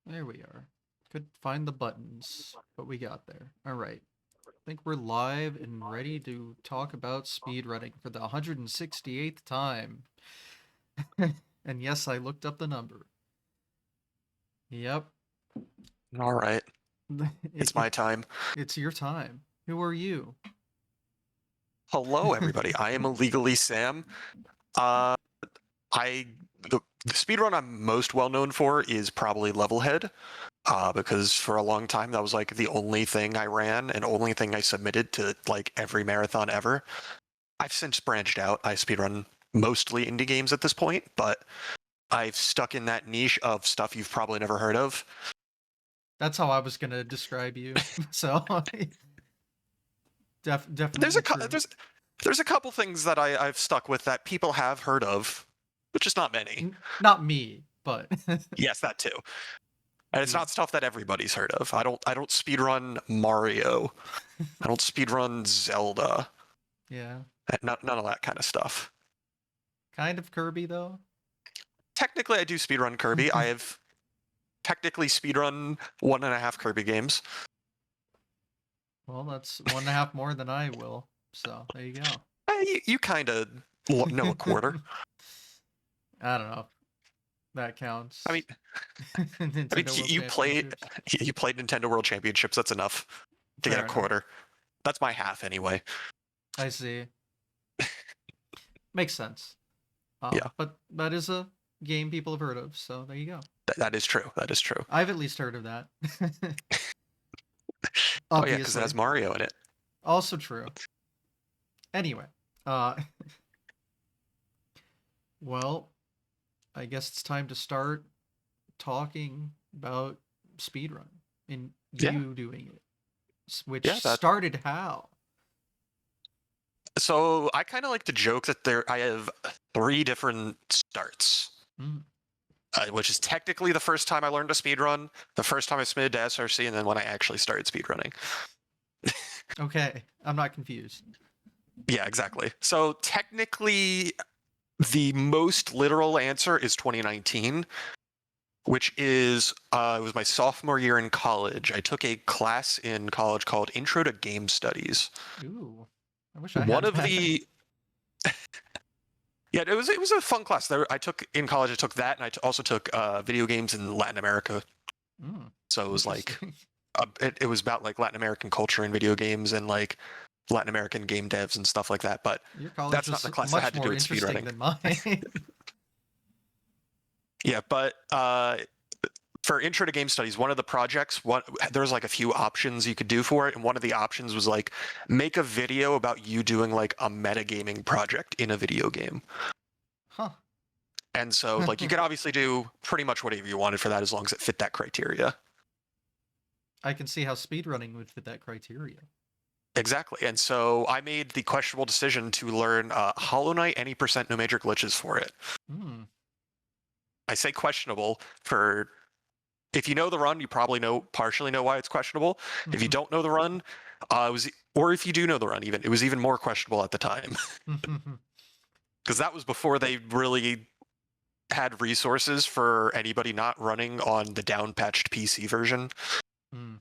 There we are. Could find the buttons, but we got there. All right. I think we're live and ready to talk about speedrunning for the 168th time. And yes, I looked up the number. Yep. All right, it's my time. It's your time. Who are you? Hello, everybody. I am IllegallySam. Uh, the speedrun I'm most well known for is probably Levelhead, because for a long time that was like the only thing I ran and only thing I submitted to like every marathon ever. I've since branched out. I speedrun mostly indie games at this point, but I've stuck in that niche of stuff you've probably never heard of. That's how I was gonna describe you. So There's definitely a true. there's a couple things that I've stuck with that people have heard of, but just not many. Not me, but Yes, that too. And it's yeah. not stuff that everybody's heard of. I don't speedrun Mario. I don't speedrun Zelda. Yeah. None of that kind of stuff. Kind of Kirby though. Technically, I do speedrun Kirby. I have technically speedrun 1.5 Kirby games. Well, that's 1.5 more than I will. So there you go. You kind of know a quarter. I don't know. That counts. I mean, Nintendo World you played Championships. you played Nintendo World Championships. That's enough to get Fair a enough. quarter. That's my half anyway. I see. Makes sense. Yeah, But that is a game people have heard of, so there you go. that is true. That is true. I've at least heard of that. Oh yeah, because it Obviously. has Mario in it. Also true. Anyway, uh, well, I guess it's time to start talking about speedrun and Yeah, you doing it, which yeah. started how? So I kind of like to joke that I have 3 different starts, Mm, which is technically the first time I learned to speedrun, the first time I submitted to SRC, and then when I actually started speedrunning. okay, I'm not confused. Yeah, exactly. So technically, the most literal answer is 2019, which is it was my sophomore year in college. I took a class in college called Intro to Game Studies. Ooh, I wish I One had of that. the Yeah, it was a fun class. I took in college. I took that, and also took video games in Latin America. Mm, So it was like interesting. it was about like Latin American culture in video games and like Latin American game devs and stuff like that. But Your college that's not was the class that much had to do more with interesting speedrunning. than mine. Yeah, but for Intro to Game Studies, one of the projects, there was like a few options you could do for it, and one of the options was like make a video about you doing like a metagaming project in a video game. Huh. And so like you could obviously do pretty much whatever you wanted for that as long as it fit that criteria. I can see how speedrunning would fit that criteria. Exactly. And so I made the questionable decision to learn Hollow Knight any percent no major glitches for it. Hmm. I say questionable for if you know the run, you probably partially know why it's questionable. If you don't know the run, or if you do know the run, even it was even more questionable at the time because that was before they really had resources for anybody not running on the down-patched PC version. Hmm.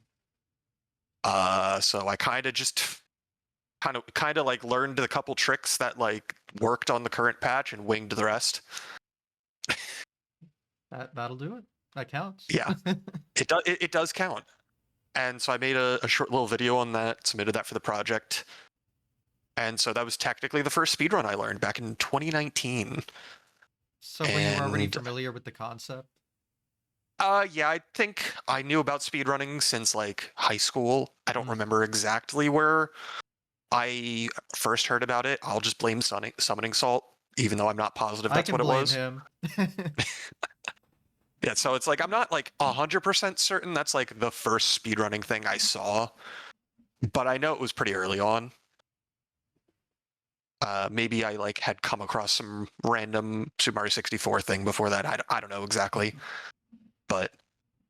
So I kind of like learned a couple tricks that like worked on the current patch and winged the rest. That'll do it. That counts. Yeah, it does count. And so I made a short little video on that, submitted that for the project. And so that was technically the first speedrun I learned back in 2019. So were you already And familiar with the concept? yeah, I think I knew about speedrunning since like high school. I don't Hmm. remember exactly where I first heard about it. I'll just blame Summoning Salt, even though I'm not positive I that's can what it blame was. him. Yeah, so it's like I'm not like 100% certain that's like the first speedrunning thing I saw, but I know it was pretty early on. Maybe I like had come across some random Super Mario 64 thing before that. I don't know exactly, but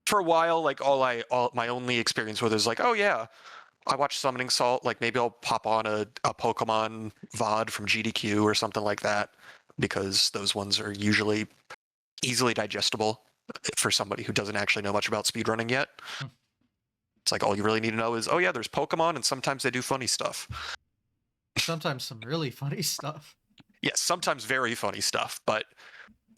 for a while, like all my only experience with it is like, oh yeah, I watched Summoning Salt. Like maybe I'll pop on a Pokemon VOD from GDQ or something like that because those ones are usually easily digestible. for somebody who doesn't actually know much about speedrunning yet. Hmm. It's like all you really need to know is, oh yeah, there's Pokemon and sometimes they do funny stuff. Sometimes some really funny stuff. Yes, sometimes very funny stuff, but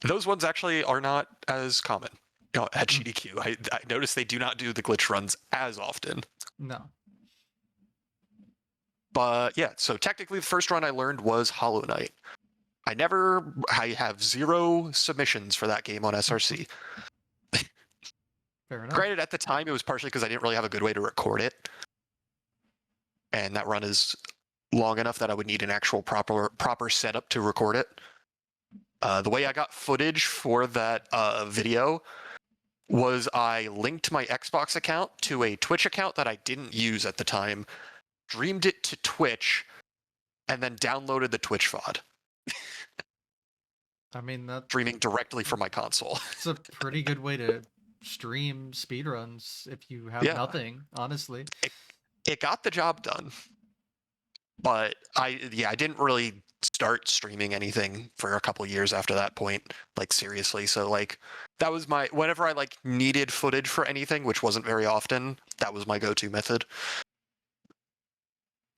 those ones actually are not as common. At GDQ, I noticed they do not do the glitch runs as often. No. But yeah, so technically the first run I learned was Hollow Knight. I have 0 submissions for that game on SRC. Fair enough. Granted, at the time it was partially because I didn't really have a good way to record it, and that run is long enough that I would need an actual proper setup to record it. The way I got footage for that video was I linked my Xbox account to a Twitch account that I didn't use at the time, streamed it to Twitch, and then downloaded the Twitch VOD. I mean, that's Streaming directly from my console. it's a pretty good way to stream speedruns if you have Yeah. nothing, honestly. It got the job done, but I didn't really start streaming anything for a couple years after that point, like seriously. So like that was my whenever I like needed footage for anything, which wasn't very often, that was my go-to method.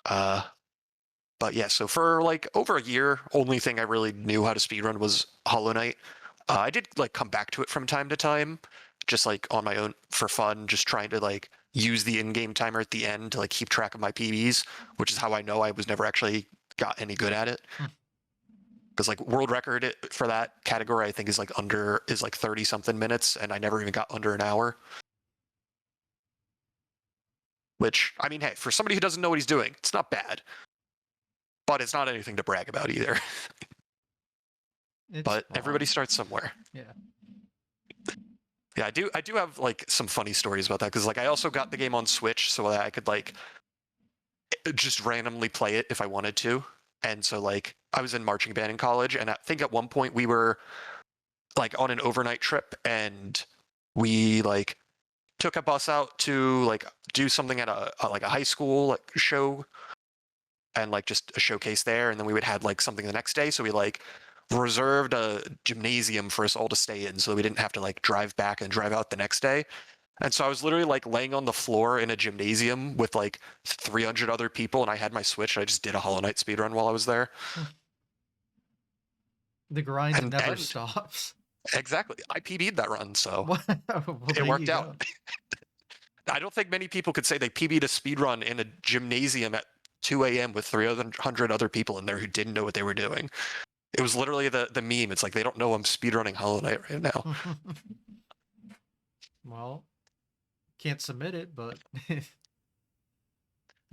But yeah, so for like over a year, only thing I really knew how to speedrun was Hollow Knight. I did like come back to it from time to time, just like on my own for fun, just trying to like use the in-game timer at the end to like keep track of my PBs, which is how I know I was never actually got any good at it. Because like world record for that category, I think is like 30 something minutes, and I never even got under an hour. Which, I mean, hey, for somebody who doesn't know what he's doing, it's not bad. But it's not anything to brag about either. But everybody starts somewhere. Yeah. Yeah, I do have like some funny stories about that, because like I also got the game on Switch so that I could like just randomly play it if I wanted to. And so like I was in marching band in college, and I think at one point we were like on an overnight trip, and we like took a bus out to like do something at a high school like show, and like just a showcase there, and then we would have like something the next day, so we like reserved a gymnasium for us all to stay in, so we didn't have to like drive back and drive out the next day. And so I was literally like laying on the floor in a gymnasium with like 300 other people, and I had my Switch, and I just did a Hollow Knight speedrun while I was there. The grind And never stops. Exactly. I PB'd that run, so Well, it worked out. I don't think many people could say they PB'd a speedrun in a gymnasium at 2 a.m. with 300 other people in there who didn't know what they were doing. It was literally the meme. It's like they don't know I'm speedrunning Hollow Knight right now. Well, can't submit it, but it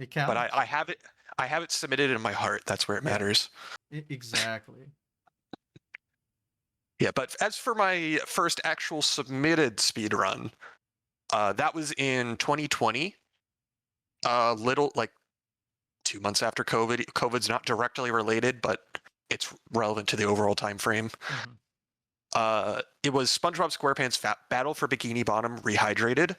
counts. But I have it submitted in my heart. That's where it matters. Exactly. Yeah, but as for my first actual submitted speedrun, that was in 2020. Little like 2 months after COVID. COVID's not directly related, but it's relevant to the overall time frame. Mm-hmm. It was SpongeBob SquarePants Battle for Bikini Bottom Rehydrated.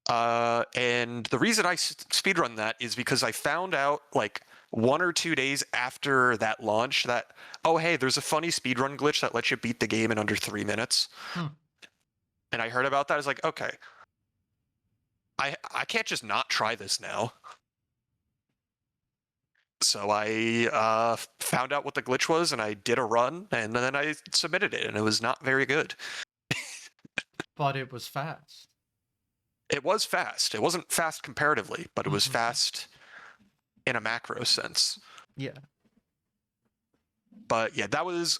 And the reason I speedrun that is because I found out like 1 or 2 days after that launch that, oh, hey, there's a funny speedrun glitch that lets you beat the game in under 3 minutes. And I heard about that. I was like, okay, I can't just not try this now. So I found out what the glitch was, and I did a run, and then I submitted it, and it was not very good. But it was fast. It was fast. It wasn't fast comparatively, but it was fast in a macro sense. Yeah. But yeah, that was...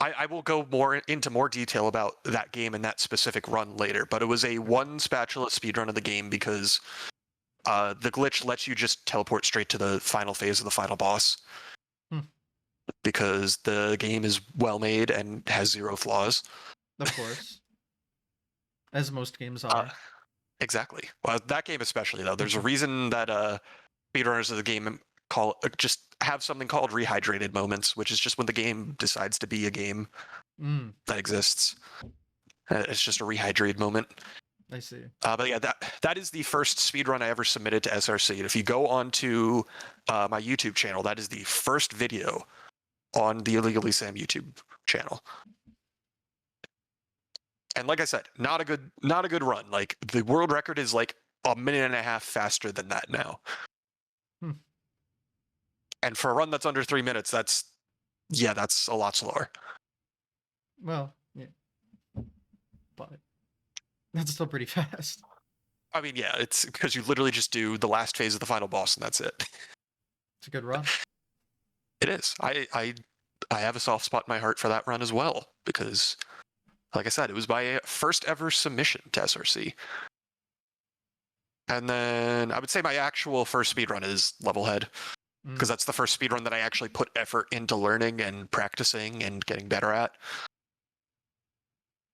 I will go into more detail about that game and that specific run later, but it was a 1 spatula speedrun of the game because the glitch lets you just teleport straight to the final phase of the final boss. Because the game is well made and has 0 flaws. Of course. As most games are. Exactly. Well, that game especially, though. There's a reason that speedrunners of the game just have something called rehydrated moments, which is just when the game decides to be a game that exists. It's just a rehydrated moment. I see. But yeah, that is the first speedrun I ever submitted to SRC. And if you go onto my YouTube channel, that is the first video on the IllegallySam YouTube channel. And like I said, not a good run. Like the world record is like a minute and a half faster than that now. Hmm. And for a run that's under 3 minutes, that's a lot slower. Well, yeah, but that's still pretty fast. I mean, yeah, it's because you literally just do the last phase of the final boss and that's it. It's a good run. It is. I have a soft spot in my heart for that run as well because, like I said, it was my first ever submission to SRC. And then I would say my actual first speedrun is Levelhead because that's the first speedrun that I actually put effort into learning and practicing and getting better at.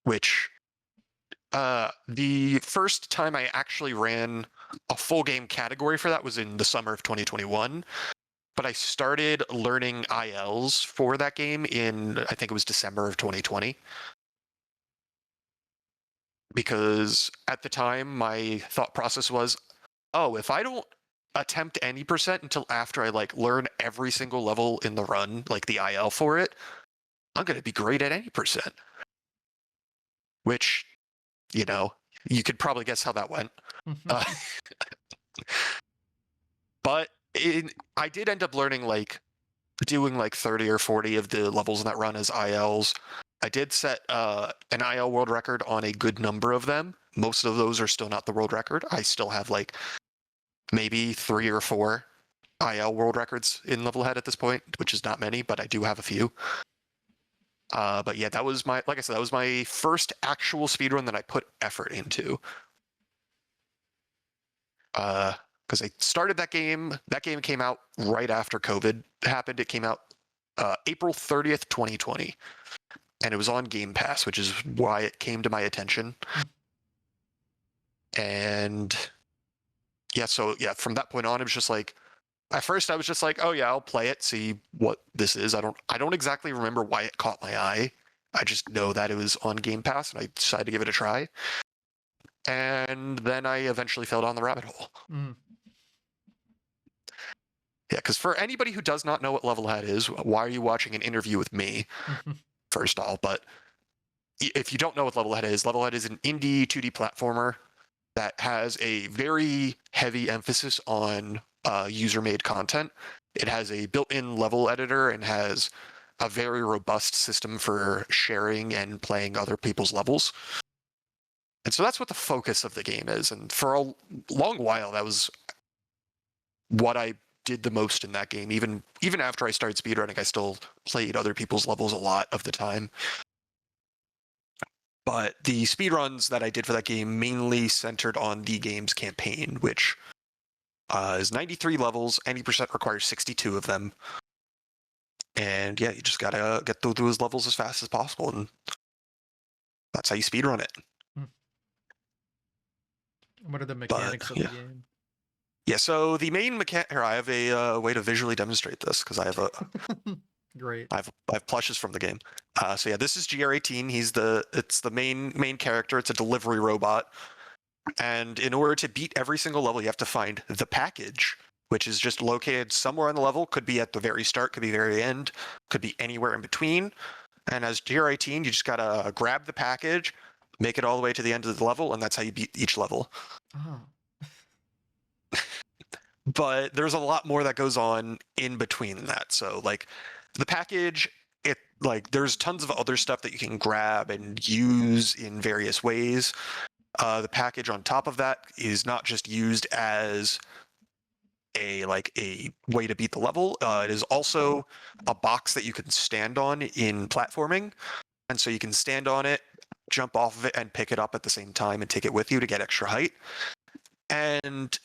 Which the first time I actually ran a full game category for that was in the summer of 2021. But I started learning ILs for that game in, I think it was December of 2020. Because at the time, my thought process was, oh, if I don't attempt any percent until after I like learn every single level in the run, like the IL for it, I'm going to be great at any percent. Which, you know, you could probably guess how that went. But I did end up learning like doing like 30 or 40 of the levels in that run as ILs. I did set an IL world record on a good number of them. Most of those are still not the world record. I still have like maybe 3 or 4 IL world records in Levelhead at this point, which is not many, but I do have a few. But yeah, that was like I said, that was my first actual speedrun that I put effort into. Because I started that game. That game came out right after COVID happened. It came out April 30th, 2020. And it was on Game Pass, which is why it came to my attention. And yeah, so yeah, from that point on, it was just like, at first I was just like, oh yeah, I'll play it, see what this is. I don't exactly remember why it caught my eye. I just know that it was on Game Pass, and I decided to give it a try. And then I eventually fell down the rabbit hole. Yeah, because for anybody who does not know what Levelhead is, why are you watching an interview with me? First of all, but if you don't know what Levelhead is an indie 2D platformer that has a very heavy emphasis on user-made content. It has a built-in level editor and has a very robust system for sharing and playing other people's levels. And so that's what the focus of the game is. And for a long while, that was what I did the most in that game. Even after I started speedrunning, I still played other people's levels a lot of the time. But the speedruns that I did for that game mainly centered on the game's campaign, which is 93 levels. Any percent requires 62 of them. And yeah, you just gotta get through those levels as fast as possible, and that's how you speedrun it. What are the mechanics of the game? Yeah, so the main mechanic here, I have a way to visually demonstrate this because I have a great. I have plushes from the game. So yeah, this is GR18. It's the main character. It's a delivery robot, and in order to beat every single level, you have to find the package, which is just located somewhere on the level. Could be at the very start, could be very end, could be anywhere in between. And as GR18, you just gotta grab the package, make it all the way to the end of the level, and that's how you beat each level. Oh. But there's a lot more that goes on in between that. So like the package, there's tons of other stuff that you can grab and use in various ways. The package on top of that is not just used as a way to beat the level. It is also a box that you can stand on in platforming, and so you can stand on it, jump off of it, and pick it up at the same time and take it with you to get extra height. And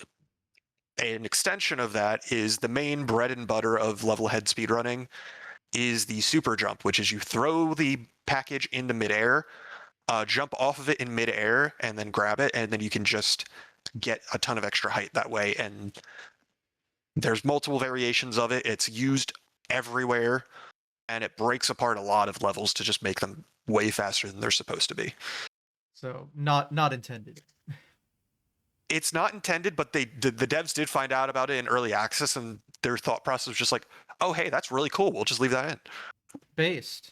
an extension of that is the main bread and butter of Levelhead speedrunning is the super jump, which is you throw the package into midair, jump off of it in midair, and then grab it, and then you can just get a ton of extra height that way. And there's multiple variations of it. It's used everywhere, and it breaks apart a lot of levels to just make them way faster than they're supposed to be. So not intended. It's not intended, but the devs did find out about it in early access, and their thought process was just like, oh, hey, that's really cool. We'll just leave that in. Based.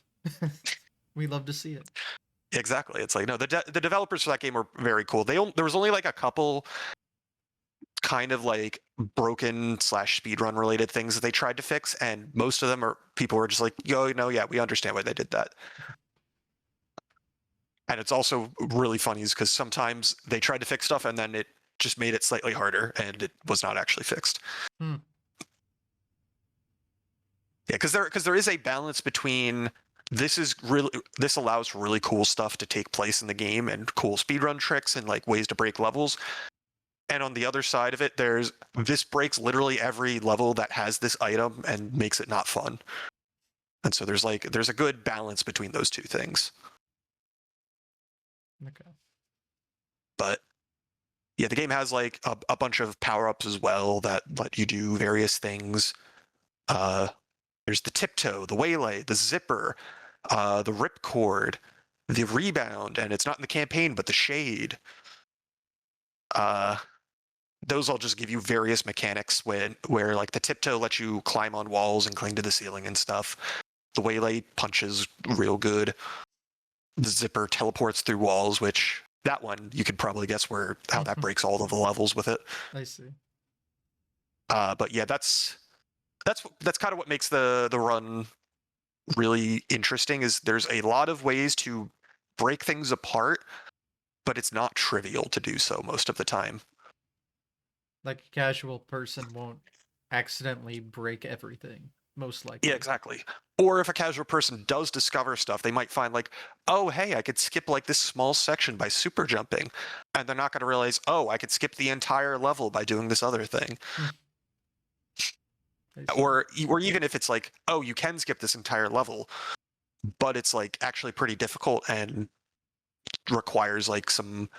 We love to see it. Exactly. It's like, no, the developers for that game were very cool. There was only like a couple kind of like broken / speedrun related things that they tried to fix, and most of them are people were just like, yo, no, yeah, we understand why they did that. And it's also really funny because sometimes they tried to fix stuff and then it just made it slightly harder and it was not actually fixed. Hmm. Yeah, because there is a balance between this allows for really cool stuff to take place in the game and cool speedrun tricks and like ways to break levels. And on the other side of it, this breaks literally every level that has this item and makes it not fun. And so there's a good balance between those two things. Okay. But yeah, the game has like a bunch of power-ups as well that let you do various things. There's the tiptoe, the waylay, the zipper, the ripcord, the rebound, and it's not in the campaign, but the shade. Those all just give you various mechanics where like the tiptoe lets you climb on walls and cling to the ceiling and stuff. The waylay punches real good. The zipper teleports through walls, which that one you could probably guess how that breaks all of the levels with it. I see. But yeah, that's kind of what makes the run really interesting. Is there's a lot of ways to break things apart, but it's not trivial to do so most of the time. Like a casual person won't accidentally break everything, most likely. Yeah, exactly. Or if a casual person does discover stuff, they might find like, oh, hey, I could skip like this small section by super jumping. And they're not going to realize, oh, I could skip the entire level by doing this other thing. Or even if it's like, oh, you can skip this entire level, but it's like actually pretty difficult and requires like some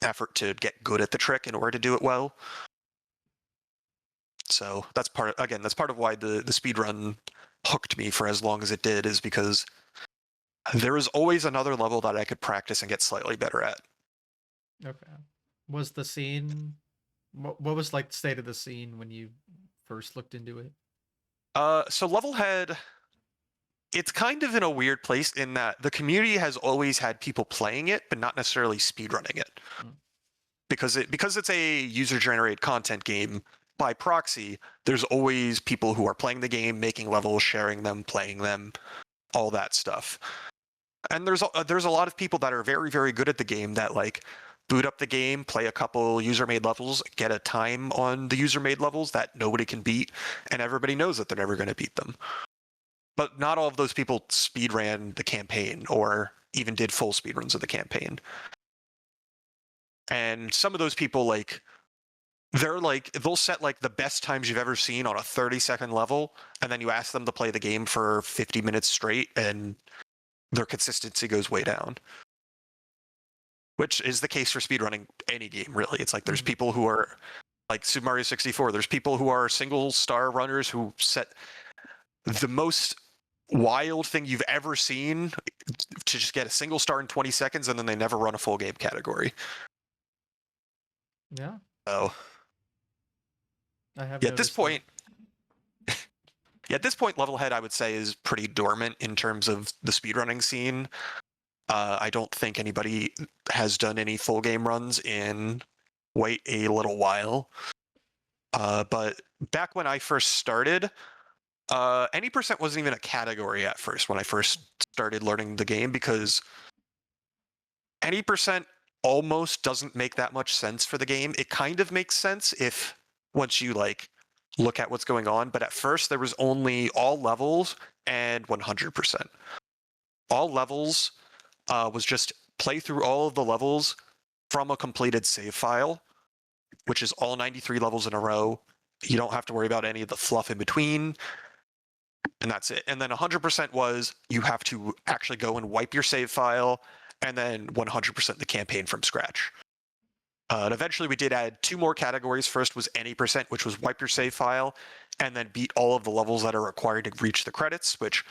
effort to get good at the trick in order to do it well. So that's part of why the speedrun hooked me for as long as it did, is because there is always another level that I could practice and get slightly better at. Okay. Was the scene what was like the state of the scene when you first looked into it? So Levelhead, it's kind of in a weird place in that the community has always had people playing it, but not necessarily speedrunning it. Mm. Because it's a user-generated content game, by proxy, there's always people who are playing the game, making levels, sharing them, playing them, all that stuff. And there's a lot of people that are very, very good at the game that like boot up the game, play a couple user-made levels, get a time on the user-made levels that nobody can beat, and everybody knows that they're never going to beat them. But not all of those people speedran the campaign or even did full speedruns of the campaign. And some of those people, like, they'll set like the best times you've ever seen on a 30-second level, and then you ask them to play the game for 50 minutes straight, and their consistency goes way down. Which is the case for speedrunning any game, really. It's like there's people who are like Super Mario 64. There's people who are single star runners who set the most wild thing you've ever seen to just get a single star in 20 seconds, and then they never run a full game category. Yeah. So I have at this noticed point, Levelhead, I would say, is pretty dormant in terms of the speedrunning scene. I don't think anybody has done any full game runs in wait a little while. But back when I first started, any percent wasn't even a category at first when I first started learning the game, because any percent almost doesn't make that much sense for the game. It kind of makes sense if once you like look at what's going on, but at first there was only all levels and 100%. All levels was just play through all of the levels from a completed save file, which is all 93 levels in a row. You don't have to worry about any of the fluff in between, and that's it. And then 100% was you have to actually go and wipe your save file, and then 100% the campaign from scratch. And eventually we did add 2 more categories. First was any percent, which was wipe your save file, and then beat all of the levels that are required to reach the credits, which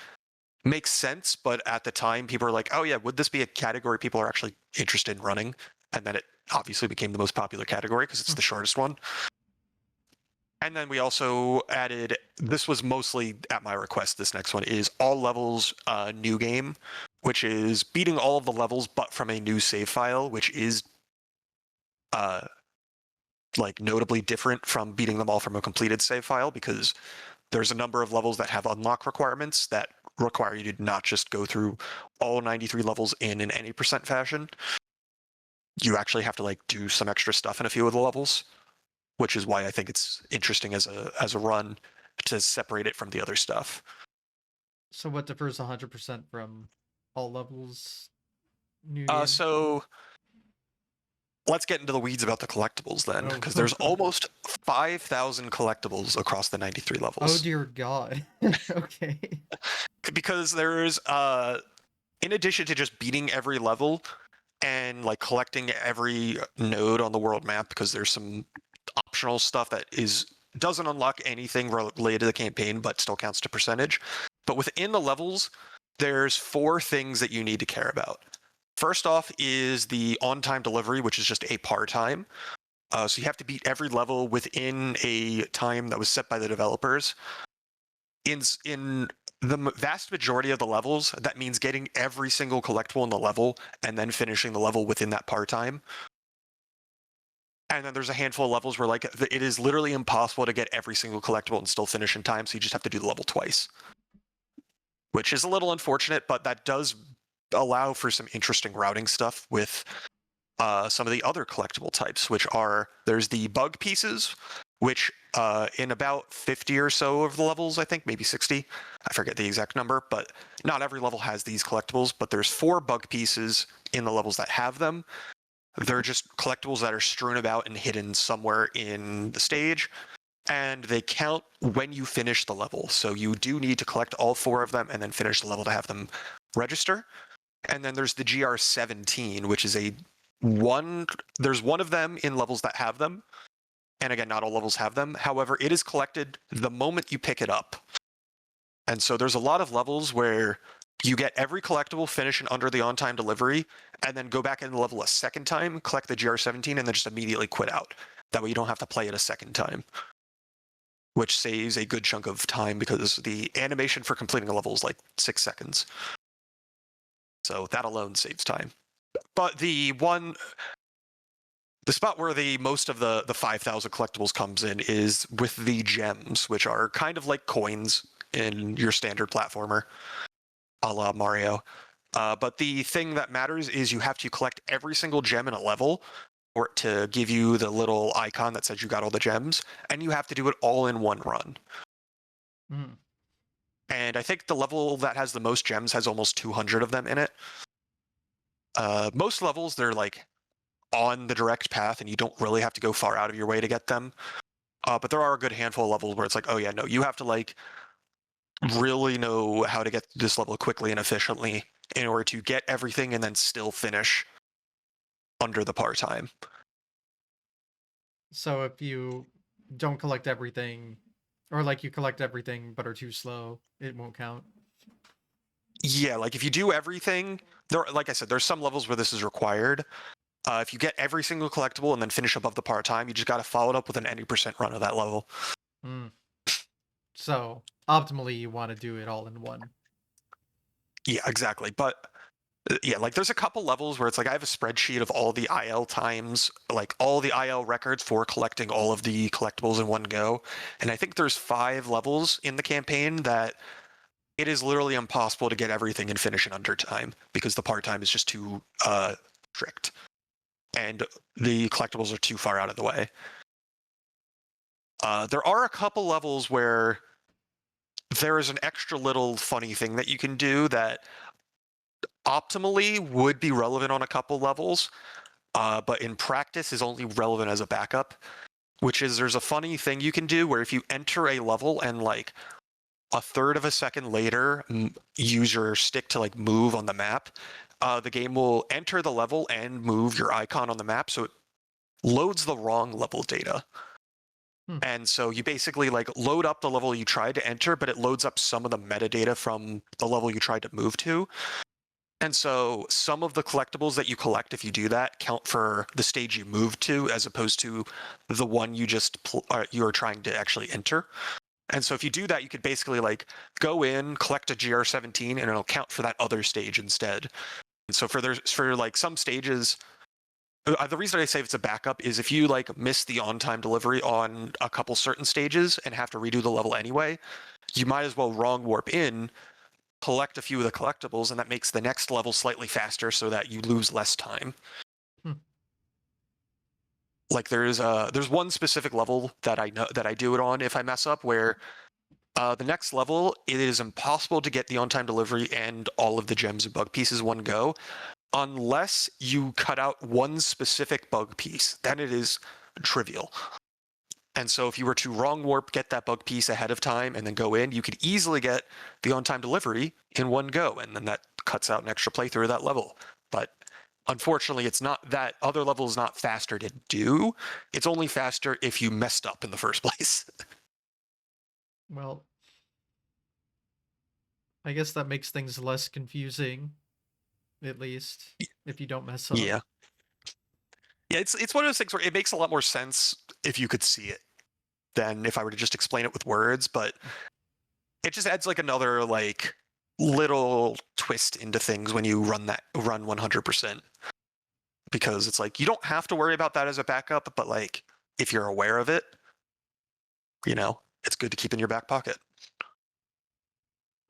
makes sense. But at the time, people were like, oh yeah, would this be a category people are actually interested in running? And then it obviously became the most popular category because it's the shortest one. And then we also added, this was mostly at my request, this next one is all levels new game. which is beating all of the levels but from a new save file, which is like notably different from beating them all from a completed save file, because there's a number of levels that have unlock requirements that require you to not just go through all 93 levels in any percent fashion. You actually have to like do some extra stuff in a few of the levels, which is why I think it's interesting as a run to separate it from the other stuff. So what differs 100% from all levels new game? So let's get into the weeds about the collectibles then, because there's Oh. almost 5,000 collectibles across the 93 Oh levels. dear God. Okay. Because there's in addition to just beating every level and like collecting every node on the world map, because there's some optional stuff that doesn't unlock anything related to the campaign but still counts to percentage. But within the levels, there's 4 things that you need to care about. First off is the on-time delivery, which is just a par time. So you have to beat every level within a time that was set by the developers. In the vast majority of the levels, that means getting every single collectible in the level and then finishing the level within that par time. And then there's a handful of levels where like it is literally impossible to get every single collectible and still finish in time, so you just have to do the level twice. Which is a little unfortunate, but that does allow for some interesting routing stuff with some of the other collectible types, which are, there's the bug pieces, which in about 50 or so of the levels, I think, maybe 60, I forget the exact number, but not every level has these collectibles, but there's 4 bug pieces in the levels that have them. They're just collectibles that are strewn about and hidden somewhere in the stage, and they count when you finish the level. So you do need to collect all 4 of them and then finish the level to have them register. And then there's the GR17, which is there's one of them in levels that have them. And again, not all levels have them. However, it is collected the moment you pick it up. And so there's a lot of levels where you get every collectible, finish it under the on-time delivery, and then go back in the level a second time, collect the GR17, and then just immediately quit out. That way you don't have to play it a second time, which saves a good chunk of time because the animation for completing a level is like 6 seconds. So that alone saves time. But the spot where the most of the 5,000 collectibles comes in is with the gems, which are kind of like coins in your standard platformer, a la Mario. But the thing that matters is you have to collect every single gem in a level for it to give you the little icon that says you got all the gems, and you have to do it all in one run. Mm. And I think the level that has the most gems has almost 200 of them in it. Most levels, they're like on the direct path and you don't really have to go far out of your way to get them. But there are a good handful of levels where it's like, oh yeah, no, you have to like really know how to get this level quickly and efficiently in order to get everything and then still finish under the par time. So if you don't collect everything, or like you collect everything but are too slow, it won't count. Yeah, like if you do everything, like I said, there's some levels where this is required. If you get every single collectible and then finish above the par time, you just got to follow it up with an any percent run of that level. Mm. So optimally, you want to do it all in one. Yeah, exactly. But yeah, like there's a couple levels where it's like I have a spreadsheet of all the IL times, like all the IL records for collecting all of the collectibles in one go. And I think there's 5 levels in the campaign that it is literally impossible to get everything and finish it under time because the part time is just too strict. And the collectibles are too far out of the way. There are a couple levels where there is an extra little funny thing that you can do that optimally would be relevant on a couple levels, but in practice is only relevant as a backup, which is there's a funny thing you can do where if you enter a level and like a third of a second later use your stick to like move on the map, the game will enter the level and move your icon on the map, so it loads the wrong level data. And so you basically like load up the level you tried to enter, but it loads up some of the metadata from the level you tried to move to. And so some of the collectibles that you collect if you do that count for the stage you moved to as opposed to the one you just you're trying to actually enter. And so if you do that, you could basically like go in, collect a GR17, and it'll count for that other stage instead. And so for like some stages, the reason I say it's a backup is if you like miss the on-time delivery on a couple certain stages and have to redo the level anyway, you might as well wrong warp in, collect a few of the collectibles, and that makes the next level slightly faster so that you lose less time. Like there's one specific level that I know that I do it on if I mess up where the next level, it is impossible to get the on-time delivery and all of the gems and bug pieces one go unless you cut out one specific bug piece. Then it is trivial. And so if you were to wrong warp, get that bug piece ahead of time, and then go in, you could easily get the on-time delivery in one go, and then that cuts out an extra playthrough of that level. But unfortunately, it's not that other level is not faster to do. It's only faster if you messed up in the first place. Well, I guess that makes things less confusing, at least, if you don't mess up. Yeah. Yeah, it's one of those things where it makes a lot more sense if you could see it than if I were to just explain it with words, but it just adds like another like little twist into things when you run 100%. Because it's like you don't have to worry about that as a backup, but like if you're aware of it, you know, it's good to keep in your back pocket.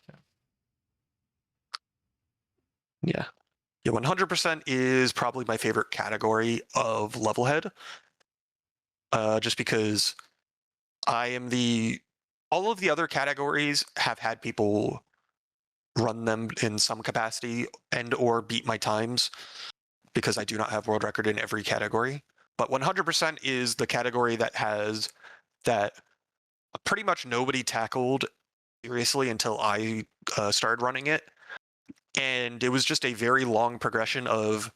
Okay. Yeah. Yeah, 100% is probably my favorite category of level head. Just because all of the other categories have had people run them in some capacity and or beat my times because I do not have world record in every category. But 100% is the category that pretty much nobody tackled seriously until I started running it. And it was just a very long progression of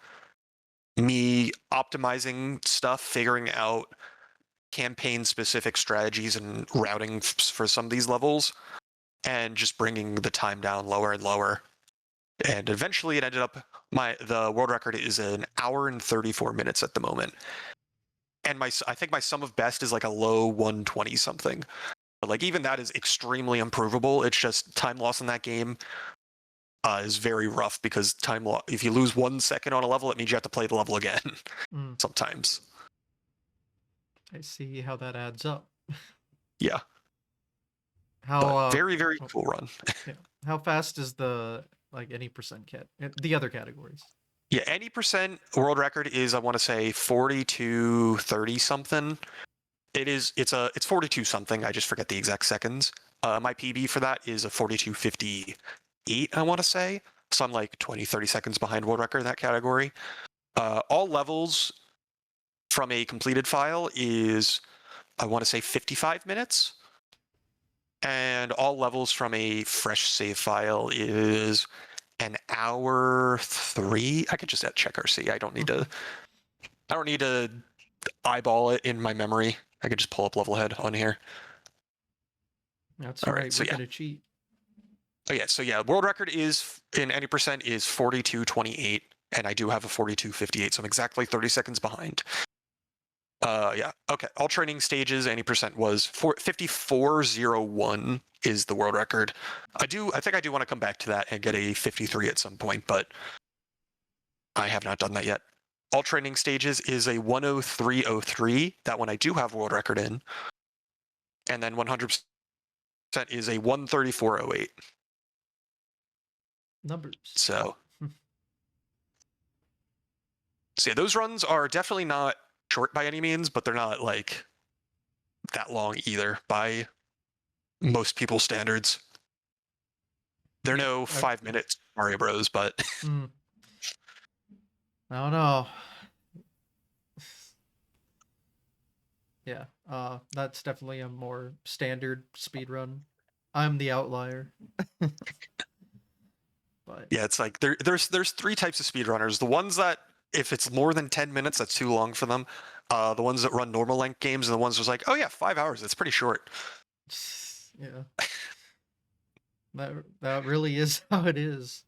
me optimizing stuff, figuring out campaign-specific strategies and routing for some of these levels, and just bringing the time down lower and lower. And eventually it ended up, the world record is an hour and 34 minutes at the moment. And I think my sum of best is like a low 120 something. But like even that is extremely improvable. It's just time loss in that game is very rough because if you lose 1 second on a level, it means you have to play the level again sometimes. I see how that adds up. Yeah. How very, very cool run. Yeah. How fast is the like any percent the other categories? Yeah, any percent world record is I want to say 42-30 something. It's 42 something. I just forget the exact seconds. My PB for that is a 42:58, I want to say. So I'm like 20-30 seconds behind world record in that category. All levels from a completed file is I want to say 55 minutes. And all levels from a fresh save file is an hour 3. I could just check RC. I don't need to eyeball it in my memory. I could just pull up level head on here. That's all right. We're gonna cheat. Oh yeah, so yeah, world record is in any percent is 42:28, and I do have a 42:58, so I'm exactly 30 seconds behind. Yeah, okay. All training stages, any percent was 54:01 is the world record. I think I do want to come back to that and get a 53 at some point, but I have not done that yet. All training stages is a 103:03. That one I do have world record in. And then 100% is a 134:08. Numbers. So yeah, those runs are definitely not short by any means, but they're not like that long either by most people's standards. They're no 5-minute Mario Bros, but I don't know. Yeah, that's definitely a more standard speed run. I'm the outlier. But yeah, it's like there's 3 types of speedrunners. The ones that if it's more than 10 minutes, that's too long for them. The ones that run normal length games, and the ones that's like, oh yeah, 5 hours, that's pretty short. Yeah. That really is how it is.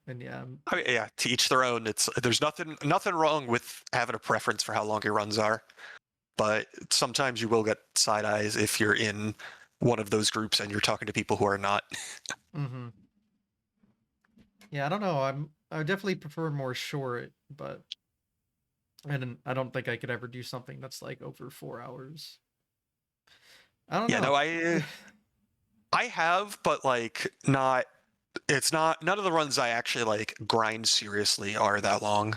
And yeah. I mean, yeah, to each their own. There's nothing wrong with having a preference for how long your runs are. but sometimes you will get side eyes if you're in one of those groups and you're talking to people who are not. Mm-hmm. Yeah, I don't know. I definitely prefer more short, but I don't think I could ever do something that's like over 4 hours. I don't Yeah, no, know. I have, but like not. It's not. None of the runs I actually like grind seriously are that long.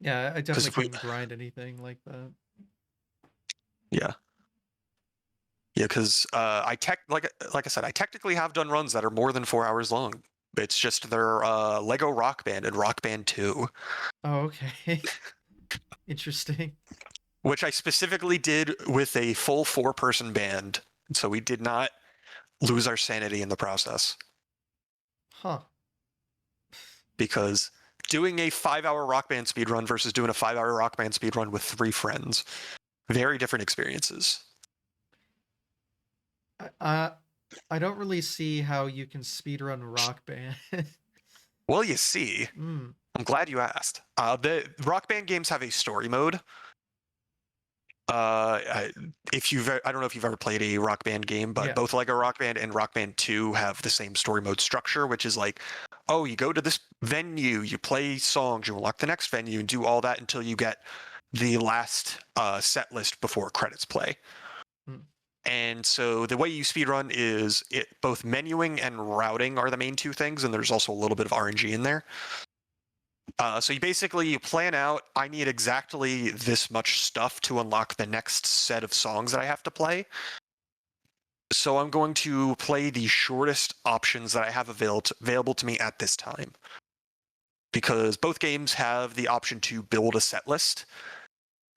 Yeah, I definitely Because we, couldn't grind anything like that. yeah, yeah, because I tech like I said, I technically have done runs that are more than 4 hours long. It's just they're Lego Rock Band and Rock Band 2, Oh, okay. Interesting. which I specifically did with a full 4-person band, so we did not lose our sanity in the process. Huh. Because doing a 5-hour Rock Band speedrun versus doing a 5-hour Rock Band speedrun with 3 friends, very different experiences. I I don't really see how you can speedrun Rock Band. Well, you see, Hmm. I'm glad you asked. The Rock Band games have a story mode. If you've, I don't know if you've ever played a Rock Band game, but Yeah. both Lego Rock Band and Rock Band 2 have the same story mode structure, which is like, oh, you go to this venue, you play songs, you unlock the next venue, and do all that until you get the last set list before credits play. Hmm. And so the way you speedrun is both menuing and routing are the main two things, and there's also a little bit of RNG in there. So you plan out, I need exactly this much stuff to unlock the next set of songs that I have to play. So I'm going to play the shortest options that I have available to me at this time. Because both games have the option to build a set list,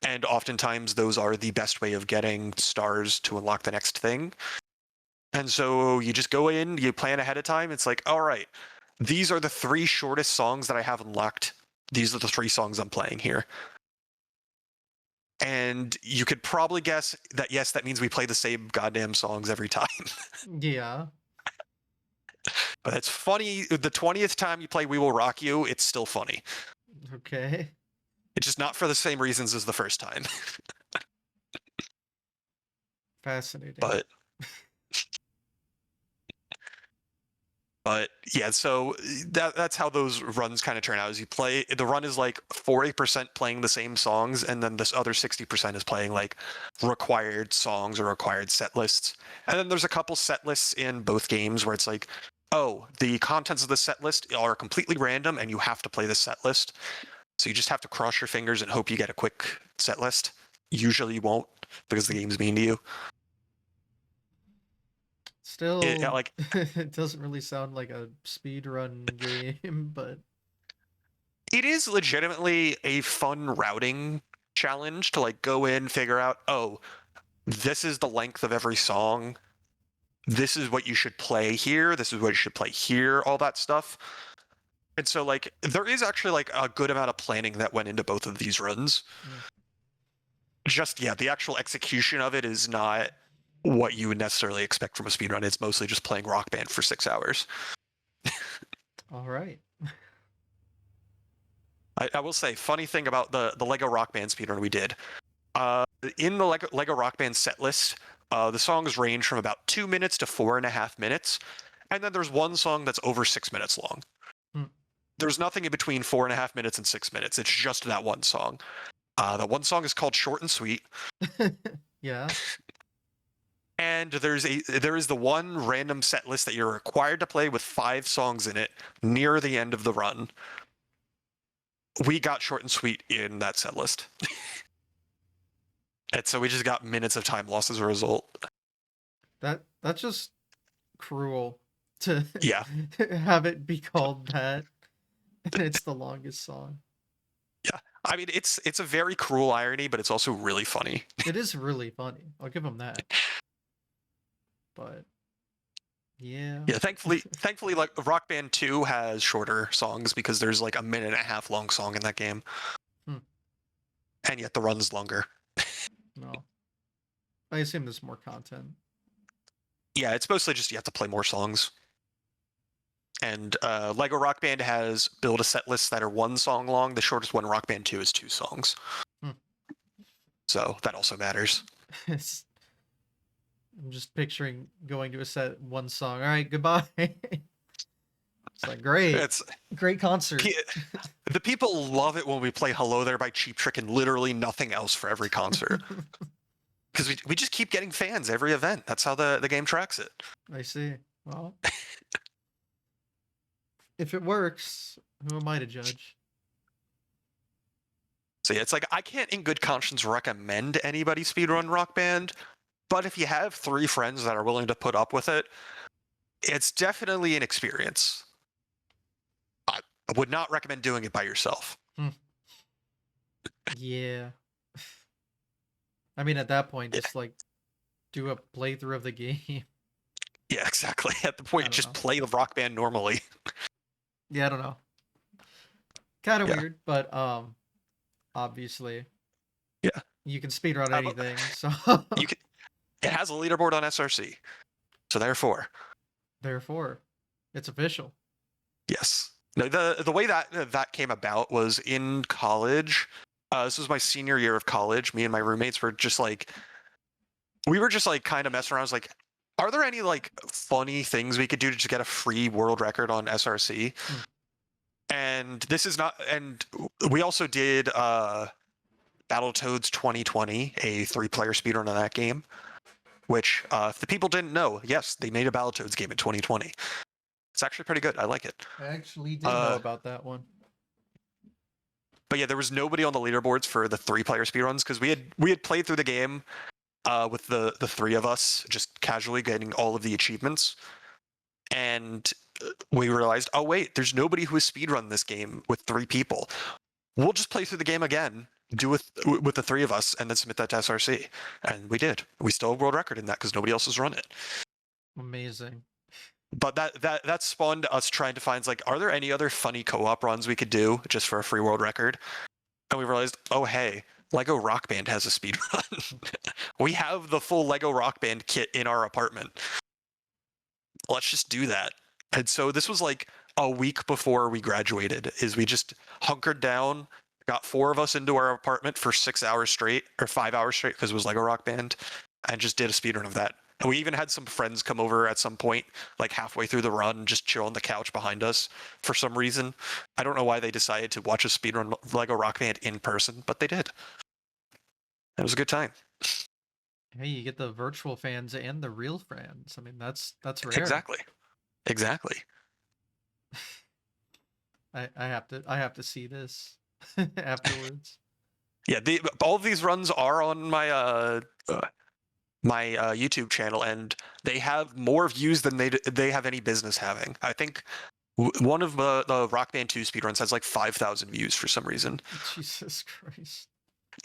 and oftentimes those are the best way of getting stars to unlock the next thing. And so you just go in, you plan ahead of time. It's like, all right, these are the 3 shortest songs that I have unlocked. These are the 3 songs I'm playing here. And you could probably guess that, yes, that means we play the same goddamn songs every time. Yeah. But it's funny. The 20th time you play We Will Rock You, it's still funny. Okay. It's just not for the same reasons as the first time. Fascinating. But But yeah, so that's how those runs kind of turn out. Is you play the run is like 40% playing the same songs, and then this other 60% is playing like required songs or required set lists. And then there's a couple set lists in both games where it's like, oh, the contents of the set list are completely random, and you have to play the set list. So you just have to cross your fingers and hope you get a quick set list. Usually you won't because the game's mean to you. Still, Like it doesn't really sound like a speedrun game, but it is legitimately a fun routing challenge to like go in, figure out, oh, this is the length of every song. This is what you should play here. This is what you should play here, all that stuff. And so like there is actually like a good amount of planning that went into both of these runs. mm, Just yeah, the actual execution of it is not what you would necessarily expect from a speedrun. It's mostly just playing Rock Band for 6 hours. all right. I will say, funny thing about the Lego Rock Band speedrun we did. Uh, in the Lego Rock Band set list, the songs range from about 2 minutes to 4.5 minutes, and then there's one song that's over 6 minutes long. Hmm. There's nothing in between 4.5 minutes and 6 minutes. It's just that one song. That one song is called "Short and Sweet," Yeah. and there is the one random set list that you're required to play with 5 songs in it near the end of the run. We got "Short and Sweet" in that set list. And so we just got minutes of time lost as a result. That's just cruel to Yeah. have it be called that, and it's the longest song. Yeah. I mean, it's a very cruel irony, but it's also really funny. It is really funny. I'll give him that. But yeah. Yeah, thankfully, like Rock Band 2 has shorter songs because there's like a minute and a half long song in that game. Hmm. And yet the run's longer. No. I assume there's more content. Yeah, it's mostly just you have to play more songs. And Lego Rock Band has build a set list that are 1 song long. The shortest one, Rock Band 2, is 2 songs. Hmm. So that also matters. I'm just picturing going to a set, one song. All right, goodbye. It's like great, It's great concert. the people love it when we play Hello There by Cheap Trick and literally nothing else for every concert. Because we just keep getting fans every event. That's how the game tracks it. I see. Well, if it works, who am I to judge? So yeah, it's like I can't in good conscience recommend anybody speedrun Rock Band, but if you have 3 friends that are willing to put up with it, it's definitely an experience. I would not recommend doing it by yourself. Yeah. I mean, at that point, just like do a playthrough of the game. Yeah, exactly. At the I point, don't just know. play the Rock Band normally. Yeah, I don't know. Kind of Yeah. weird, but obviously Yeah. you can speedrun But anything, so you can. It has a leaderboard on SRC, so therefore, therefore, it's official. yes. No, the way that came about was in college. This was my senior year of college. Me and my roommates were just like, we were just like kind of messing around. I was like, are there any like funny things we could do to just get a free world record on SRC? And this is not. And we also did Battletoads 2020, a 3-player speedrun of that game. Which, if the people didn't know, yes, they made a Battletoads game in 2020. It's actually pretty good. I like it. I actually did know about that one. But yeah, there was nobody on the leaderboards for the 3-player speedruns because we had played through the game with the 3 of us, just casually getting all of the achievements, and we realized, oh wait, there's nobody who has speedrun this game with 3 people. We'll just play through the game again, do with the 3 of us, and then submit that to SRC. And we did. We still have world record in that because nobody else has run it. Amazing. But that spawned us trying to find like, are there any other funny co-op runs we could do just for a free world record? And we realized, oh hey, Lego Rock Band has a speed run. We have the full Lego Rock Band kit in our apartment. Let's just do that. And so this was like a week before we graduated. Is we just hunkered down, got 4 of us into our apartment for 6 hours straight or 5 hours straight because it was Lego Rock Band, and just did a speedrun of that. And we even had some friends come over at some point, like halfway through the run, just chill on the couch behind us for some reason. I don't know why they decided to watch a speedrun Lego Rock Band in person, but they did. It was a good time. Hey, you get the virtual fans and the real fans. I mean, that's rare. Exactly. I have to see this afterwards. Yeah, all of these runs are on my my YouTube channel, and they have more views than they have any business having. I think one of the Rock Band 2 speedruns has like 5,000 views for some reason. Jesus Christ.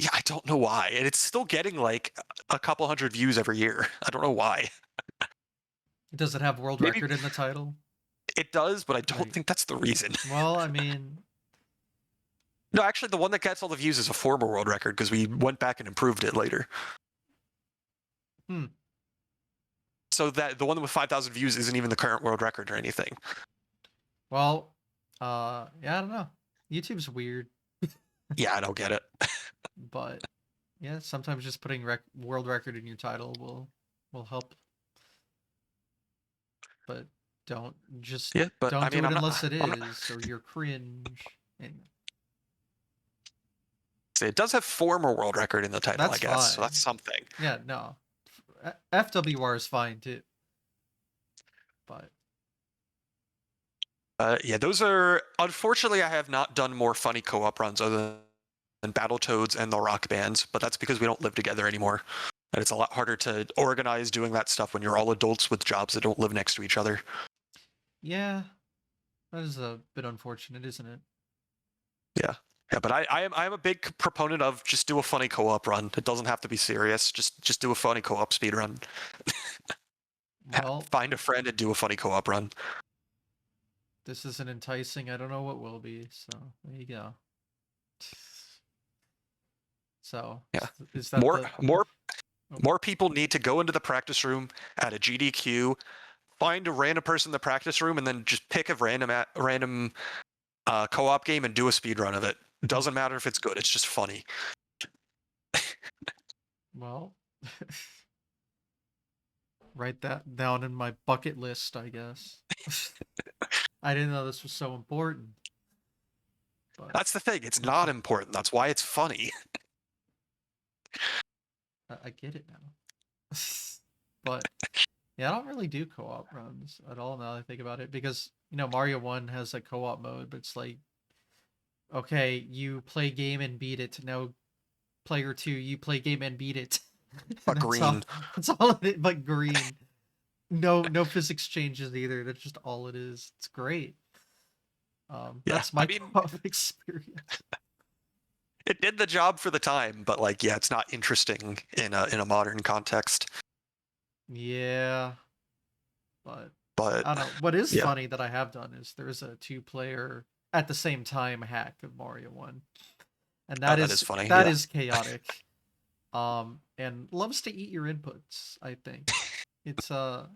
Yeah, I don't know why. And it's still getting like a couple hundred views every year. I don't know why. Does it have world Maybe record in the title? it does, but I don't Like, think that's the reason. well, I mean, No, actually, the one that gets all the views is a former world record because we went back and improved it later. So that the one with 5,000 views isn't even the current world record or anything. well, yeah, I don't know. YouTube's weird. Yeah, I don't get it. But yeah, sometimes just putting world record in your title will help. But don't just Yeah, but don't I mean, do it I'm not, unless it I'm not, is, or you're cringe. And it does have former world record in the title, that's I guess. So fine. that's something. Yeah, no. FWR is fine too. But Yeah, those are unfortunately I have not done more funny co-op runs other than Battletoads and the Rock Bands, but that's because we don't live together anymore. And it's a lot harder to organize doing that stuff when you're all adults with jobs that don't live next to each other. yeah, that is a bit unfortunate, isn't it? Yeah. Yeah, but I'm a big proponent of just do a funny co-op run. It doesn't have to be serious. Just do a funny co-op speed run. Well, Find a friend and do a funny co-op run. this isn't enticing. I don't know what will be. So there you go. So Yeah. is that More people need to go into the practice room at a GDQ, find a random person in the practice room, and then just pick a random co-op game and do a speed run of it. Doesn't matter if it's good; it's just funny. Well, write that down in my bucket list, I guess. I didn't know this was so important, but That's the thing. It's not important. That's why it's funny. I get it now. But yeah, I don't really do co-op runs at all now that I think about it because Mario 1 has a co-op mode, but it's like, okay, you play game and beat it. Now player 2, you play game and beat it. And But that's all. green. That's all it is. But green. No physics changes either. That's just all it is. It's great. Yeah. That's I my mean, co-op experience. it did the job for the time, but like, yeah, it's not interesting in a modern context. Yeah, but But I don't know. What is yeah, funny that I have done is there's a two-player at the same time hack of Mario 1. And oh, that that is is funny. that Yeah. is chaotic. And loves to eat your inputs, I think. It's a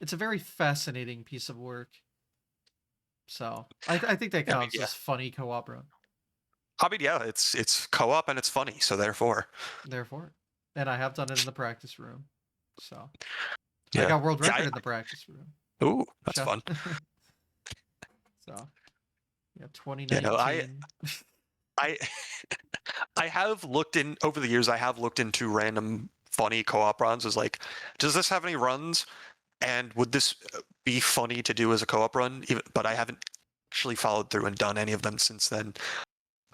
it's a very fascinating piece of work. So, I think that I mean, counts yeah. as funny co-op run. I mean, yeah, it's co-op and it's funny, so therefore, Therefore, and I have done it in the practice room. So, I yeah, got world yeah. record in the practice room. Ooh, that's Chef. fun. So, yeah, You know, 2019. I, I have looked in over the years. I have looked into random funny co-op runs. Is like, does this have any runs? And would this be funny to do as a co-op run? Even, but I haven't actually followed through and done any of them since then.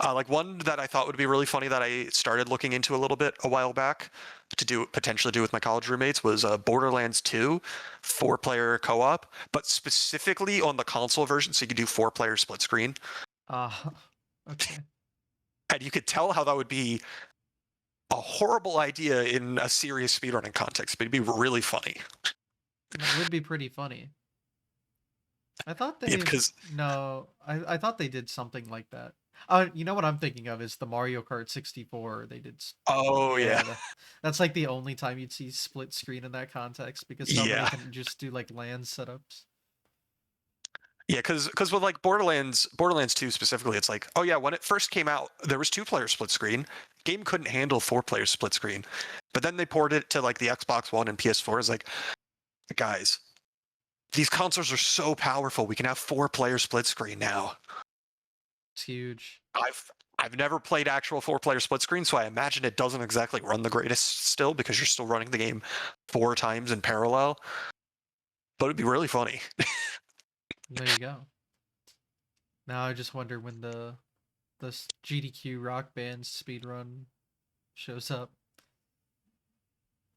Like one that I thought would be really funny that I started looking into a little bit a while back to potentially do with my college roommates was Borderlands 2 4-player co-op, but specifically on the console version, so you could do 4-player split screen. uh, okay. And you could tell how that would be a horrible idea in a serious speedrunning context, but it'd be really funny. That would be pretty funny. I thought Yeah, they've because no, I thought they did something like that. You know what I'm thinking of is the Mario Kart 64. They did, oh yeah, yeah, that's like the only time you'd see split screen in that context because nobody yeah, can just do like land setups. yeah, because with like Borderlands 2 specifically, it's like, oh yeah, when it first came out, there was 2-player split screen. Game couldn't handle 4-player split screen, but then they ported it to like the Xbox One and PS4. It's like, guys, these consoles are so powerful. We can have 4-player split screen now. It's huge. I've never played actual 4-player split screen, so I imagine it doesn't exactly run the greatest still because you're still running the game 4 times in parallel. But it'd be really funny. There you go. Now I just wonder when the GDQ Rock Band speedrun shows up.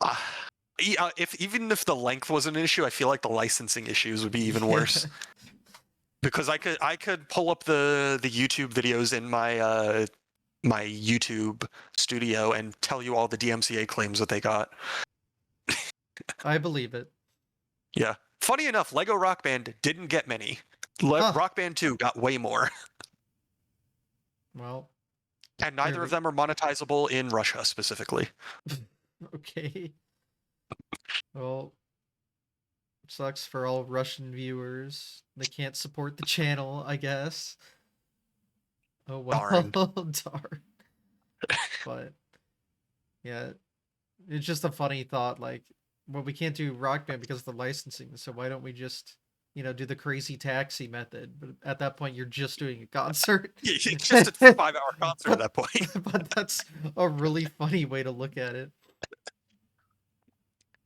Uh, if even if the length was an issue, I feel like the licensing issues would be even worse. Because I could pull up the YouTube videos in my my YouTube studio and tell you all the DMCA claims that they got. I believe it. Yeah. Funny enough, Lego Rock Band didn't get many. Huh. Rock Band 2 got way more. Well, And neither of clearly. them are monetizable in Russia specifically. Okay. Well, sucks for all Russian viewers. They can't support the channel, I guess. Oh well, Darn. darn. But yeah, it's just a funny thought. Like, well, we can't do Rock Band because of the licensing. So why don't we just, do the crazy taxi method? But at that point, you're just doing a concert. It's just a 5-hour concert at that point. But that's a really funny way to look at it.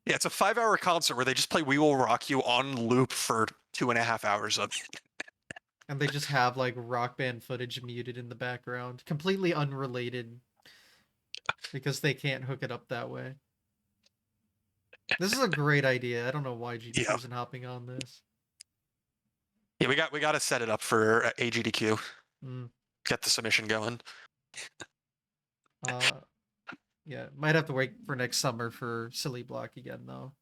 Yeah, it's a 5-hour concert where they just play "We Will Rock You" on loop for 2.5 hours of it. And they just have like Rock Band footage muted in the background, completely unrelated because they can't hook it up that way. This is a great idea. I don't know why GDQ Yeah, isn't hopping on this. yeah, we got to set it up for AGDQ. Mm. Get the submission going. Uh, yeah, might have to wait for next summer for Silly Block again though.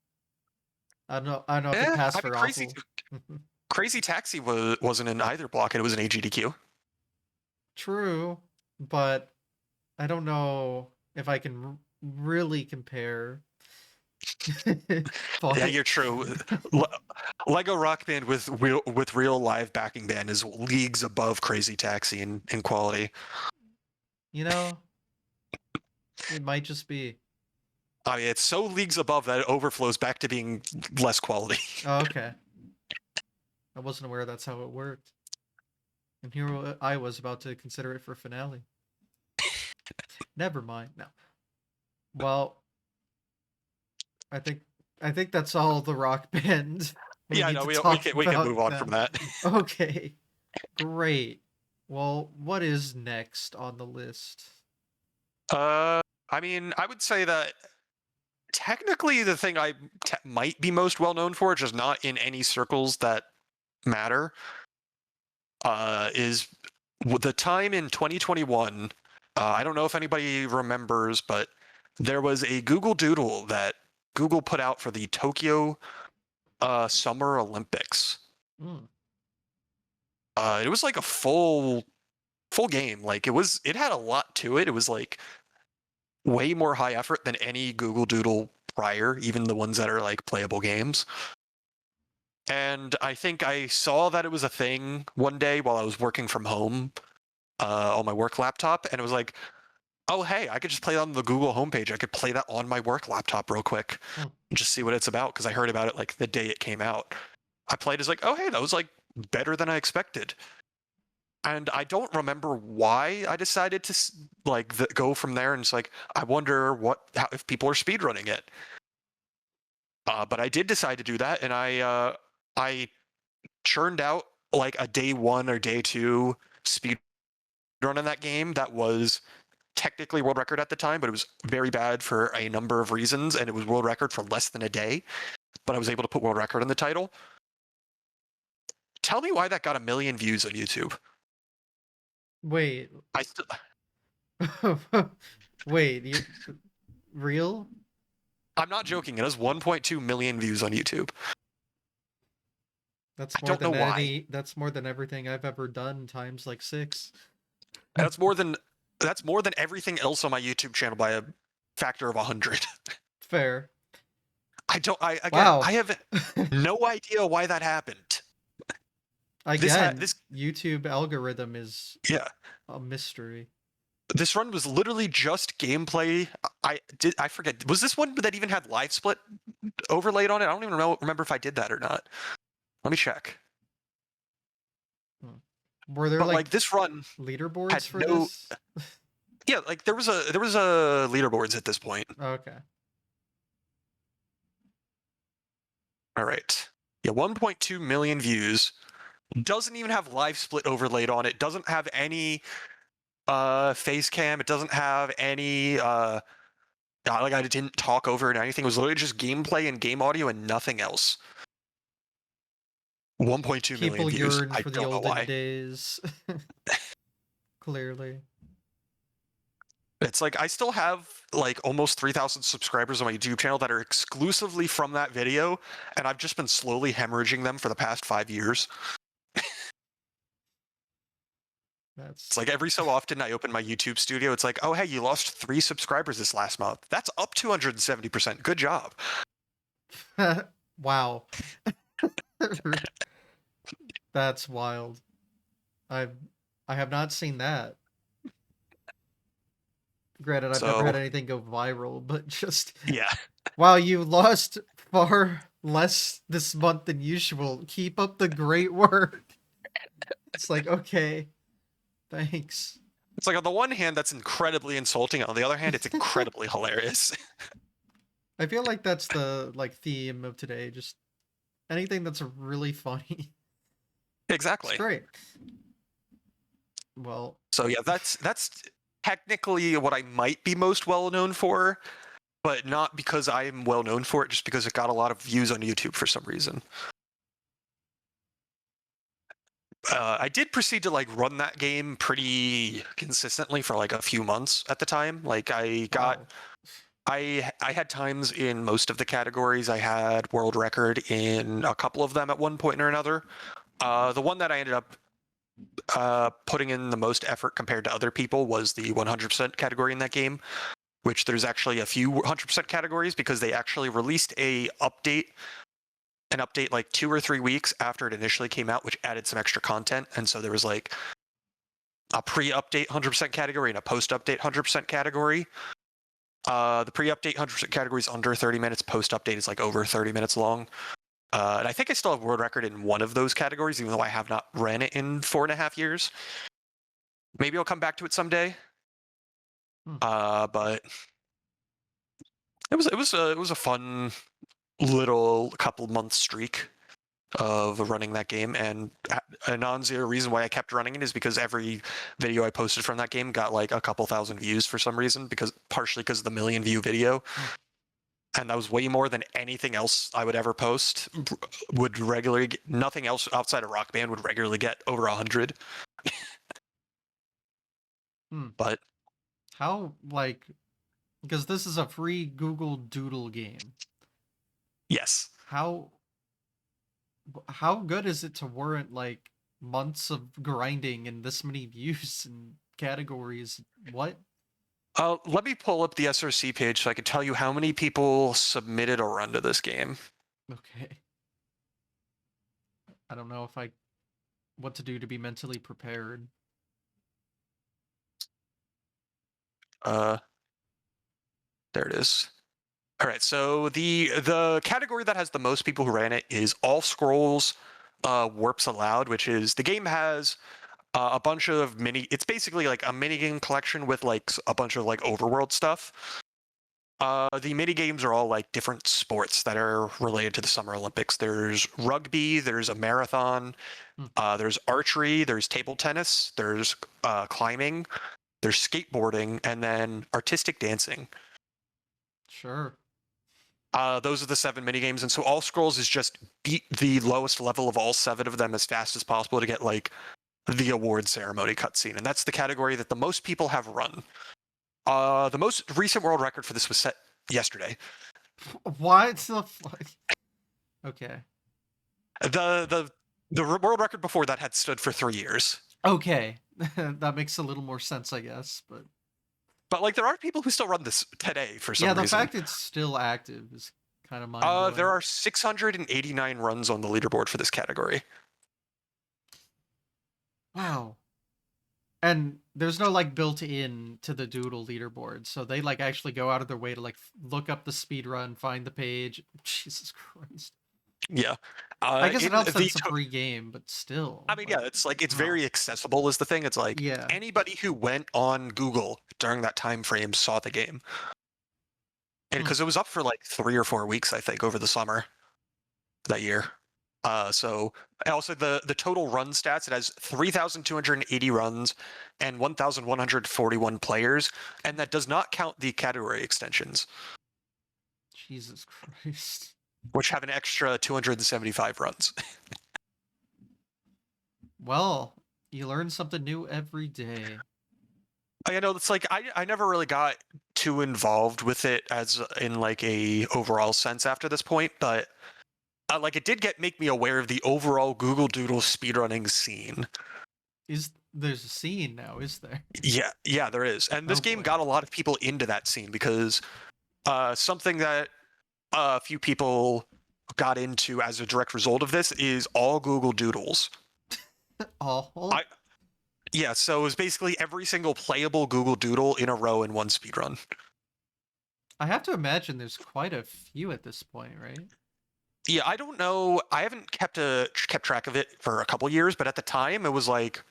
I don't know. I don't know if it Yeah, passed I mean, for awful. Crazy Taxi wasn't in either block, and it was an AGDQ. True, but I don't know if I can really compare. Yeah, But you're true. Lego Rock Band with real live backing band is leagues above Crazy Taxi in quality. you know, It might just be. I mean, it's so leagues above that it overflows back to being less quality. Oh, okay. I wasn't aware that's how it worked. And here I was about to consider it for finale. Never mind. No. Well, I think I think that's all the Rock Band we Yeah, need no, to we talk can we can about move on from now. that. Okay. Great. Well, what is next on the list? I mean, I would say that technically the thing I might be most well known for, just not in any circles that matter, is the time in 2021. I don't know if anybody remembers, but there was a Google Doodle that Google put out for the Tokyo Summer Olympics. Mm. It was like a full game. Like it had a lot to it. It was like way more high effort than any Google Doodle prior, even the ones that are like playable games. And I think I saw that it was a thing one day while I was working from home on my work laptop, and it was like, oh hey, I could just play it on the Google homepage. I could play that on my work laptop real quick Hmm. and just see what it's about because I heard about it like the day it came out. I played as like, oh hey, that was like better than I expected. And I don't remember why I decided to like go from there. And it's like, I wonder if people are speedrunning it. But I did decide to do that, and I churned out like a day one or day two speed run in that game that was technically world record at the time, but it was very bad for a number of reasons, and it was world record for less than a day. But I was able to put world record in the title. Tell me why that got 1 million views on YouTube. Wait. I still, Wait, real? I'm not joking. It has 1.2 million views on YouTube. That's I more don't know than why. that's more than everything I've ever done times like 6. That's more than that's more than everything else on my YouTube channel by a factor of 100. Fair. I Wow. have no idea why that happened. Again, This YouTube algorithm is yeah. a mystery. This run was literally just gameplay. I forget. Was this one that even had live split overlaid on it? I don't even remember if I did that or not. Let me check. Hmm. Were there But like like this run had leaderboards for no this? yeah, like there was a leaderboards at this point. Okay. All right. Yeah, 1.2 million views. Doesn't even have live split overlaid on it. Doesn't have any face cam. It doesn't have any like I didn't talk over it or anything. It was literally just gameplay and game audio and nothing else. 1.2 million People views. yearn I for the don't know olden why. days. Clearly. It's like I still have like almost 3,000 subscribers on my YouTube channel that are exclusively from that video, and I've just been slowly hemorrhaging them for the past 5 years. It's That's like every so often I open my YouTube studio, it's like, oh hey, you lost 3 subscribers this last month. That's up 270%. Good job. wow. That's wild. I've I have not seen that. Granted, I've never had So anything go viral, but just yeah. wow, you lost far less this month than usual. Keep up the great work. It's like, okay, thanks. It's like on the one hand, that's incredibly insulting. On the other hand, it's incredibly hilarious. I feel like that's the like theme of today. Just anything that's really funny. It's Exactly. great. Well, So yeah, that's technically what I might be most well known for, but not because I'm well known for it, just because it got a lot of views on YouTube for some reason. I did proceed to like run that game pretty consistently for like a few months at the time. Like wow. I had times in most of the categories. I had world record in a couple of them at one point or another. The one that I ended up putting in the most effort compared to other people was the 100% category in that game, which there's actually a few 100% categories because they actually released an update like 2 or 3 weeks after it initially came out, which added some extra content. And so there was like a pre-update 100% category and a post-update 100% category. The pre-update 100% category is under 30 minutes. Post-update is like over 30 minutes long. And I think I still have world record in one of those categories, even though I have not ran it in 4.5 years. Maybe I'll come back to it someday. But it was a fun little couple month streak of running that game, and a non-zero reason why I kept running it is because every video I posted from that game got like a couple thousand views for some reason, partially because of the 1 million view video. And that was way more than anything else I would ever post. Would regularly get, nothing else outside of Rock Band would regularly get over 100. But how, like, because this is a free Google Doodle game. Yes. How good is it to warrant like months of grinding and this many views and categories? What? Let me pull up the SRC page so I can tell you how many people submitted a run to this game. Okay. I don't know what to do to be mentally prepared. There it is. All right, so the category that has the most people who ran it is All Scrolls Warps Allowed, which is the game has a bunch of it's basically like a mini game collection with like a bunch of like overworld stuff. The mini games are all like different sports that are related to the Summer Olympics. There's rugby, there's a marathon, there's archery, there's table tennis, there's climbing, there's skateboarding, and then artistic dancing. Sure. Those are the 7 mini games, and so All Scrolls is just beat the lowest level of all 7 of them as fast as possible to get like the award ceremony cutscene, and that's the category that the most people have run. The most recent world record for this was set yesterday. What the fuck? Okay. The world record before that had stood for 3 years. Okay, that makes a little more sense, I guess. But like there are people who still run this today for some reason. Yeah, the fact it's still active is kind of mind-blowing. There are 689 runs on the leaderboard for this category. Wow. And there's no like built-in to the Doodle leaderboard, so they like actually go out of their way to like look up the speed run, find the page. Jesus Christ. Yeah. I guess it helps that it's a free game, but still. I mean, yeah, it's like it's very accessible is the thing. It's like anybody who went on Google during that time frame saw the game. And because it was up for like 3 or 4 weeks, I think, over the summer that year. So also the total run stats, it has 3,280 runs and 1,141 players, and that does not count the category extensions. Jesus Christ. Which have an extra 275 runs. Well, you learn something new every day. I know it's like I never really got too involved with it as in like a overall sense after this point, but like it did make me aware of the overall Google Doodle speedrunning scene. There's a scene now, is there? Yeah, there is. And this game got a lot of people into that scene because something that a few people got into as a direct result of this is all Google Doodles. Yeah, so it was basically every single playable Google Doodle in a row in one speedrun. I have to imagine there's quite a few at this point, right? Yeah, I don't know. I haven't kept track of it for a couple years, but at the time it was like,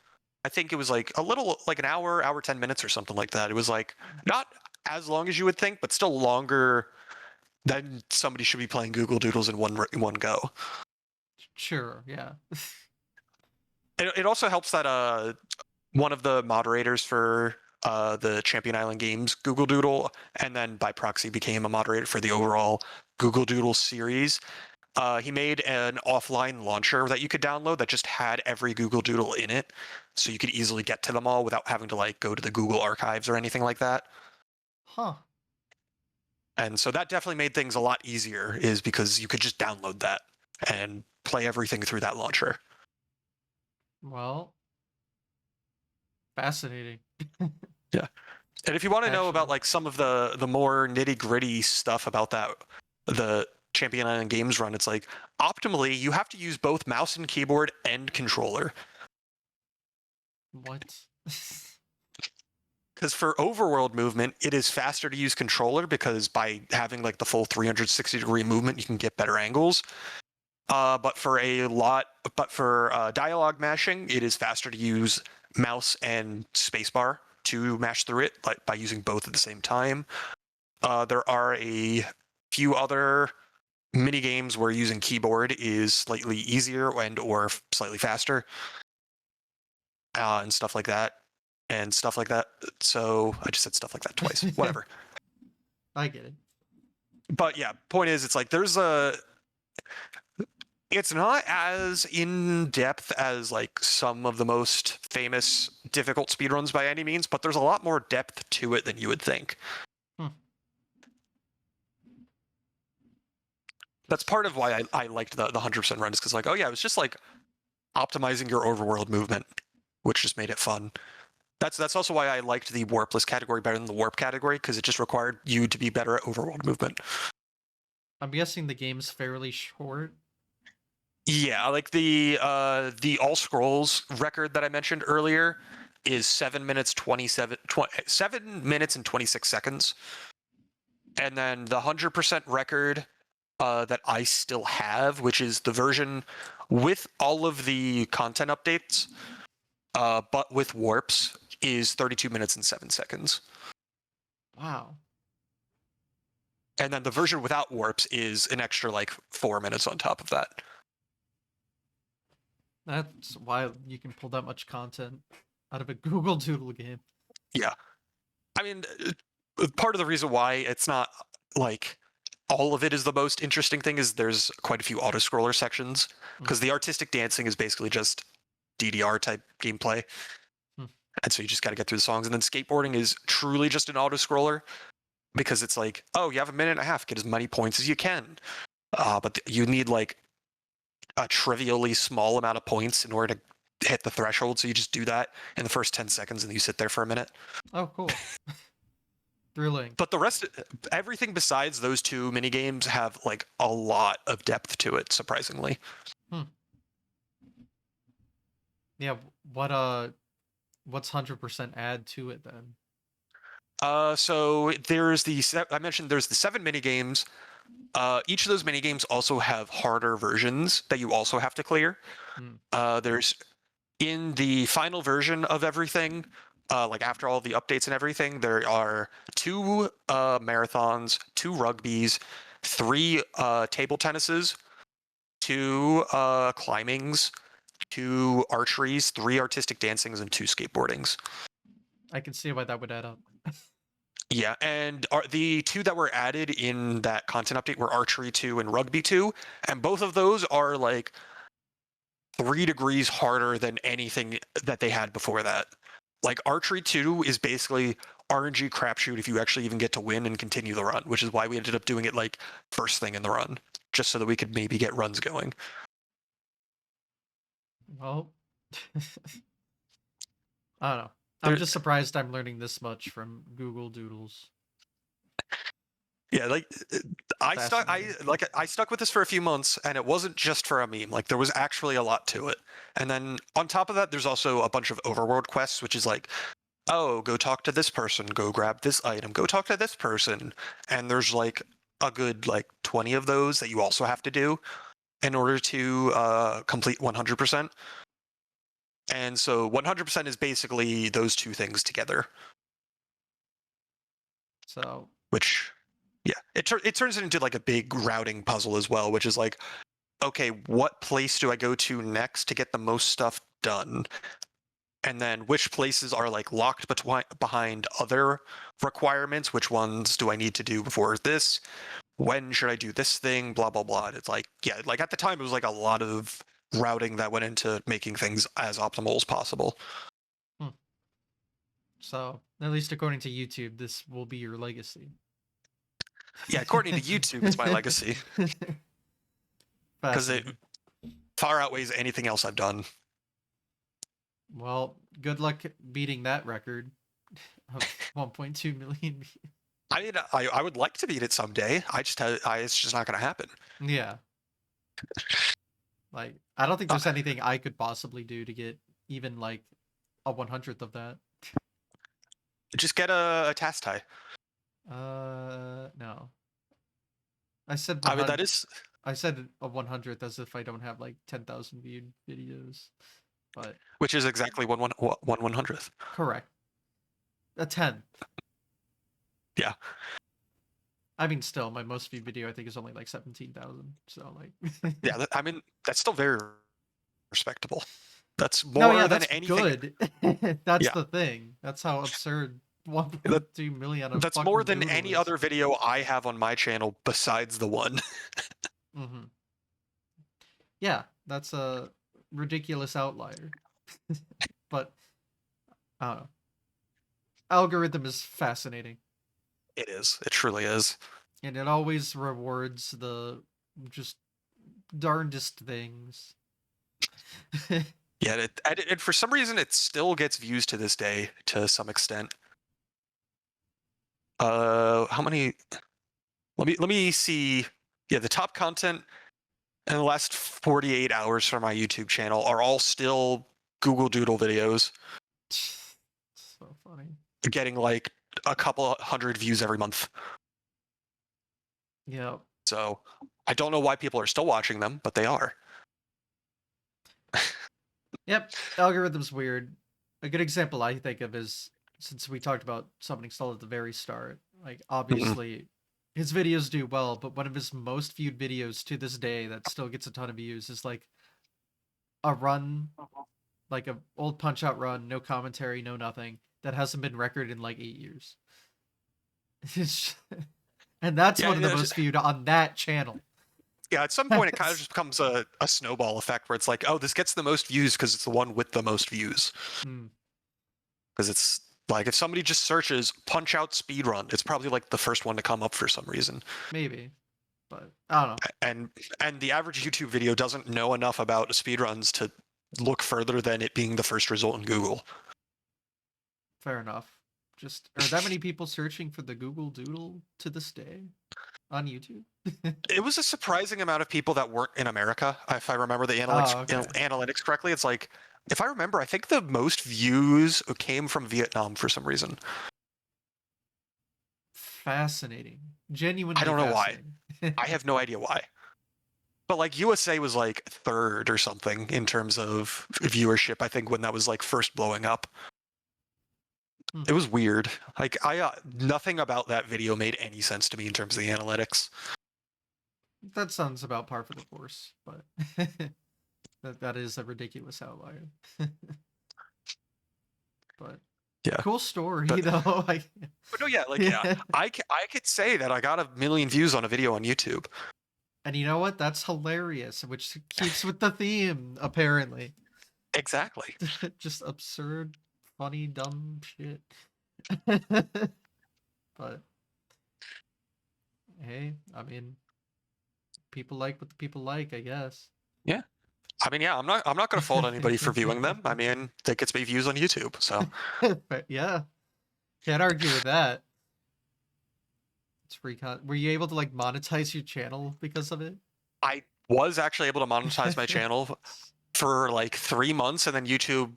I think it was like a little, like an hour 10 minutes or something like that. It was like not as long as you would think, but still longer than somebody should be playing Google Doodles in one go. Sure, yeah. It also helps that one of the moderators for the Champion Island Games Google Doodle, and then by proxy became a moderator for the overall Google Doodle series. He made an offline launcher that you could download that just had every Google Doodle in it, so you could easily get to them all without having to like go to the Google archives or anything like that. Huh. And so that definitely made things a lot easier, is because you could just download that and play everything through that launcher. Well, fascinating. Yeah. And if you want to know about like some of the more nitty-gritty stuff about the Champion Island Games run, it's like optimally you have to use both mouse and keyboard and controller. What? because for overworld movement, it is faster to use controller because by having like the full 360-degree movement, you can get better angles. But for dialogue mashing, it is faster to use mouse and spacebar to mash through it, like by using both at the same time. There are a few other mini games where using keyboard is slightly easier and or slightly faster, and stuff like that, and stuff like that. So I just said stuff like that twice. Whatever. I get it. But yeah, point is, it's like it's not as in depth as like some of the most famous difficult speedruns by any means, but there's a lot more depth to it than you would think. That's part of why I liked the 100% run, is because like, oh yeah, it was just like optimizing your overworld movement, which just made it fun. That's also why I liked the warpless category better than the warp category, because it just required you to be better at overworld movement. I'm guessing the game's fairly short. Yeah, like the All Scrolls record that I mentioned earlier is 7 minutes 7 minutes and 26 seconds. And then the 100% record that I still have, which is the version with all of the content updates, but with warps, is 32 minutes and 7 seconds. Wow. And then the version without warps is an extra like 4 minutes on top of that. That's why you can pull that much content out of a Google Doodle game. Yeah. I mean, part of the reason why it's not like all of it is the most interesting thing is there's quite a few auto-scroller sections, because the artistic dancing is basically just DDR type gameplay. And so you just got to get through the songs. And then skateboarding is truly just an auto-scroller, because it's like, oh, you have a minute and a half, get as many points as you can. But you need like a trivially small amount of points in order to hit the threshold. So you just do that in the first 10 seconds and you sit there for a minute. Oh, cool. Thrilling. But the rest, everything besides those two mini games have like a lot of depth to it, surprisingly. Yeah, what's 100% add to it then? So there's I mentioned there's the 7 mini games. Each of those mini games also have harder versions that you also have to clear. There's in the final version of everything, like after all the updates and everything, there are 2 marathons, 2 rugbies, 3 table tennises, 2 climbings, 2 archeries, 3 artistic dancings, and 2 skateboardings. I can see why that would add up. Yeah, and the 2 that were added in that content update were Archery 2 and Rugby 2, and both of those are like 3 degrees harder than anything that they had before that. Like Archery 2 is basically RNG crapshoot if you actually even get to win and continue the run, which is why we ended up doing it like first thing in the run, just so that we could maybe get runs going. Well, I don't know. I'm just surprised I'm learning this much from Google Doodles. Yeah, like I stuck with this for a few months, and it wasn't just for a meme. Like there was actually a lot to it. And then on top of that, there's also a bunch of overworld quests, which is like, oh, go talk to this person, go grab this item, go talk to this person. And there's like a good like 20 of those that you also have to do in order to complete 100%. And so 100% is basically those 2 things together. So, which, yeah, it turns it into like a big routing puzzle as well, which is like, okay, what place do I go to next to get the most stuff done? And then which places are like locked behind other requirements? Which ones do I need to do before this? When should I do this thing? Blah, blah, blah. And it's like, yeah, like at the time, it was like a lot of routing that went into making things as optimal as possible. So, at least according to YouTube, this will be your legacy. Yeah, according to YouTube, it's my legacy. Because it far outweighs anything else I've done. Well, good luck beating that record of 1.2 million views. I mean, I would like to beat it someday. It's just not going to happen. Yeah. Like, I don't think there's anything I could possibly do to get even like a 100th of that. Just get a task tie. No. I said I mean, 100. that is. I said a 100th as if I don't have like 10,000 viewed videos, but Which is exactly one hundredth. correct. A 10th. Yeah. I mean, still, my most viewed video I think is only like 17,000. So like, Yeah. I mean, that's still very respectable. That's no, more yeah, than that's anything. good. That's Yeah. the thing. That's how absurd That, 1.2 million on a that's more fucking than doodle any is. other video I have on my channel besides the one. Hmm. Yeah, that's a ridiculous outlier. But I don't know. Algorithm is fascinating, It is. It truly is. and it always rewards the just darndest things. Yeah. And for some reason, it still gets views to this day to some extent. How many? Let me see. Yeah, the top content in the last 48 hours for my YouTube channel are all still Google Doodle videos, So funny. getting like a couple hundred views every month. Yeah. So I don't know why people are still watching them, but they are. Yep. Algorithm's weird. A good example I think of is since we talked about summoning Stall at the very start, like Mhm. obviously his videos do well, but one of his most viewed videos to this day that still gets a ton of views is like a run, like a old punch out run, no commentary, no nothing, that hasn't been recorded in like 8 years. And that's Yeah, one of the most viewed on that channel. yeah. At some point, it kind of just becomes a snowball effect where it's like, oh, this gets the most views because it's the one with the most views. Hmm, Because it's like if somebody just searches "punch out speedrun," it's probably like the first one to come up for some reason. maybe, but I don't know. And the average YouTube video doesn't know enough about speedruns to look further than it being the first result in Google. Fair enough. Just are that many people searching for the Google Doodle to this day on YouTube? It was a surprising amount of people that weren't in America, if I remember the Oh, okay. analytics correctly. It's like, if I remember, I think the most views came from Vietnam for some reason. Fascinating. I Genuinely don't know why. fascinating. I have no idea why. But like USA was like third or something in terms of viewership, I think, when that was like first blowing up. Hmm. It was weird. Like nothing about that video made any sense to me in terms of the analytics. That sounds about par for the course, but that is a ridiculous outlier. But Yeah. cool story But though. Like, but no, yeah, like yeah, yeah. I could say that I got 1 million views on a video on YouTube. And you know what? That's hilarious, which keeps with the theme apparently. Exactly. Just absurd, funny, dumb shit. But hey, I mean, people like what the people like, I guess. Yeah. I mean, yeah, I'm not going to fault anybody for viewing them. I mean, that gets me views on YouTube. So But yeah, can't argue with that. It's free content. Were you able to like monetize your channel because of it? I was actually able to monetize my channel for like 3 months, and then YouTube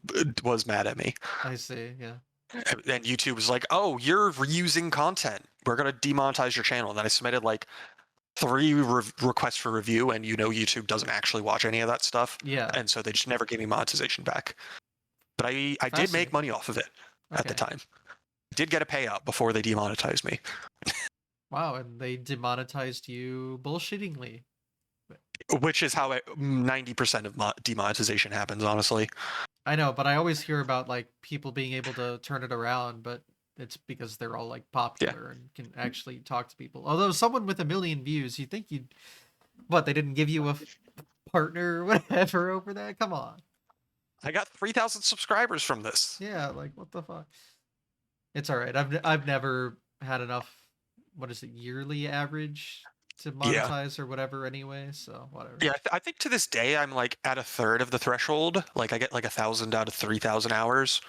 was mad at me. I see. Yeah. And YouTube was like, "Oh, you're reusing content. We're gonna demonetize your channel." And then I submitted like 3 requests for review, and YouTube doesn't actually watch any of that stuff, Yeah. and so they just never gave me monetization back. But I did make Fascinating. money off of it at the Okay. time. Did get a payout before they demonetized me, Wow. And they demonetized you bullshittingly. which is how 90% of demonetization happens, honestly. I know, but I always hear about like people being able to turn it around, but it's because they're all like Yeah, popular and can actually talk to people. Although someone with 1 million views, you think you'd what? They didn't give you a partner or whatever over that? Come on. I got 3,000 subscribers from this. Yeah, like what the fuck? It's all right. I've never had enough. What is it? Yearly average to Yeah. monetize or whatever. Anyway, so whatever. Yeah, I think to this day I'm like at a third of the threshold. Like I get like 1,000 out of 3,000 hours,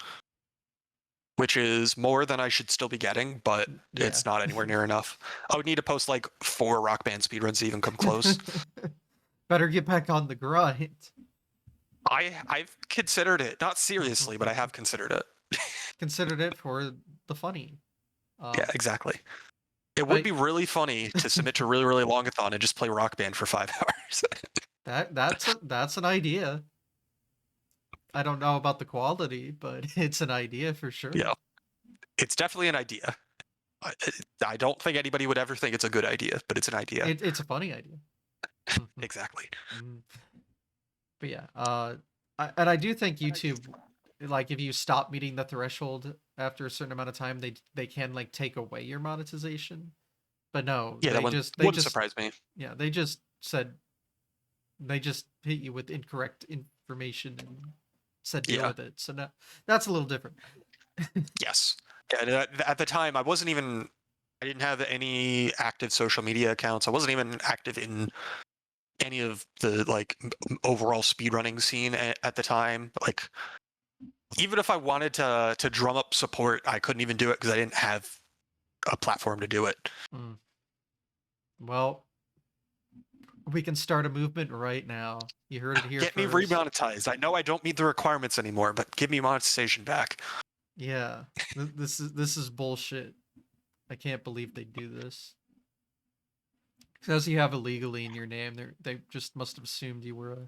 which is more than I should still be getting, but Yeah. it's not anywhere near enough. I would need to post like 4 Rock Band speedruns to even come close. Better get back on the grind. I've considered it, not seriously, but I have considered it. considered it for the funny. Yeah, exactly. It would But be really funny to submit to really, really longathon and just play Rock Band for 5 hours. that's an idea. I don't know about the quality, but it's an idea for sure. Yeah, it's definitely an idea. I don't think anybody would ever think it's a good idea, but it's an idea. It's a funny idea. Exactly. But yeah, and I do think YouTube, like if you stop meeting the threshold after a certain amount of time, they can like take away your monetization. But no, Yeah, that one they wouldn't just surprise me. yeah, they just said they just hit you with incorrect information and said deal Yeah. with it. So now that's a little different. Yes. Yeah, and at the time, I didn't have any active social media accounts. I wasn't even active in any of the like overall speedrunning scene at the time. Like, even if I wanted to drum up support, I couldn't even do it because I didn't have a platform to do it. Well, we can start a movement right now. You heard it here Get me first. remonetized. I know I don't meet the requirements anymore, but give me monetization back. Yeah, this is bullshit. I can't believe they do this. Because you have illegally in your name, they just must have assumed you were a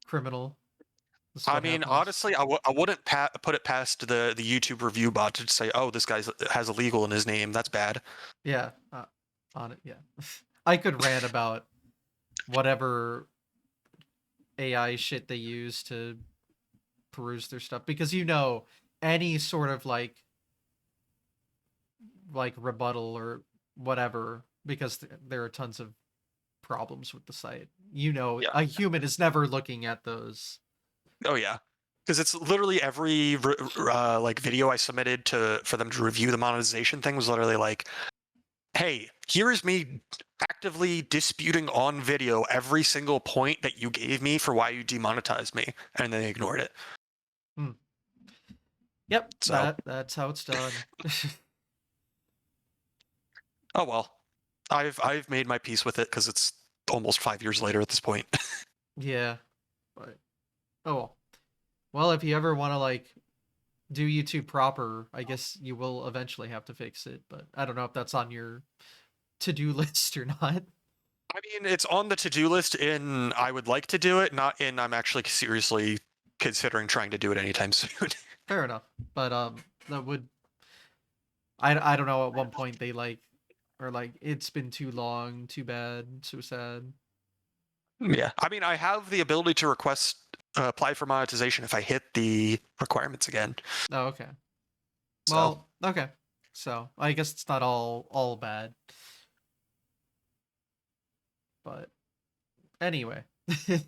criminal. This is I what mean, happens. honestly, I wouldn't put it past the YouTube review bot to say, "Oh, this guy has illegal in his name. That's bad." Yeah, on it. Yeah, I could rant about whatever AI shit they use to peruse their stuff because any sort of like rebuttal or whatever because there are tons of problems with the site. Yeah. A human is never looking at those. Oh yeah, because it's literally every like video I submitted for them to review the monetization thing was literally like, "Hey, here is me actively disputing on video every single point that you gave me for why you demonetized me," and then they ignored it. Yep, So, that's how it's done. oh well, I've made my peace with it because it's almost 5 years later at this point. Yeah, but oh well. Well, if you ever want to like do YouTube proper, I guess you will eventually have to fix it, but I don't know if that's on your to-do list or not. I mean, it's on the to-do list in I would like to do it, not in I'm actually seriously considering trying to do it anytime soon. Fair enough. But that would I don't know at one point they like or like it's been too long, too bad, so sad. Yeah, I mean, I have the ability to apply for monetization if I hit the requirements again. Oh, okay. So Well, okay. So, I guess it's not all bad. But anyway. yeah,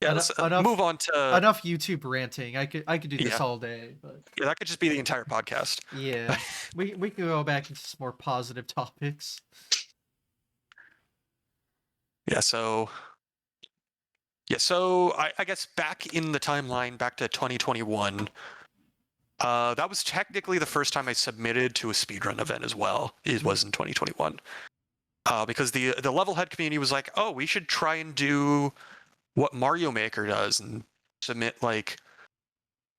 let's Enough move on to enough YouTube ranting. I could do this yeah, all day, but yeah. That could just be the entire podcast. yeah. We could go back into some more positive topics. Yeah, so I guess back in the timeline, back to 2021. That was technically the first time I submitted to a speedrun event as well. It was in 2021. Because the level head community was like, "Oh, we should try and do what Mario Maker does and submit like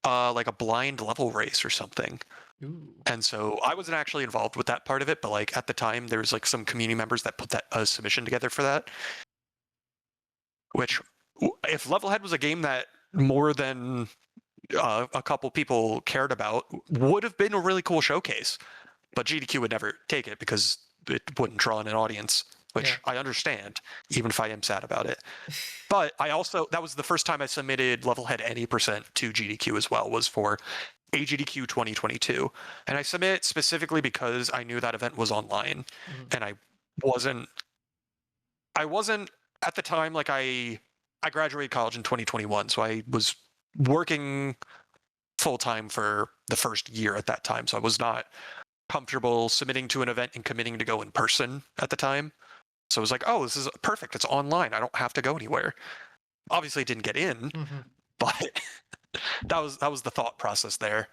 a blind level race or something." Ooh. And so I wasn't actually involved with that part of it, but like at the time there was like some community members that put that submission together for that. Which, if Levelhead was a game that more than a couple people cared about, would have been a really cool showcase. But GDQ would never take it because it wouldn't draw in an audience, which Yeah. I understand, even if I am sad about it. But that was the first time I submitted Levelhead any percent to GDQ as well, was for AGDQ 2022. And I submit specifically because I knew that event was online, and I wasn't at the time, like I graduated college in 2021, so I was working full time for the first year at that time, so I was not comfortable submitting to an event and committing to go in person at the time. So I was like, "Oh, this is perfect. It's online. I don't have to go anywhere." Obviously, it didn't get in, but that was the thought process there.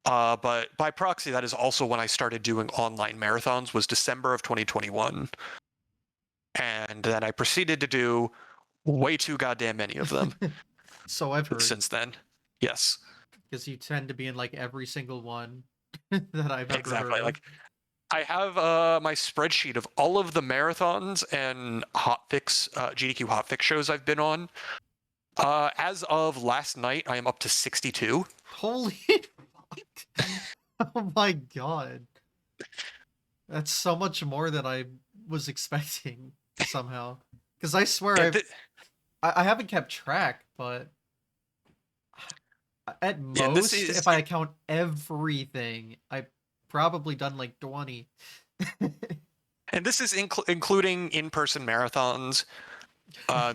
But by proxy, that is also when I started doing online marathons. Was December of 2021, and then I proceeded to do way too goddamn many of them. So I've heard. Since then. Yes. because you tend to be in like every single one that I've ever heard Exactly. of. Like I have my spreadsheet of all of the marathons and hotfix GDQ hotfix shows I've been on. As of last night, I am up to 62. Holy fuck. Oh my god. That's so much more than I was expecting somehow. Because I swear Yeah, I haven't kept track, but at and this most, is if I count everything, I've probably done like 20. including in-person marathons.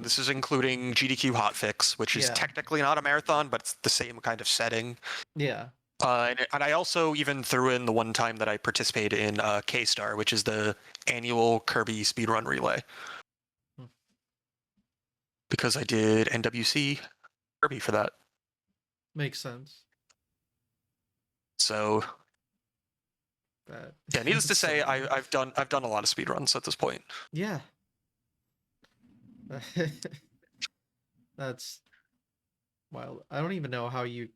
This is including GDQ hotfix, which is Yeah. technically not a marathon, but it's the same kind of setting. Yeah. And I also even threw in the one time that I participated in K-Star, which is the annual Kirby speedrun relay, Hmm. because I did NWC Kirby for that. Makes sense. So That yeah, needless to that's so say, funny. I've done a lot of speedruns at this point. Yeah. That's wild. I don't even know how you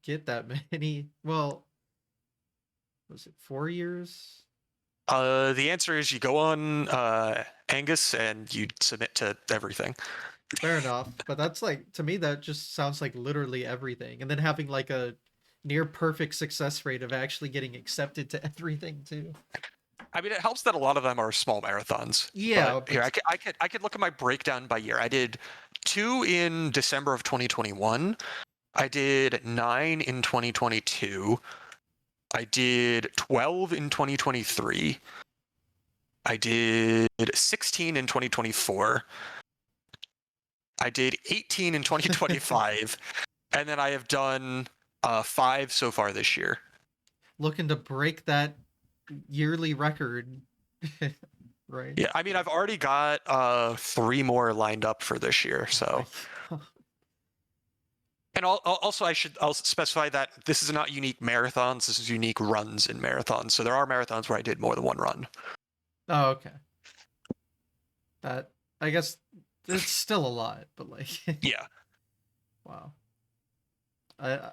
get that many. Well, was it 4 years? The answer is you go on Angus and you submit to everything. Fair enough. But that's like, to me, that just sounds like literally everything. And then having like a near perfect success rate of actually getting accepted to everything too. I mean, it helps that a lot of them are small marathons. Yeah, But here, but I could look at my breakdown by year. I did 2 in December of 2021. I did 9 in 2022. I did 12 in 2023. I did 16 in 2024. I did 18 in 2025. And then I have done 5 so far this year. looking to break that yearly record. Right. Yeah, I mean, I've already got 3 more lined up for this year. Oh my So, God. and also I'll specify that this is not unique marathons. This is unique runs in marathons. So there are marathons where I did more than one run. Oh, okay. That, I guess it's still a lot, but like Yeah. wow. I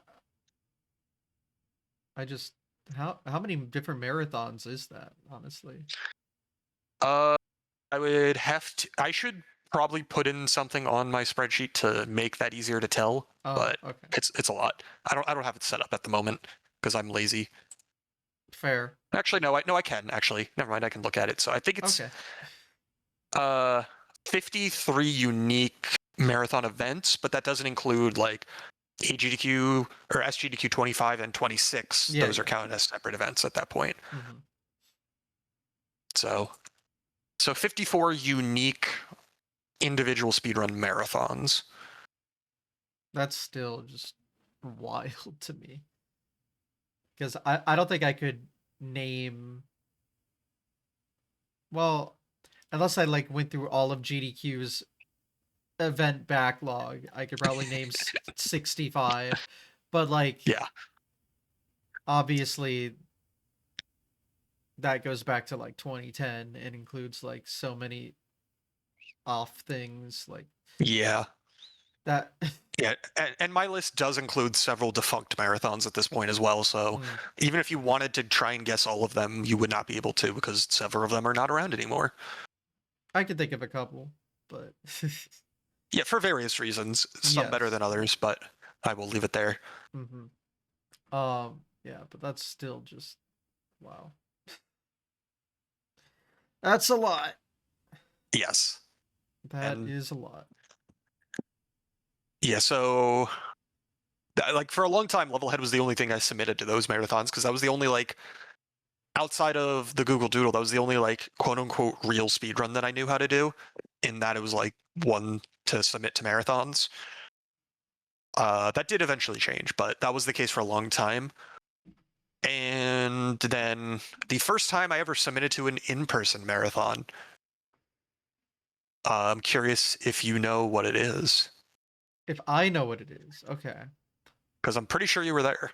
I just how many different marathons is that, honestly? Uh, I would have to. I should probably put in something on my spreadsheet to make that easier to tell. Oh, But okay. it's a lot. I don't have it set up at the moment because I'm lazy. Fair. Actually, no, I can actually. Never mind, I can look at it. So I think it's Okay. uh 53 unique marathon events, but that doesn't include like AGDQ or SGDQ 25 and 26. Yeah, Those are yeah. counted as separate events at that point. Hmm. So 54 unique individual speedrun marathons. That's still just wild to me. Because I don't think I could name, well, unless I like went through all of GDQ's event backlog, I could probably name 65. But like Yeah. obviously that goes back to like 2010 and includes like so many off things like Yeah. that. Yeah, and my list does include several defunct marathons at this point as well. So Hmm. even if you wanted to try and guess all of them, you would not be able to because several of them are not around anymore. I could think of a couple, but Yeah, for various reasons. Some better yes. than others, but I will leave it there. Hmm. Yeah, but that's still just wow. That's a lot. Yes. That And is a lot. yeah, so like for a long time, Levelhead was the only thing I submitted to those marathons because that was the only like outside of the Google Doodle, that was the only like quote unquote real speedrun that I knew how to do. In that it was like one to submit to marathons. That did eventually change, but that was the case for a long time. And then the first time I ever submitted to an in-person marathon, I'm curious if you know what it is, If I know what it is, okay. because I'm pretty sure you were there.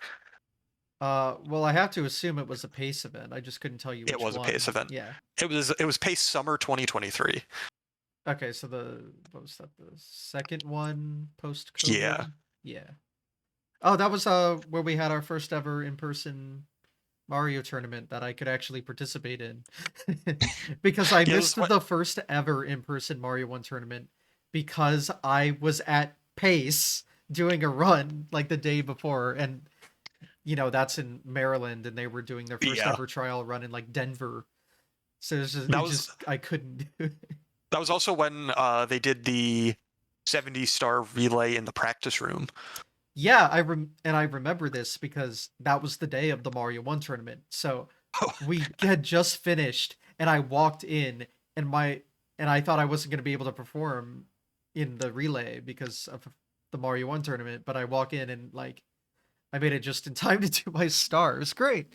Well, I have to assume it was a pace event. I just couldn't tell you It which was a pace one. event. Yeah. It was Pace Summer 2023. Okay, so the what was that? The second one post Yeah. COVID? Yeah. Oh, that was where we had our first ever in-person Mario tournament that I could actually participate in. Because I Yeah, missed the first ever in-person Mario 1 tournament because I was at Pace doing a run like the day before, and that's in Maryland, and they were doing their first yeah. ever trial run in like Denver. So That was I couldn't do it. that was also when they did the 70-star relay in the practice room. Yeah, I remember this because that was the day of the Mario 1 tournament. So we had just finished and I walked in and I thought I wasn't going to be able to perform in the relay because of the Mario 1 tournament, but I walk in and like I made it just in time to do my star. It was great.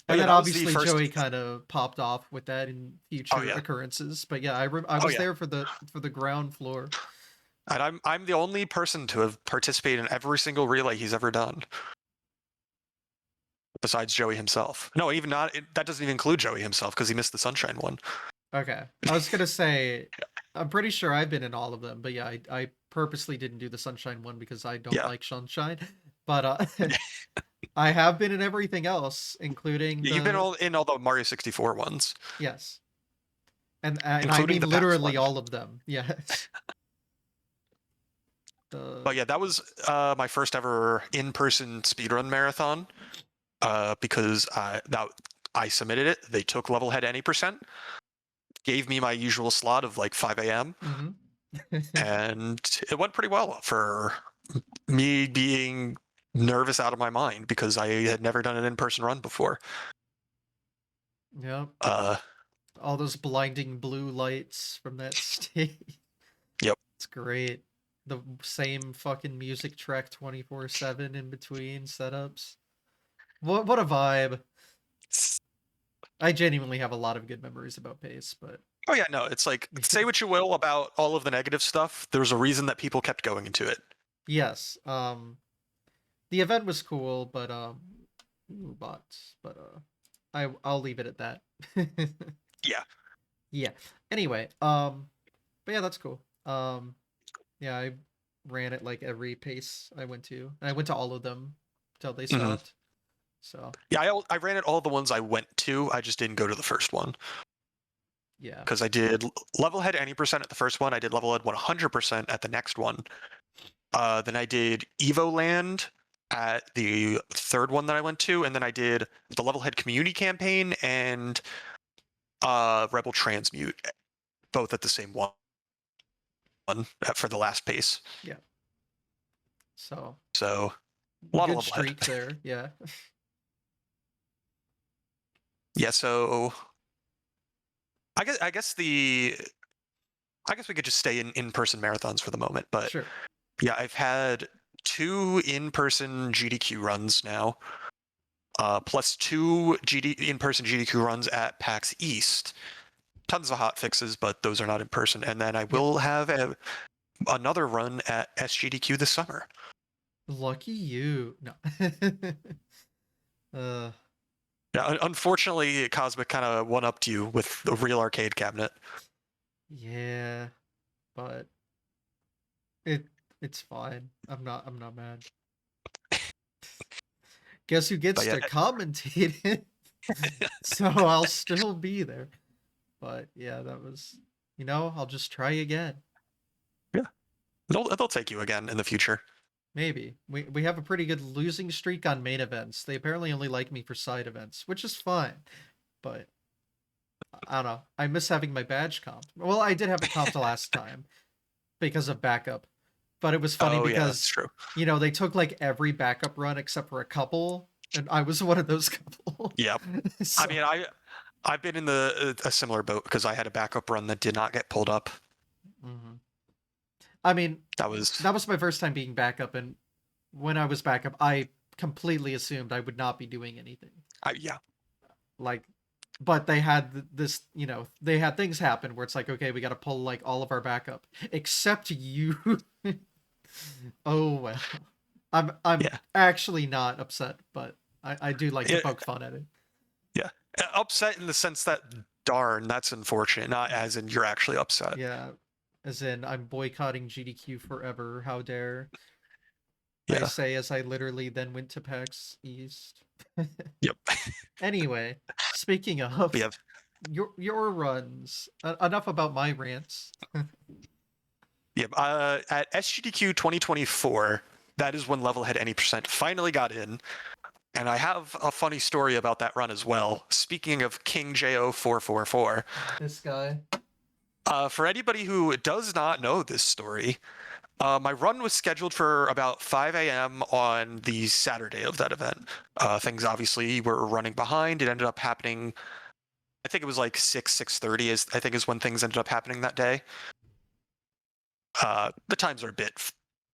Oh And yeah, then that was the obviously first. Joey kind of popped off with that in Oh future yeah, occurrences. But yeah, I oh was yeah. there for the ground floor. And I'm the only person to have participated in every single relay he's ever done, besides Joey himself. No, even not. That doesn't even include Joey himself because he missed the Sunshine one. Okay. I was gonna say, I'm pretty sure I've been in all of them, but yeah, I purposely didn't do the Sunshine one because I don't Yeah, like Sunshine. But I have been in everything else, including you've been the all in all the Mario 64 ones, yes, and I including mean the PAX literally one. all of them. Yes. The But yeah, that was my first ever in-person speedrun marathon. Because I submitted it. They took level head any percent, gave me my usual slot of like 5 a.m. mm-hmm. and it went pretty well for me being nervous out of my mind because I had never done an in-person run before. Yep. Uh, All those blinding blue lights from that stage. yep. It's great. The same fucking music track 24/7 in between setups. What a vibe. I genuinely have a lot of good memories about Pace, but Oh yeah, no, it's like say what you will about all of the negative stuff. There's a reason that people kept going into it. yes, the event was cool, but ooh, bots, but I'll leave it at that. Yeah. Yeah. Anyway, but yeah, that's cool. Yeah, I ran at like every pace I went to, and I went to all of them till they Hmm. stopped. So Yeah, I ran at all the ones I went to. I just didn't go to the first one yeah, because I did level head any percent at the first one. I did level head 100% at the next one. Then I did Evo Land at the third one that I went to, and then I did the level head community campaign and Rebel Transmute, both at the same one for the last pace. yeah. So So a lot of good level head. streak there. Yeah. Yeah, so I guess we could just stay in person marathons for the moment. But Sure. yeah, I've had 2 in-person GDQ runs now, plus 2 in-person GDQ runs at PAX East. Tons of hot fixes, but those are not in person. And then I Yeah. will have another run at SGDQ this summer. Lucky you. No. uh Yeah, unfortunately, Cosmic kind of one-upped you with the real arcade cabinet. yeah, but it it's fine. I'm not mad. Guess who gets But yeah, to commentate it? So I'll still be there. But yeah, that was I'll just try again. yeah, they'll take you again in the future. Maybe. We have a pretty good losing streak on main events. They apparently only like me for side events, which is fine. But I don't know. I miss having my badge comped. Well, I did have it comped last time because of backup. But it was funny Oh yeah, that's because, true. they took like every backup run except for a couple, and I was one of those couple. Yeah, I So, mean, I've been in a similar boat because I had a backup run that did not get pulled up. mhm. I mean, That was that was my first time being backup, and when I was backup, I completely assumed I would not be doing anything. yeah, Like, but they had this, they had things happen where it's like, okay, we got to pull like all of our backup except you. Oh well. I'm yeah, actually not upset, but I do like to yeah, poke fun at it. yeah. Upset in the sense that darn, that's unfortunate. Not as in you're actually upset. Yeah. As in, I'm boycotting GDQ forever. How dare I Yeah. say as I literally then went to PAX East. Yep. Anyway, speaking We of have your runs, enough about my rants. Yep. At SGDQ 2024, that is when Levelhead Any Percent finally got in. And I have a funny story about that run as well. Speaking of King JO444, This guy. for anybody who does not know this story, my run was scheduled for about 5 a.m. on the Saturday of that event. Things obviously were running behind. It ended up happening, I think it was like 6:30 is when things ended up happening that day. The times are a bit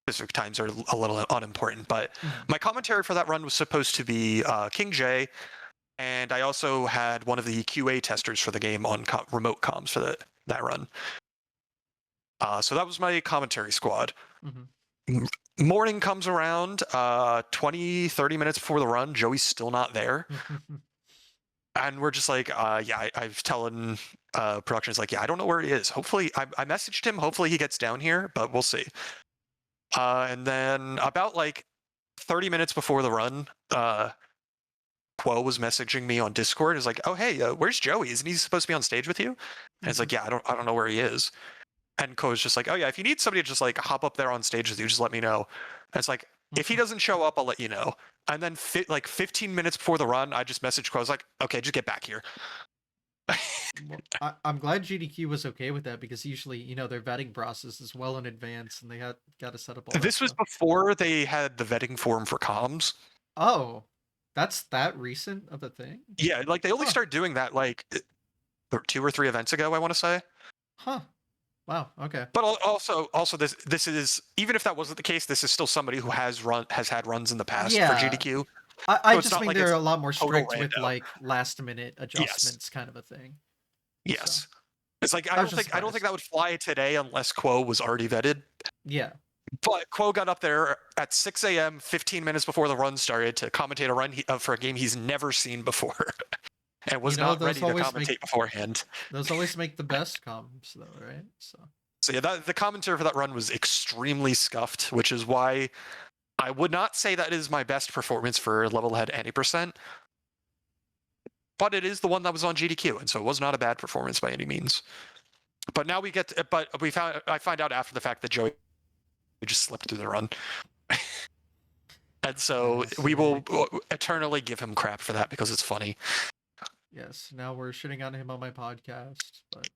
specific times are a little unimportant, but my commentary for that run was supposed to be King J, and I also had one of the QA testers for the game on remote comms for that run. So that was my commentary squad. Mm-hmm. Morning comes around, 20, 30 minutes before the run, Joey's still not there. And we're just like, yeah, I've telling production is like, yeah, I don't know where he is. Hopefully, I messaged him. Hopefully he gets down here, but we'll see. And then about like 30 minutes before the run, Quo was messaging me on Discord. He's like, "Oh hey, where's Joey? Isn't he supposed to be on stage with you?" And it's like, "Yeah, I don't know where he is." And Quo's just like, "Oh yeah, if you need somebody to just like hop up there on stage with you, just let me know." And it's like, if he doesn't show up, I'll let you know. And then like 15 minutes before the run, I just messaged Quo. I was like, "Okay, just get back here." Well, I'm glad GDQ was okay with that because usually, their vetting process is well in advance and they got to set up all that This was stuff. before they had the vetting form for comms. Oh, that's that recent of a thing? Yeah, like they only started doing that like 2 or 3 events ago, I want to say. Huh. Wow. Okay. But also this is, even if that wasn't the case, this is still somebody who has had runs in the past for Yeah. GDQ. I So it's just not mean like they're it's a lot more total strict with rando. like last minute Yes. adjustments kind of a thing. Yes. So, It's like I I was don't just think surprised. that would fly today unless Quo was already vetted. Yeah. But Quo got up there at 6 a.m. 15 minutes before the run started to commentate a run for a game he's never seen before, and was not Those ready to always commentate beforehand. make the best comms though, right? So So yeah, the commentary for that run was extremely scuffed, which is why I would not say that is my best performance for Levelhead Any Percent, but it is the one that was on GDQ, and so it was not a bad performance by any means. But now I find out after the fact that Joey just slipped through the run. And so we will eternally give him crap for that because it's funny. yes, now we're shitting on him on my podcast, but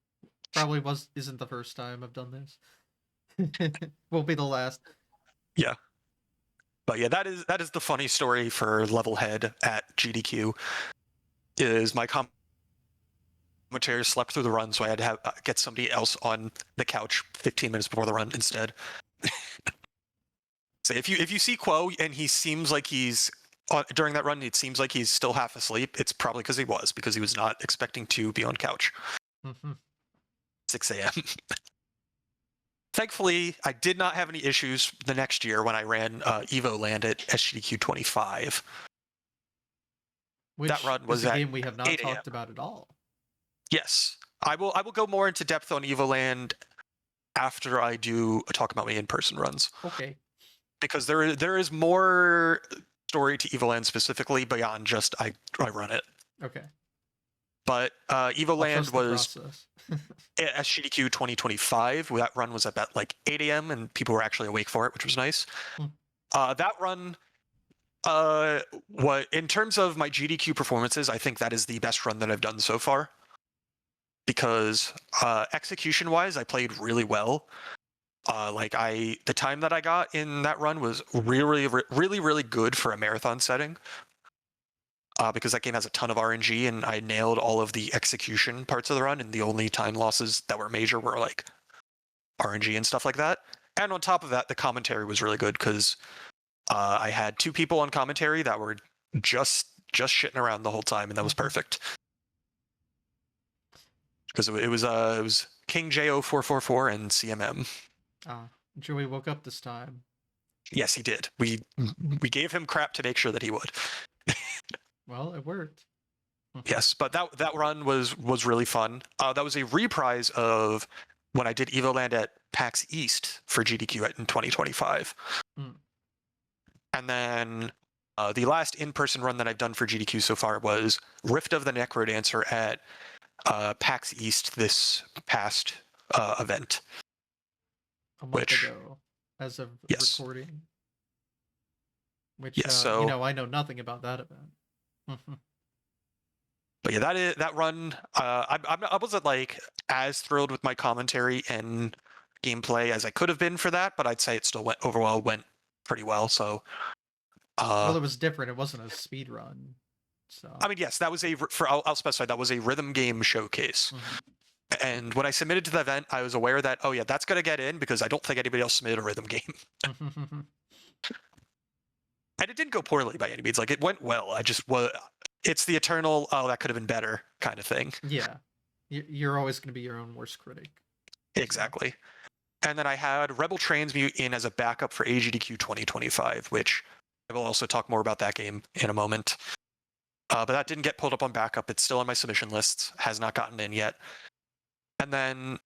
isn't the first time I've done this. Won't be the last. Yeah. But yeah, that is the funny story for Levelhead at GDQ. Is my commentary slept through the run, so I had to get somebody else on the couch 15 minutes before the run instead. So if you see Quo and he seems like he's during that run, it seems like he's still half asleep. It's probably because he was not expecting to be on couch. 6 a.m. Thankfully, I did not have any issues the next year when I ran Evo Land at SGDQ 25. Which that run was is a at game we have not 8 a.m. talked about at all. Yes, I will go more into depth on Evo Land after I do talk about my in-person runs. Okay. Because there is more story to Evo Land specifically beyond just I run it. Okay. But Evo Land was at SGDQ 2025. That run was about like 8 a.m. and people were actually awake for it, which was nice. That run, what in terms of my GDQ performances, I think that is the best run that I've done so far. Because execution-wise, I played really well. The time that I got in that run was really, really, really good for a marathon setting. Because that game has a ton of RNG, and I nailed all of the execution parts of the run, and the only time losses that were major were like RNG and stuff like that. And on top of that, the commentary was really good because I had 2 people on commentary that were just shitting around the whole time, and that was perfect. Because it was King JO444 and CMM. Joey woke up this time. Yes, he did. We gave him crap to make sure that he would. Well, it worked. Yes, but that run was really fun. That was a reprise of when I did Evoland at PAX East for GDQ in 2025. Mm. And then the last in-person run that I've done for GDQ so far was Rift of the Necrodancer at PAX East this past event. A month Which, ago, as of yes. recording. Which, Yes, so I know nothing about that event. but yeah, that run. I wasn't like as thrilled with my commentary and gameplay as I could have been for that, but I'd say it still went pretty well. So, Well, it was different. It wasn't a speed run. So I mean, yes, that was I'll specify that was a rhythm game showcase. And when I submitted to the event, I was aware that, oh yeah, that's gonna get in because I don't think anybody else submitted a rhythm game. And it didn't go poorly by any means. Like, it went well. I just was. It's the eternal, oh, that could have been better kind of thing. Yeah, you're always going to be your own worst critic. Exactly. And then I had Rebel Transmute in as a backup for AGDQ 2025, which I will also talk more about that game in a moment. But that didn't get pulled up on backup. It's still on my submission lists. Has not gotten in yet. And then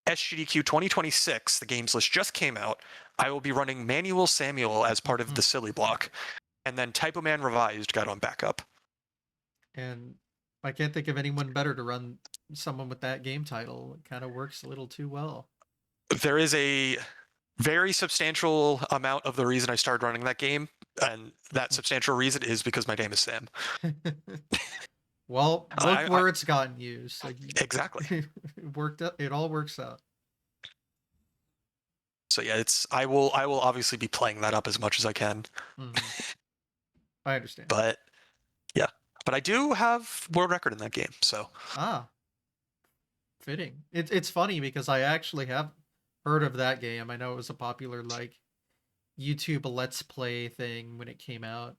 SGDQ 2026, the games list just came out. I will be running Manual Samuel as part of the Silly Block. And then Typo Man Revised got on backup. And I can't think of anyone better to run someone with that game title. It kind of works a little too well. There is a very substantial amount of the reason I started running that game, and that substantial reason is because my name is Sam. Well, look where it's gotten you. So exactly. It worked out. It all works out. So yeah, I will obviously be playing that up as much as I can. I understand. But yeah, but I do have world record in that game. So fitting. It's funny because I actually have heard of that game. I know it was a popular like YouTube Let's Play thing when it came out.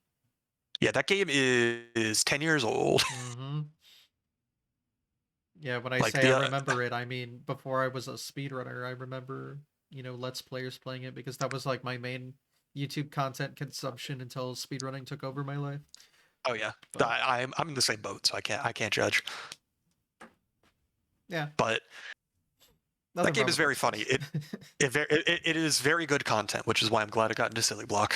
Yeah, that game is 10 years old. Yeah, when I say I remember it, I mean before I was a speedrunner, I remember, Let's Players playing it because that was like my main YouTube content consumption until speedrunning took over my life. Oh yeah, but I'm in the same boat, so I can't judge. Yeah, but that game is very funny. It is very good content, which is why I'm glad it got into Silly Block.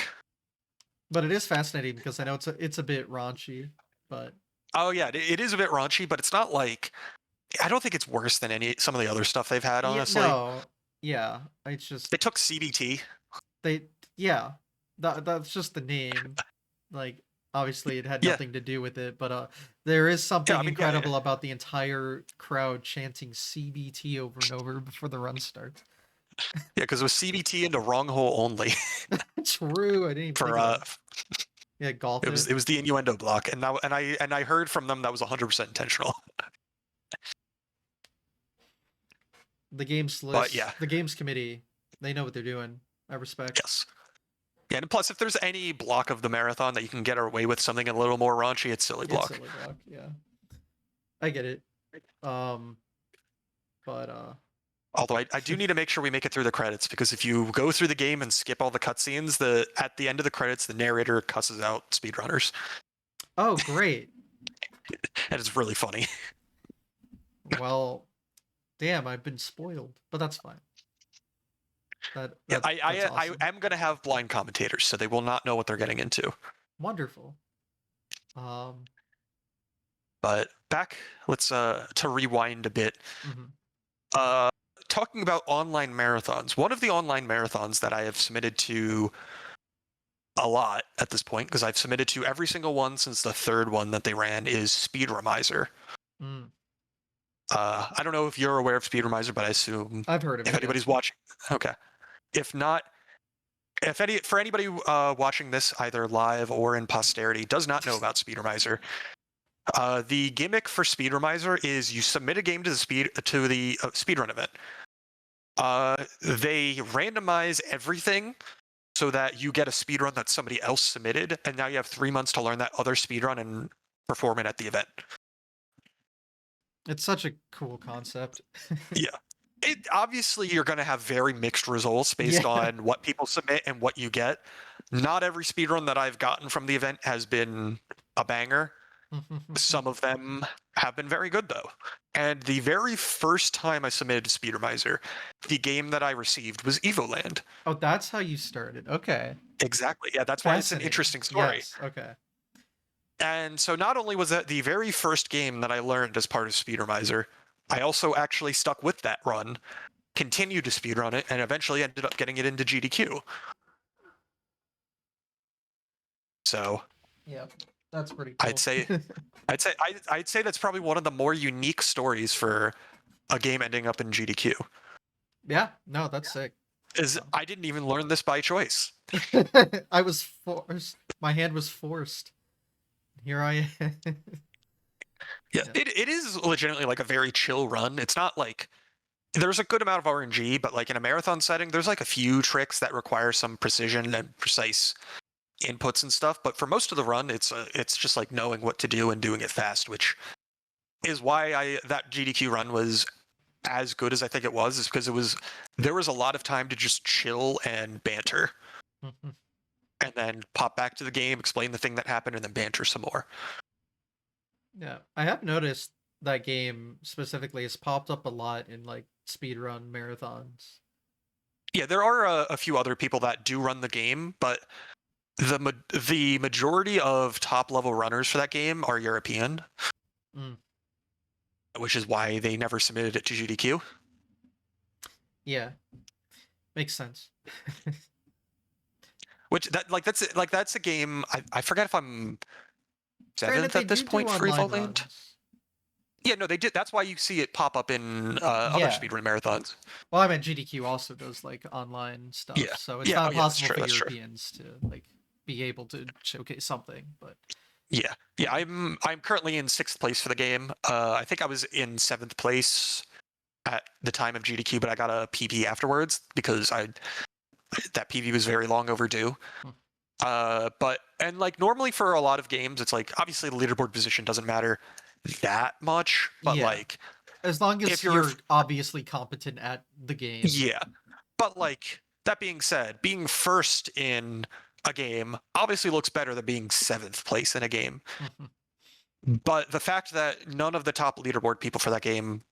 But it is fascinating because I know it's a bit raunchy, but oh yeah, it is a bit raunchy, but it's not like, I don't think it's worse than some of the other stuff they've had, honestly. No, yeah, it's just they took CBT. That's just the name. Like, obviously, it had nothing to do with it, but there is something incredible about the entire crowd chanting CBT over and over before the run starts. Yeah, because it was CBT into wrong hole only. True, I didn't even think of that. Yeah, golf. It was the innuendo block, and I heard from them that was 100% intentional. The games list, but yeah, the games committee, they know what they're doing. I respect. Yes. Yeah, and plus, if there's any block of the marathon that you can get away with something a little more raunchy, it's Silly Block. Silly Block, yeah. I get it. But although I do need to make sure we make it through the credits, because if you go through the game and skip all the cutscenes, at the end of the credits, the narrator cusses out speedrunners. Oh, great. And it's really funny. Well, damn, I've been spoiled, but that's fine. That's awesome. I am going to have blind commentators, so they will not know what they're getting into. Wonderful. But back, let's to rewind a bit. Talking about online marathons, one of the online marathons that I have submitted to a lot at this point, because I've submitted to every single one since the third one that they ran, is Speedremizer. I don't know if you're aware of Speedremizer, but I assume I've heard of it. If anybody's watching, okay. If not, for anybody watching this either live or in posterity does not know about Speedremizer, the gimmick for Speedremizer is you submit a game to the speedrun event. They randomize everything so that you get a speedrun that somebody else submitted, and now you have 3 months to learn that other speedrun and perform it at the event. It's such a cool concept. Yeah. Obviously, you're going to have very mixed results based on what people submit and what you get. Not every speedrun that I've gotten from the event has been a banger. Some of them have been very good, though. And the very first time I submitted to Speedrunner, the game that I received was Evoland. Oh, that's how you started. Okay. Exactly. Yeah, that's why it's an Fascinating. interesting story. Yes. Okay. And so not only was that the very first game that I learned as part of Speedrunner, I also actually stuck with that run, continued to speedrun it, and eventually ended up getting it into GDQ. So Yep. That's pretty cool. I'd say I'd say that's probably one of the more unique stories for a game ending up in GDQ. Yeah. No, that's sick. Is I didn't even learn this by choice. I was forced. My hand was forced. Here I am. Yeah, Yeah. it is legitimately like a very chill run. It's not like there's a good amount of RNG, but like in a marathon setting, there's like a few tricks that require some precision and precise inputs and stuff. But for most of the run, it's just like knowing what to do and doing it fast, which is why that GDQ run was as good as I think it was, is because there was a lot of time to just chill and banter, and then pop back to the game, explain the thing that happened, and then banter some more. Yeah, I have noticed that game specifically has popped up a lot in like speedrun marathons. Yeah, there are a few other people that do run the game, but the majority of top level runners for that game are European, which is why they never submitted it to GDQ. Yeah, makes sense. Which that's a game. I forget if I'm Granted, seventh they at this do point for online Evoland. runs. Yeah, no, they did. That's why you see it pop up in other Yeah. speedrun marathons. Well, I mean, GDQ also does like online stuff, Yeah. so it's Yeah. not Oh, yeah. That's impossible true. for That's true. Europeans to like be able to showcase something. But Yeah. Yeah. I'm currently in 6th place for the game. I think I was in 7th place at the time of GDQ, but I got a PB afterwards because that PB was very long overdue. But like normally for a lot of games, it's like obviously the leaderboard position doesn't matter that much, but yeah, like as long as if you're obviously competent at the game. yeah, but like that being said, being first in a game obviously looks better than being 7th place in a game. But the fact that none of the top leaderboard people for that game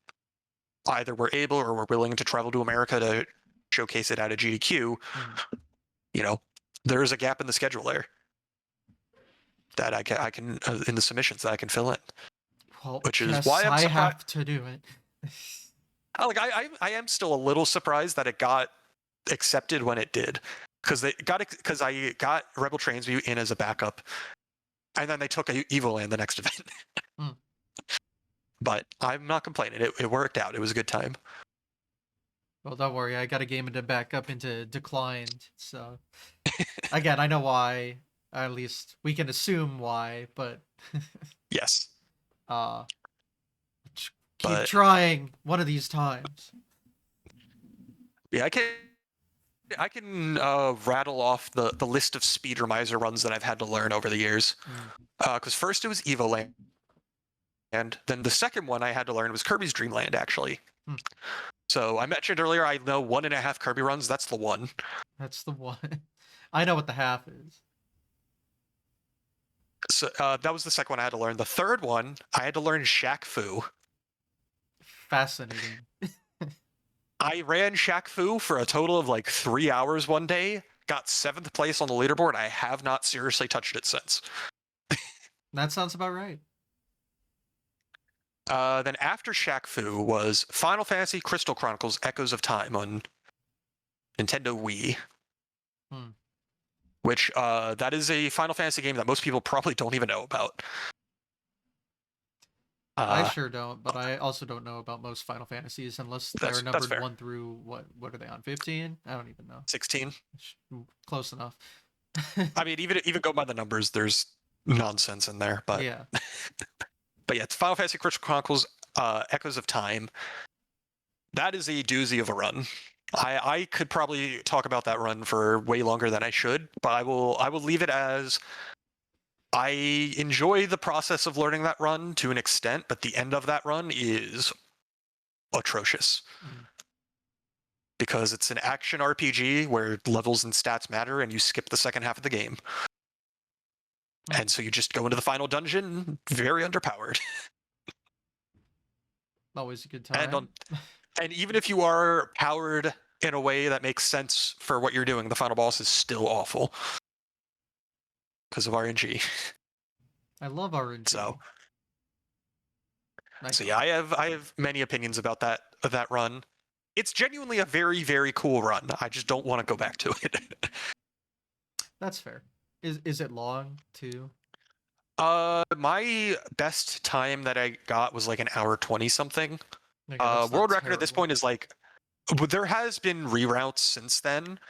either were able or were willing to travel to America to showcase it at a GDQ, you know, there is a gap in the schedule there that I can in the submissions that I can fill in. Well, which is guess why I'm I surprised. have to do it. I am still a little surprised that it got accepted when it did, because I got Rebel Trainsview in as a backup, and then they took Evoland the next event. But I'm not complaining. It worked out. It was a good time. Well, don't worry. I got a game to back up into declined. So again, I know why. At least we can assume why, but Yes. Keep trying one of these times. Yeah, I can rattle off the list of Speedrunner runs that I've had to learn over the years. Because first it was Evoland, and then the second one I had to learn was Kirby's Dream Land, actually. So I mentioned earlier I know 1.5 Kirby runs. That's the one. That's the one. I know what the half is. So that was the second one I had to learn. The third one I had to learn Shaq Fu. Fascinating. I ran Shaq Fu for a total of like 3 hours one day. Got 7th place on the leaderboard. I have not seriously touched it since. That sounds about right. Then after Shaq Fu was Final Fantasy Crystal Chronicles Echoes of Time on Nintendo Wii. Which that is a Final Fantasy game that most people probably don't even know about. I sure don't, but I also don't know about most Final Fantasies unless they're numbered 1 through what are they on? 15? I don't even know. 16. Close enough. I mean, even go by the numbers, there's nonsense in there, but yeah. But yeah, it's Final Fantasy Crystal Chronicles Echoes of Time. That is a doozy of a run. I could probably talk about that run for way longer than I should, but I will leave it as I enjoy the process of learning that run to an extent, but the end of that run is atrocious. Because it's an action RPG where levels and stats matter and you skip the second half of the game. And so you just go into the final dungeon, very underpowered. Always a good And time. and even if you are powered in a way that makes sense for what you're doing, the final boss is still awful because of RNG. I love RNG. So I so don't. yeah, I have many opinions about that run. It's genuinely a very, very cool run. I just don't want to go back to it. That's fair. Is it long too? My best time that I got was like an hour 20 something. Okay, that's not World record at this terrible. point is like, there has been reroutes since then.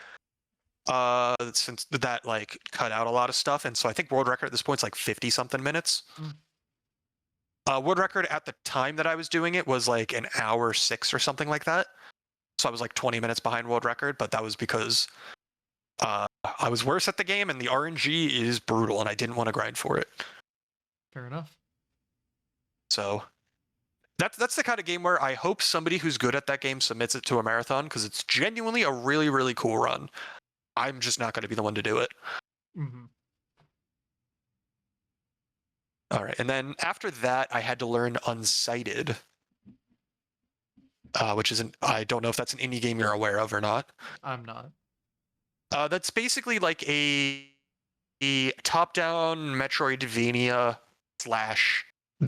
Since that like cut out a lot of stuff, and so I think world record at this point is like 50 something minutes. Mm. World record at the time that I was doing it was like an hour 6 or something like that. So I was like 20 minutes behind world record, but that was because I was worse at the game, and the RNG is brutal, and I didn't want to grind for it. Fair enough. So that's the kind of game where I hope somebody who's good at that game submits it to a marathon, because it's genuinely a really, really cool run. I'm just not going to be the one to do it. Mm-hmm. All right, and then after that, I had to learn Unsighted, which isn't. I don't know if that's an indie game you're aware of or not. I'm not. That's basically like a top-down Metroidvania slash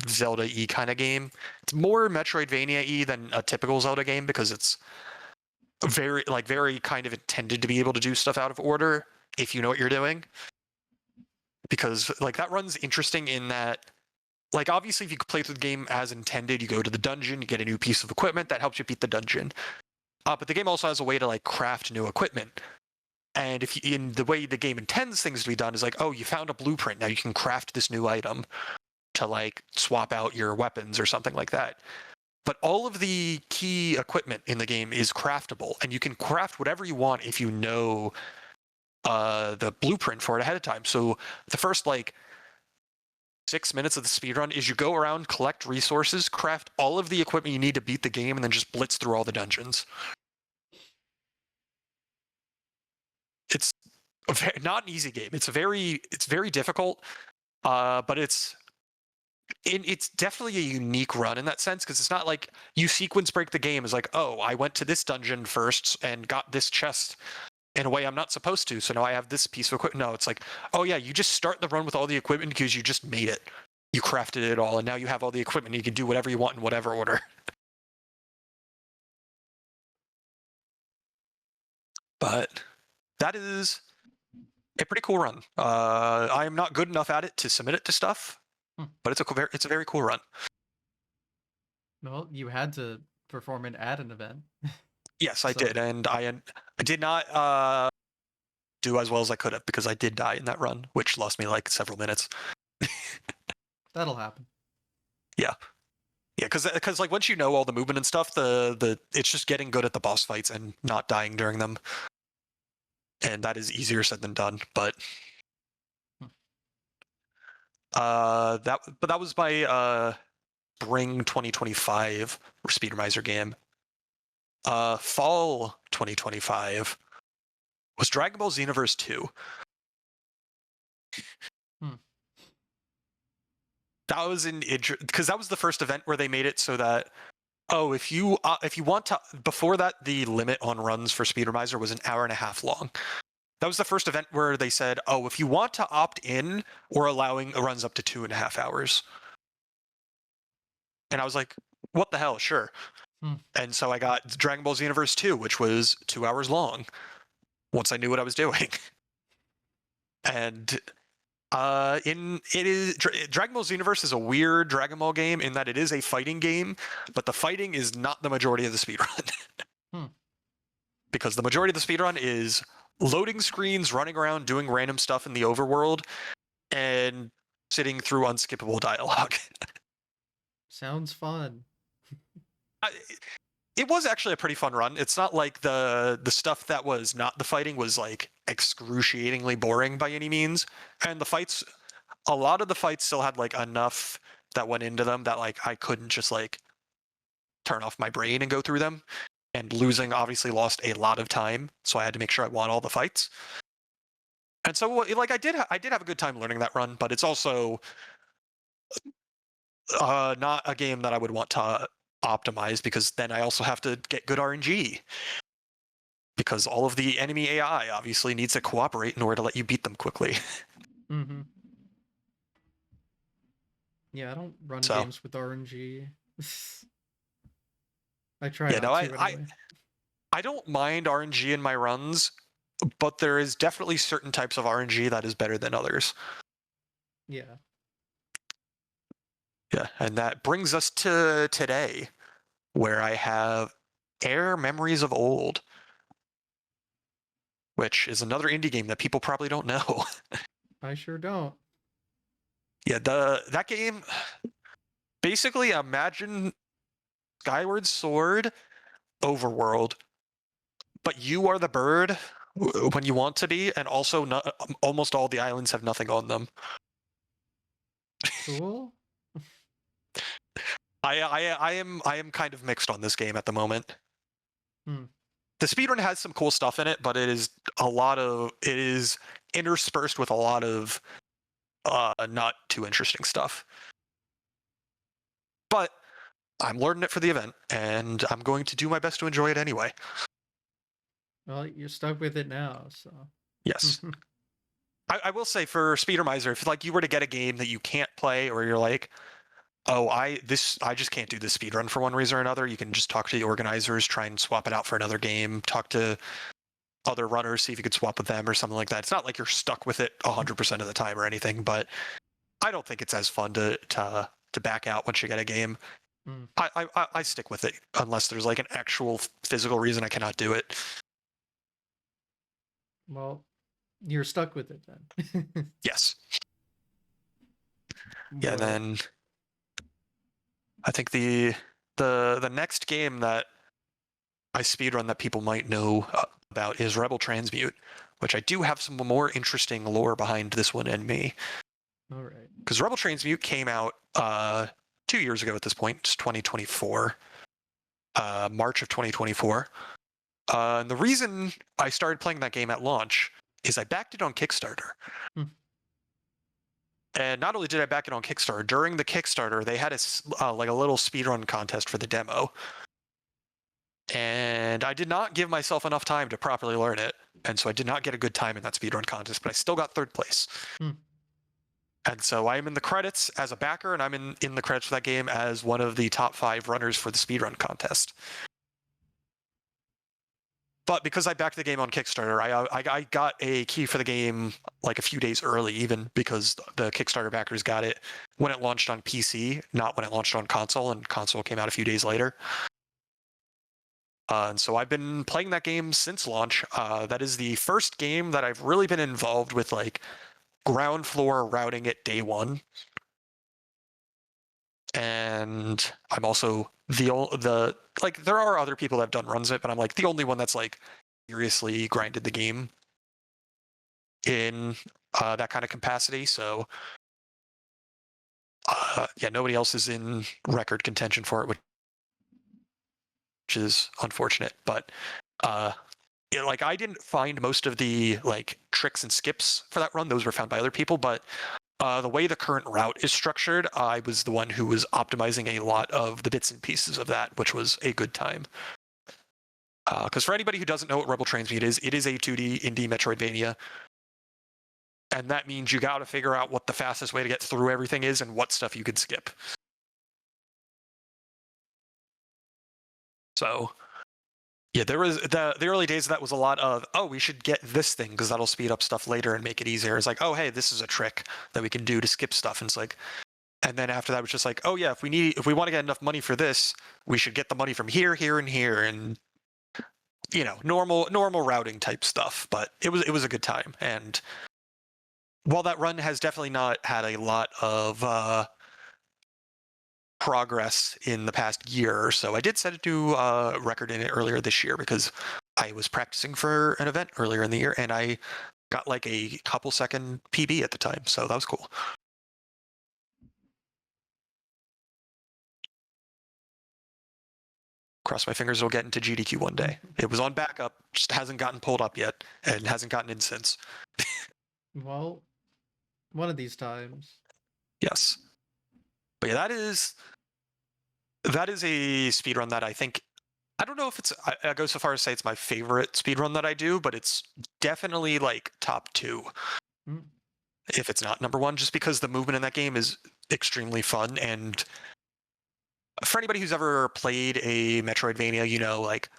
Zelda-y kind of game. It's more Metroidvania-y than a typical Zelda game because it's very kind of intended to be able to do stuff out of order if you know what you're doing. Because like that run's interesting in that, like, obviously if you play through the game as intended, you go to the dungeon, you get a new piece of equipment that helps you beat the dungeon. But the game also has a way to like craft new equipment. And if you, in the way the game intends things to be done is like, oh, you found a blueprint, now you can craft this new item to like swap out your weapons or something like that. But all of the key equipment in the game is craftable, and you can craft whatever you want if you know the blueprint for it ahead of time. So the first like 6 minutes of the speedrun is you go around, collect resources, craft all of the equipment you need to beat the game, and then just blitz through all the dungeons. It's not an easy game. It's very difficult, but it's definitely a unique run in that sense, because it's not like you sequence break the game as like, oh, I went to this dungeon first and got this chest in a way I'm not supposed to, so now I have this piece of equipment. No, it's like, oh yeah, you just start the run with all the equipment because you just made it. You crafted it all, and now you have all the equipment. You can do whatever you want in whatever order. But that is a pretty cool run. I am not good enough at it to submit it to stuff, but it's a very cool run. Well, you had to perform it at an event. Yes, I did, and I did not do as well as I could have because I did die in that run, which lost me like several minutes. That'll happen. Yeah, because like once you know all the movement and stuff, the it's just getting good at the boss fights and not dying during them, and that is easier said than done. But that was my spring 2025 Speedrunner game. Fall 2025 was Dragon Ball Xenoverse 2. That was because that was the first event where they made it so that, oh, if you want to, before that the limit on runs for Speedrunner was an hour and a half long. That was the first event where they said, oh, if you want to opt in, we're allowing runs up to 2.5 hours. And I was like, what the hell, sure. And so I got Dragon Ball Xenoverse 2, which was 2 hours long, once I knew what I was doing. And Dragon Ball Xenoverse is a weird Dragon Ball game in that it is a fighting game, but the fighting is not the majority of the speedrun. Because the majority of the speedrun is loading screens, running around, doing random stuff in the overworld, and sitting through unskippable dialogue. Sounds fun. It was actually a pretty fun run. It's not like the stuff that was not the fighting was like excruciatingly boring by any means. And the fights, a lot of the fights still had like enough that went into them that like I couldn't just like turn off my brain and go through them. And losing obviously lost a lot of time, so I had to make sure I won all the fights. And so, like, I did have a good time learning that run, but it's also not a game that I would want to optimize, because then I also have to get good RNG, because all of the enemy AI obviously needs to cooperate in order to let you beat them quickly. Mm-hmm. Yeah, I don't run So games with RNG. I try yeah, not no, to anyway. I don't mind RNG in my runs, but there is definitely certain types of RNG that is better than others. Yeah. Yeah, and that brings us to today, where I have Air Memories of Old, which is another indie game that people probably don't know. I sure don't. Yeah, that game, basically imagine Skyward Sword overworld, but you are the bird when you want to be, and also almost all the islands have nothing on them. Cool. I am kind of mixed on this game at the moment. Hmm. The speedrun has some cool stuff in it, but it is interspersed with a lot of not too interesting stuff. But I'm learning it for the event, and I'm going to do my best to enjoy it anyway. Well, you're stuck with it now, so. Yes. I will say, for Speedermiser, if like you were to get a game that you can't play, or you're like, oh, I just can't do this speedrun for one reason or another, you can just talk to the organizers, try and swap it out for another game, talk to other runners, see if you could swap with them or something like that. It's not like you're stuck with it 100% of the time or anything, but I don't think it's as fun to back out once you get a game. Mm. I stick with it unless there's like an actual physical reason I cannot do it. Well, you're stuck with it then. Yes. Yeah, and Well, then I think the next game that I speedrun that people might know about is Rebel Transmute, which I do have some more interesting lore behind this one and me. all right. Because Rebel Transmute came out 2 years ago at this point. It's 2024, March of 2024. And the reason I started playing that game at launch is I backed it on Kickstarter. Hmm. And not only did I back it on Kickstarter, during the Kickstarter, they had a little speedrun contest for the demo. And I did not give myself enough time to properly learn it. And so I did not get a good time in that speedrun contest, but I still got third place. Hmm. And so I am in the credits as a backer, and I'm in the credits for that game as one of the top 5 runners for the speedrun contest. But because I backed the game on Kickstarter, I got a key for the game like a few days early, even because the Kickstarter backers got it when it launched on PC, not when it launched on console, and console came out a few days later. And so I've been playing that game since launch. That is the first game that I've really been involved with, like, ground floor routing at day one. And I'm also the like, there are other people that have done runs it, but I'm like the only one that's like seriously grinded the game in that kind of capacity. So yeah, nobody else is in record contention for it, which is unfortunate. But like, I didn't find most of the like tricks and skips for that run; those were found by other people. But the way the current route is structured, I was the one who was optimizing a lot of the bits and pieces of that, which was a good time. Because for anybody who doesn't know what Rebel Transmute is, it is a 2D indie Metroidvania. And that means you got to figure out what the fastest way to get through everything is and what stuff you could skip. So yeah, there was the early days of that was a lot of, oh, we should get this thing because that'll speed up stuff later and make it easier. It's like, oh, hey, this is a trick that we can do to skip stuff. And it's like, and then after that it was just like, oh yeah, if we want to get enough money for this, we should get the money from here, here, and here, and normal routing type stuff. But it was a good time. And while that run has definitely not had a lot of progress in the past year or so, I did set a new record in it earlier this year because I was practicing for an event earlier in the year, and I got like a couple second PB at the time, so that was cool. Cross my fingers it'll get into GDQ one day. It was on backup, just hasn't gotten pulled up yet, and hasn't gotten in since. Well, one of these times. Yes. But yeah, that is a speedrun that I think, I don't know if it's, I go so far as to say it's my favorite speedrun that I do, but it's definitely like top 2. Mm. If it's not number 1, just because the movement in that game is extremely fun. And for anybody who's ever played a Metroidvania, you know, like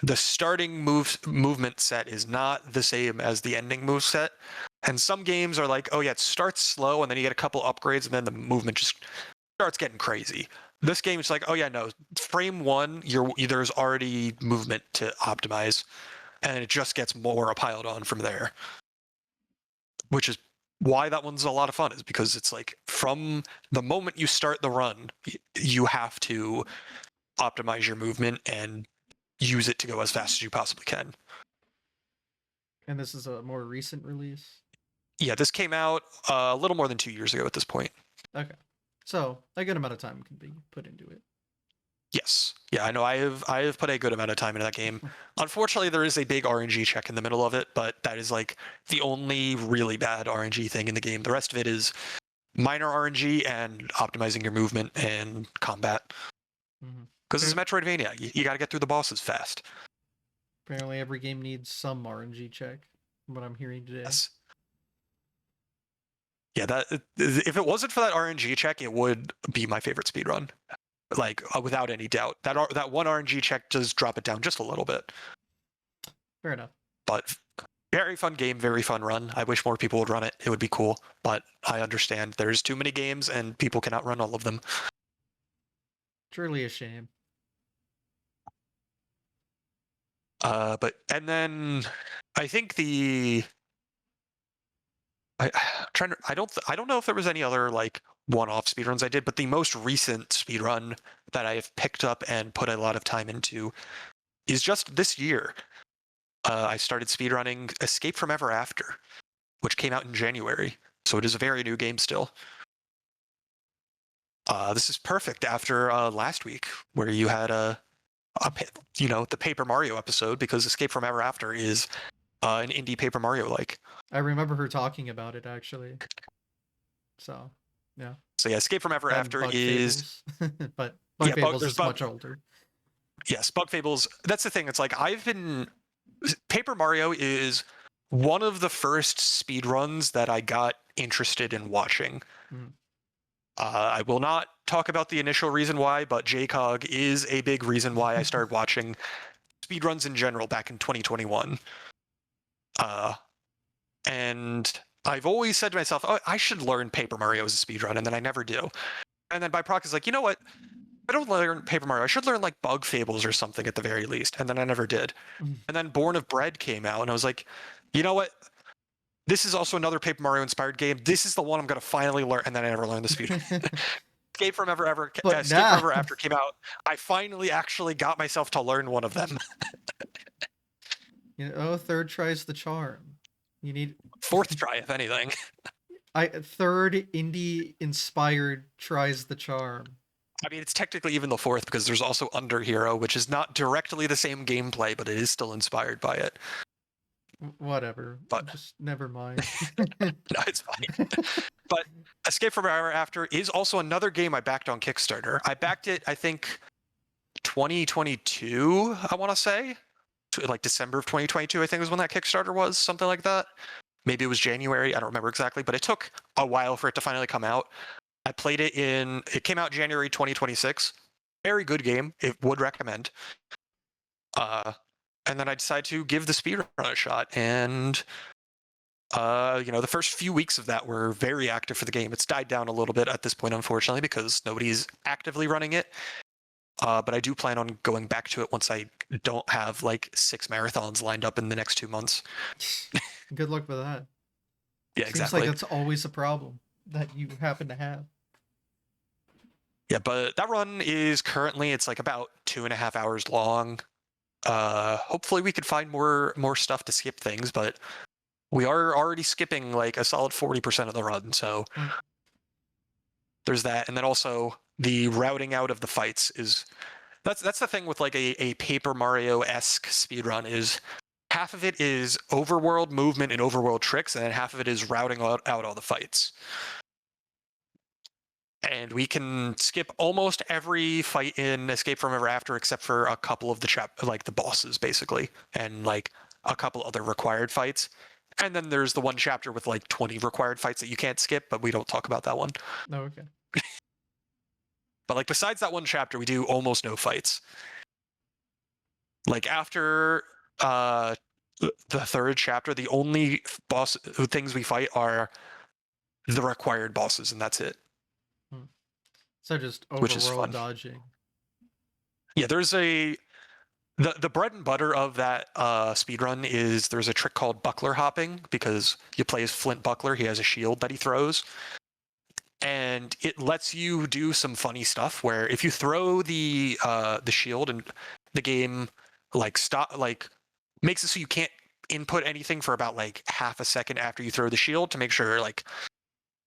the starting movement set is not the same as the ending move set. And some games are like, oh yeah, it starts slow and then you get a couple upgrades and then the movement just starts getting crazy. This game is like, oh yeah, no, frame 1, there's already movement to optimize, and it just gets more piled on from there. Which is why that one's a lot of fun, is because it's like from the moment you start the run, you have to optimize your movement and use it to go as fast as you possibly can. And this is a more recent release. Yeah, this came out a little more than 2 years ago at this point. Okay. So a good amount of time can be put into it. Yes. Yeah, I know I have put a good amount of time into that game. Unfortunately, there is a big RNG check in the middle of it, but that is like the only really bad RNG thing in the game. The rest of it is minor RNG and optimizing your movement and combat. Because it's a Metroidvania, you got to get through the bosses fast. Apparently, every game needs some RNG check. From what I'm hearing today. Yes. Yeah, that if it wasn't for that RNG check, it would be my favorite speedrun. Like without any doubt. That one RNG check does drop it down just a little bit. Fair enough. But very fun game, very fun run. I wish more people would run it. It would be cool. But I understand there's too many games and people cannot run all of them. Truly a shame. And then I think I don't know if there was any other like one-off speedruns I did, but the most recent speedrun that I have picked up and put a lot of time into is just this year. I started speedrunning Escape from Ever After, which came out in January, so it is a very new game still. This is perfect after last week, where you had the Paper Mario episode, because Escape from Ever After is an indie Paper Mario like. I remember her talking about it actually. So, yeah. So yeah, Escape from Ever After Bug is, Fables. But Bug Fables is much older. Yes, Bug Fables. That's the thing. It's like Paper Mario is one of the first speedruns that I got interested in watching. Mm. I will not talk about the initial reason why, but JCOG is a big reason why I started watching speedruns in general back in 2021. And I've always said to myself, oh, I should learn Paper Mario as a speedrun, and then I never do. And then by proxy, like, you know what? I don't learn Paper Mario. I should learn like Bug Fables or something at the very least. And then I never did. And then Born of Bread came out, and I was like, you know what? This is also another Paper Mario inspired game. This is the one I'm going to finally learn. And then I never learned the speed. Escape from Ever After came out. I finally actually got myself to learn one of them. Third tries the charm. You need fourth try, if anything. Third indie inspired tries the charm. I mean, it's technically even the fourth, because there's also Under Hero, which is not directly the same gameplay, but it is still inspired by it. Whatever. But just never mind. No, it's fine. But Escape from Ever After is also another game I backed on Kickstarter. I backed it, I think, 2022, I want to say. Like December of 2022, I think was when that Kickstarter was, something like that. Maybe it was January, I don't remember exactly, but it took a while for it to finally come out. I played it it came out January 2026. Very good game. It would recommend. And then I decided to give the speedrun a shot. And, the first few weeks of that were very active for the game. It's died down a little bit at this point, unfortunately, because nobody's actively running it. But I do plan on going back to it once I don't have like 6 marathons lined up in the next 2 months. Good luck with that. Yeah, Seems exactly. like that's always a problem that you happen to have. Yeah, but that run is currently, it's like about 2.5 hours long. Hopefully we could find more stuff to skip things, but we are already skipping like a solid 40% of the run, so there's that. And then also the routing out of the fights is that's the thing with like a Paper Mario-esque speedrun, is half of it is overworld movement and overworld tricks, and then half of it is routing out all the fights. And we can skip almost every fight in Escape from Ever After except for a couple of the bosses, basically, and like a couple other required fights. And then there's the one chapter with like 20 required fights that you can't skip, but we don't talk about that one. Oh, okay. But like besides that one chapter, we do almost no fights. Like after the third chapter, the only things we fight are the required bosses, and that's it. So just Which is overworld fun. dodging. Yeah, there's the bread and butter of that speedrun is there's a trick called buckler hopping, because you play as Flint Buckler. He has a shield that he throws, and it lets you do some funny stuff where if you throw the shield, and the game makes it so you can't input anything for about like half a second after you throw the shield to make sure like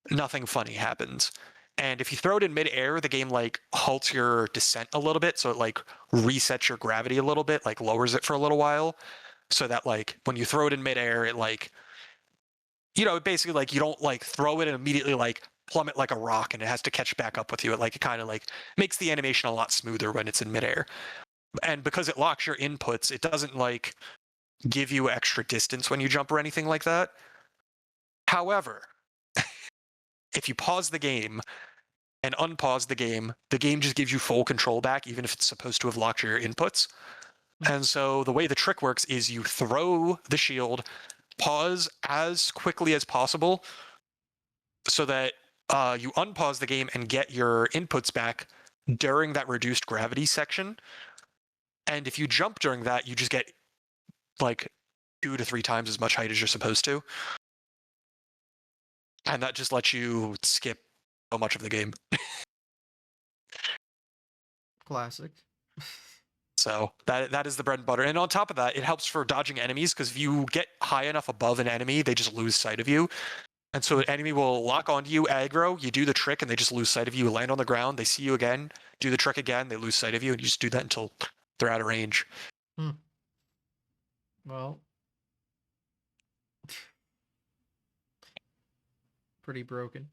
nothing funny happens. And if you throw it in midair, the game like halts your descent a little bit, so it like resets your gravity a little bit, like lowers it for a little while, so that like when you throw it in midair, it like, basically like you don't like throw it and immediately like plummet like a rock and it has to catch back up with you. It kind of like makes the animation a lot smoother when it's in midair. And because it locks your inputs, it doesn't like give you extra distance when you jump or anything like that. However, if you pause the game and unpause the game just gives you full control back, even if it's supposed to have locked your inputs. And so the way the trick works is you throw the shield, pause as quickly as possible so that you unpause the game and get your inputs back during that reduced gravity section. And if you jump during that, you just get like 2 to 3 times as much height as you're supposed to. And that just lets you skip so much of the game. Classic. So that is the bread and butter. And on top of that, it helps for dodging enemies, because if you get high enough above an enemy, they just lose sight of you. And so an enemy will lock onto you, aggro, you do the trick, and they just lose sight of you. You land on the ground, they see you again, do the trick again, they lose sight of you, and you just do that until they're out of range. Well, pretty broken.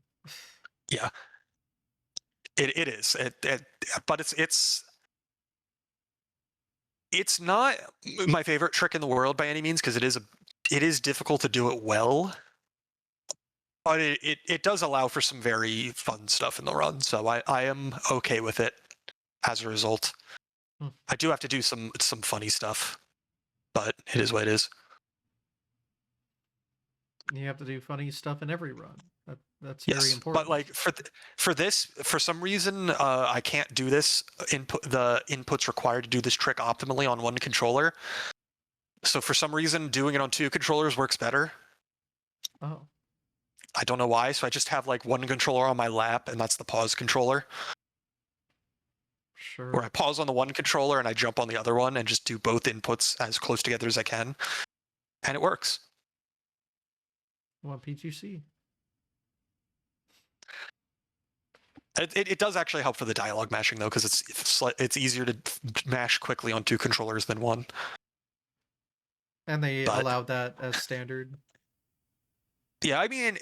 Yeah, it is. But it's not my favorite trick in the world by any means, because it is difficult to do it well. But it does allow for some very fun stuff in the run, so I am okay with it as a result. I do have to do some funny stuff, but it is what it is. You have to do funny stuff in every run. That's very important. But like for this, for some reason, I can't do this the inputs required to do this trick optimally on one controller. So for some reason, doing it on 2 controllers works better. Oh. I don't know why. So I just have like one controller on my lap, and that's the pause controller. Sure. Where I pause on the one controller and I jump on the other one and just do both inputs as close together as I can, and it works. What PGC? It does actually help for the dialogue mashing though, because it's easier to mash quickly on 2 controllers than one. And they allowed that as standard. Yeah, I mean,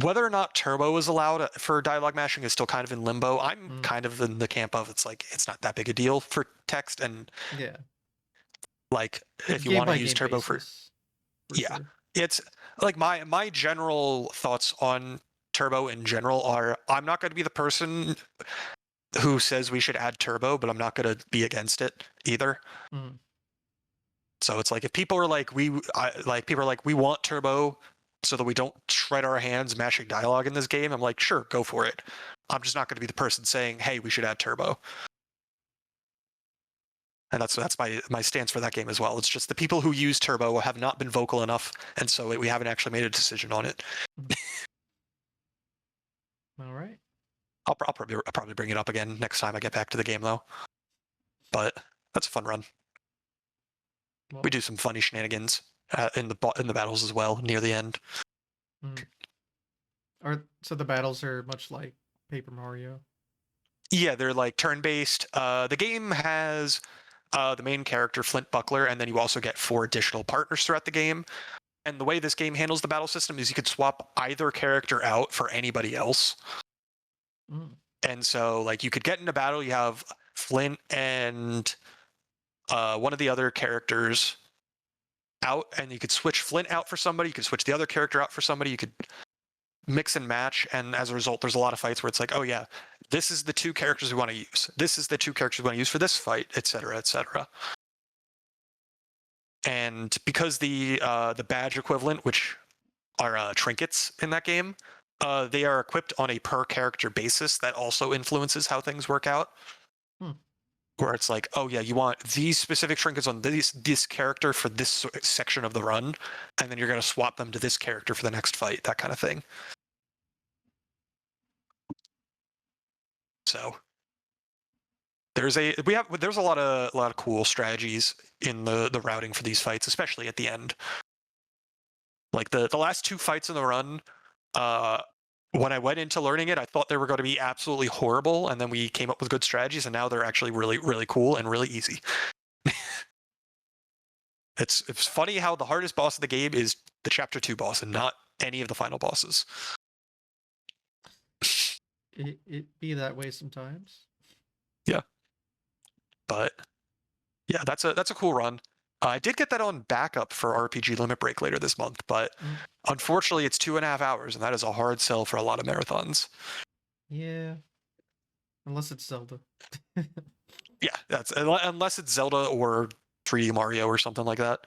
whether or not turbo is allowed for dialogue mashing is still kind of in limbo. I'm kind of in the camp of it's not that big a deal for text, and yeah, like if you want to use turbo basis, yeah, sure. It's like my general thoughts on turbo in general are, I'm not going to be the person who says we should add turbo, but I'm not going to be against it either. So it's like if people are like we want turbo so that we don't shred our hands mashing dialogue in this game, I'm like, sure, go for it. I'm just not going to be the person saying, hey, we should add turbo. And that's my stance for that game as well. It's just the people who use turbo have not been vocal enough, and so we haven't actually made a decision on it. All right. I'll probably bring it up again next time I get back to the game though. But that's a fun run. Well, we do some funny shenanigans in the battles as well near the end. So the battles are much like Paper Mario. Yeah, they're like turn-based. The game has the main character, Flint Buckler, and then you also get 4 additional partners throughout the game. And the way this game handles the battle system is you could swap either character out for anybody else. And so, like, you could get into battle, you have Flint and one of the other characters out, and you could switch Flint out for somebody, you could switch the other character out for somebody, you could mix and match, and as a result, there's a lot of fights where it's like, oh yeah, this is the 2 characters we want to use. This is the 2 characters we want to use for this fight, etc., etc. And because the badge equivalent, which are trinkets in that game, they are equipped on a per character basis. That also influences how things work out. Where it's like, oh yeah, you want these specific trinkets on this character for this section of the run, and then you're going to swap them to this character for the next fight, that kind of thing. So there's a lot of cool strategies in the routing for these fights, especially at the end. Like the last 2 fights in the run, when I went into learning it, I thought they were going to be absolutely horrible, and then we came up with good strategies, and now they're actually really, really cool and really easy. It's funny how the hardest boss of the game is the Chapter 2 boss and not any of the final bosses. It be that way sometimes. Yeah. But yeah, that's a cool run. I did get that on backup for RPG Limit Break later this month, but unfortunately it's 2.5 hours, and that is a hard sell for a lot of marathons. Yeah. Unless it's Zelda. Yeah, that's unless it's Zelda or 3D Mario or something like that.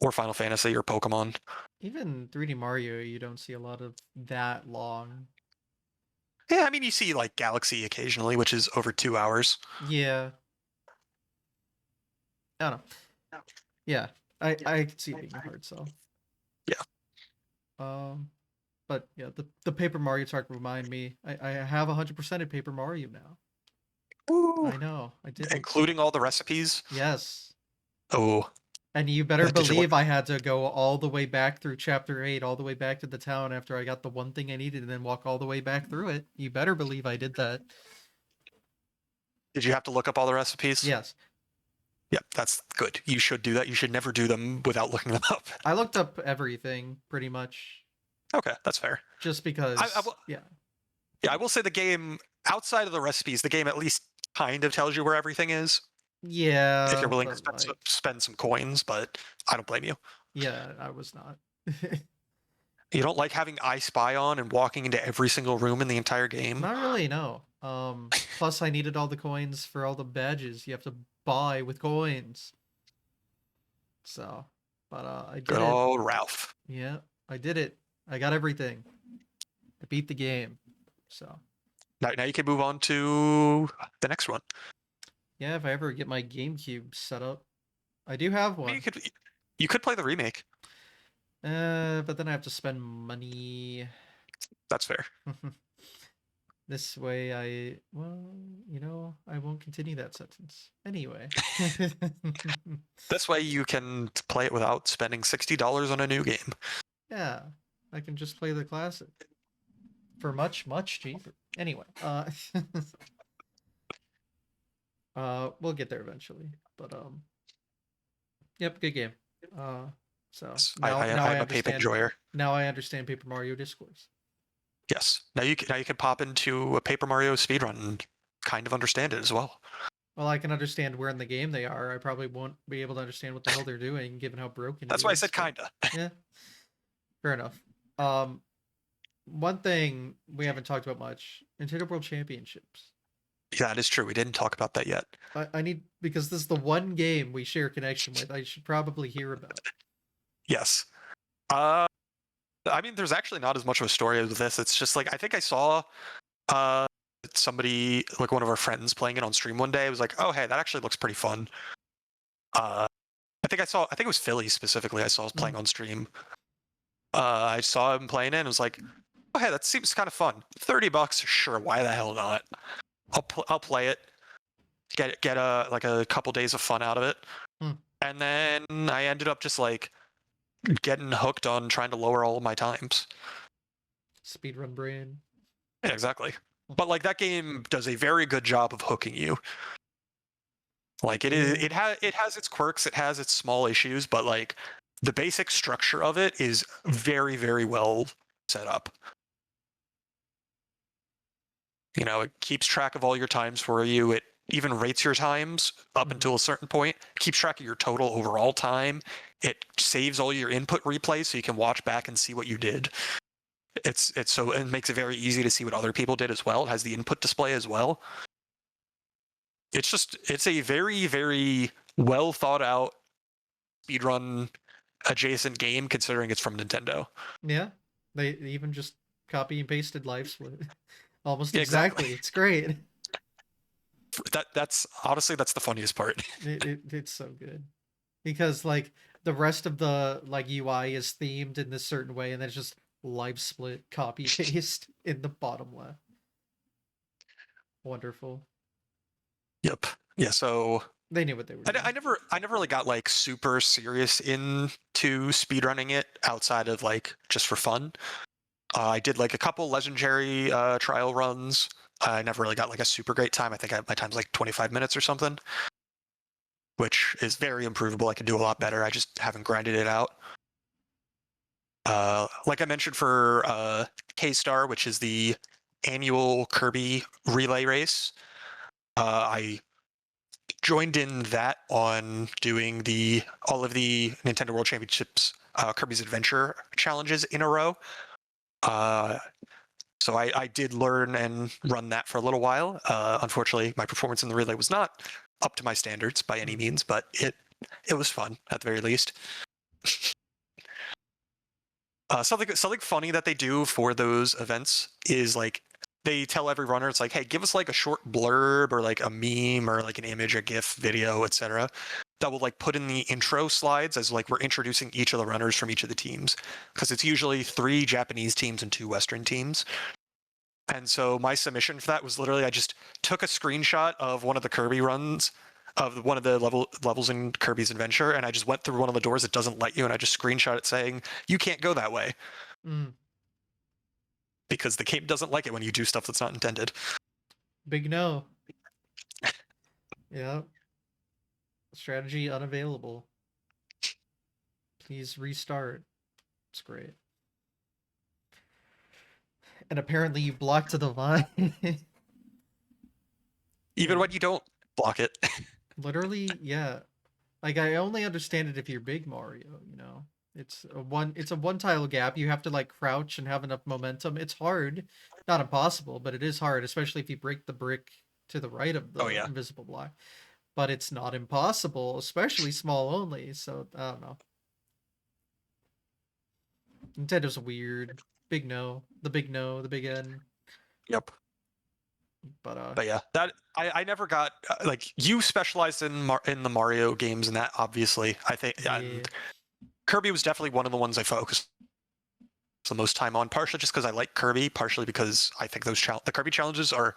Or Final Fantasy or Pokemon. Even 3D Mario, you don't see a lot of that long. Yeah, I mean, you see like Galaxy occasionally, which is over 2 hours. Yeah. I don't know. Yeah, I could see it being a hard sell. Yeah. But yeah, the Paper Mario talk remind me. I have 100% of Paper Mario now. Ooh. I know, I did. Including all the recipes? Yes. Oh. And you better believe I had to go all the way back through Chapter 8, all the way back to the town after I got the one thing I needed, and then walk all the way back through it. You better believe I did that. Did you have to look up all the recipes? Yes. Yep, that's good. You should do that. You should never do them without looking them up. I looked up everything, pretty much. Okay, that's fair. Just because, yeah. Yeah, I will say the game, outside of the recipes, the game at least kind of tells you where everything is. Yeah. If you're willing to spend some coins, but I don't blame you. Yeah, I was not. You don't like having I Spy on and walking into every single room in the entire game? Not really, no. Plus I needed all the coins for all the badges you have to buy with coins. So, but I did Good old Ralph. Yeah, I did it. I got everything. I beat the game. So. Now you can move on to the next one. Yeah, if I ever get my GameCube set up. I do have one. You could play the remake. But then I have to spend money. That's fair. This way I won't continue that sentence. Anyway. This way you can play it without spending $60 on a new game. Yeah, I can just play the classic for much, much cheaper. Anyway, we'll get there eventually, but yep, good game. So now I'm a paper enjoyer. Now I understand Paper Mario discourse. Yes. Now you can pop into a Paper Mario speedrun and kind of understand it as well. Well, I can understand where in the game they are. I probably won't be able to understand what the hell they're doing, given how broken. That's why I said kinda. Yeah. Fair enough. One thing we haven't talked about much: Nintendo World Championships. Yeah, that is true. We didn't talk about that yet. I need, because this is the one game we share connection with. I should probably hear about it. Yes. I mean, there's actually not as much of a story as this. It's just like, I think I saw somebody, like one of our friends, playing it on stream one day. I was like, oh, hey, that actually looks pretty fun. I think it was Philly specifically I saw playing on stream. I saw him playing it and was like, oh, hey, that seems kind of fun. $30, sure, why the hell not? I'll play it. Get a couple days of fun out of it. And then I ended up just like getting hooked on trying to lower all of my times. Speedrun brain. Yeah, exactly. But like that game does a very good job of hooking you. Like Yeah. it has its quirks, it has its small issues, but like the basic structure of it is very, very well set up. You know, it keeps track of all your times for you. It even rates your times up until a certain point. It keeps track of your total overall time. It saves all your input replays so you can watch back and see what you did. It's so it makes it very easy to see what other people did as well. It has the input display as well. It's a very, very well thought out speedrun adjacent game considering it's from Nintendo. Yeah. They even just copy and pasted Live Split. Almost Yeah, exactly. exactly. It's great. That's honestly that's the funniest part. It's so good. Because like the rest of the like UI is themed in this certain way, and then it's just Live Split copy paste in the bottom left. Wonderful. Yep. Yeah, so They knew what they were doing. I never really got like super serious into speedrunning it outside of like just for fun. I did like a couple legendary trial runs. I never really got like a super great time. I think my time's like 25 minutes or something, which is very improvable. I can do a lot better. I just haven't grinded it out. Like I mentioned for K-Star, which is the annual Kirby relay race, I joined in that on doing all of the Nintendo World Championships Kirby's Adventure challenges in a row. So I did learn and run that for a little while. Unfortunately, my performance in the relay was not up to my standards by any means, but it was fun at the very least. Something funny that they do for those events is like they tell every runner, it's like, hey, give us like a short blurb or like a meme or like an image, a GIF, video, etc. That will like put in the intro slides as like we're introducing each of the runners from each of the teams, because it's usually 3 Japanese teams and 2 Western teams. And so my submission for that was literally I just took a screenshot of one of the Kirby runs of one of the levels in Kirby's Adventure, and I just went through one of the doors that doesn't let you, and I just screenshot it saying, you can't go that way. Mm. Because the game doesn't like it when you do stuff that's not intended. Big no. Yeah. Strategy unavailable. Please restart. It's great. And apparently you blocked the line. Even when you don't block it. Literally, yeah. Like I only understand it if you're big Mario, you know. It's a one tile gap. You have to like crouch and have enough momentum. It's hard. Not impossible, but it is hard, especially if you break the brick to the right of Oh the yeah. invisible block. But it's not impossible, especially small only. So I don't know. Nintendo's weird. Big no. The big no, the big N. Yep. But But yeah, that I never got like you specialized in the Mario games, and that obviously I think yeah. Kirby was definitely one of the ones I focused the most time on, partially just because I like Kirby, partially because I think the Kirby challenges are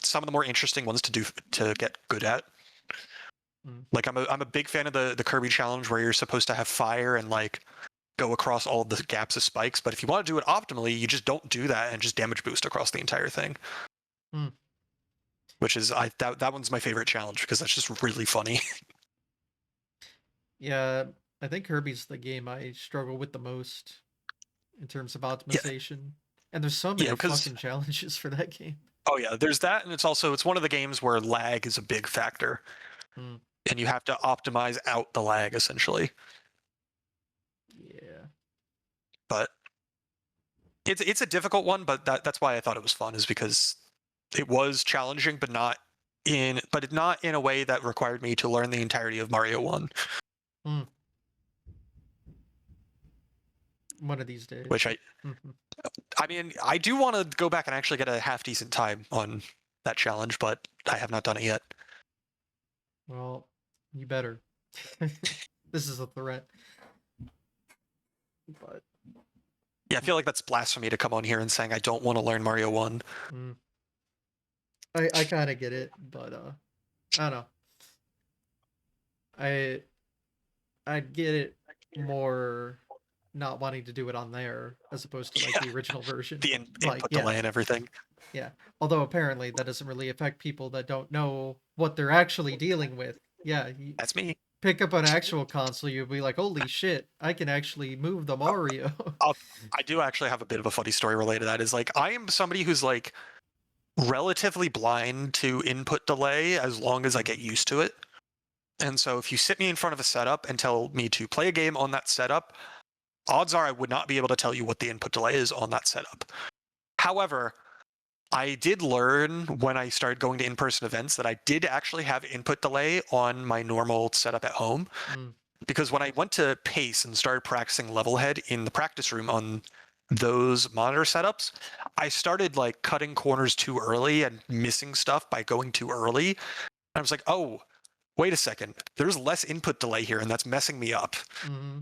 some of the more interesting ones to get good at. Like I'm a big fan of the Kirby challenge where you're supposed to have fire and like go across all of the gaps of spikes, but if you want to do it optimally, you just don't do that and just damage boost across the entire thing. Which is that one's my favorite challenge because that's just really funny. Yeah, I think Kirby's the game I struggle with the most in terms of Yeah, optimization. And there's so yeah, many because fucking challenges for that game. oh yeah, there's that, and it's one of the games where lag is a big factor, Hmm. and you have to optimize out the lag essentially. Yeah. But it's a difficult one, but that's why I thought it was fun, is because it was challenging, but not in a way that required me to learn the entirety of Mario 1. Hmm. One of these days. Which Mm-hmm. I mean, I do want to go back and actually get a half decent time on that challenge, but I have not done it yet. Well, you better. This is a threat. But Yeah, I feel like that's blasphemy to come on here and saying I don't want to learn Mario 1. I kind of get it, but I don't know. I I'd get it more not wanting to do it on there as opposed to like Yeah, the original version. the Like input yeah, delay and everything. Yeah. Although apparently that doesn't really affect people that don't know what they're actually dealing with. Yeah, you That's me. pick up an actual console, you'll be like, holy shit, I can actually move the Mario. I'll, I do actually have a bit of a funny story related to that. Is like I am somebody who's like relatively blind to input delay as long as I get used to it. And so if you sit me in front of a setup and tell me to play a game on that setup, odds are I would not be able to tell you what the input delay is on that setup. However, I did learn when I started going to in-person events that I did actually have input delay on my normal setup at home. Mm. Because when I went to Pace and started practicing level head in the practice room on those monitor setups, I started like cutting corners too early and missing stuff by going too early. And I was like, oh, wait a second, there's less input delay here and that's messing me up. Mm-hmm.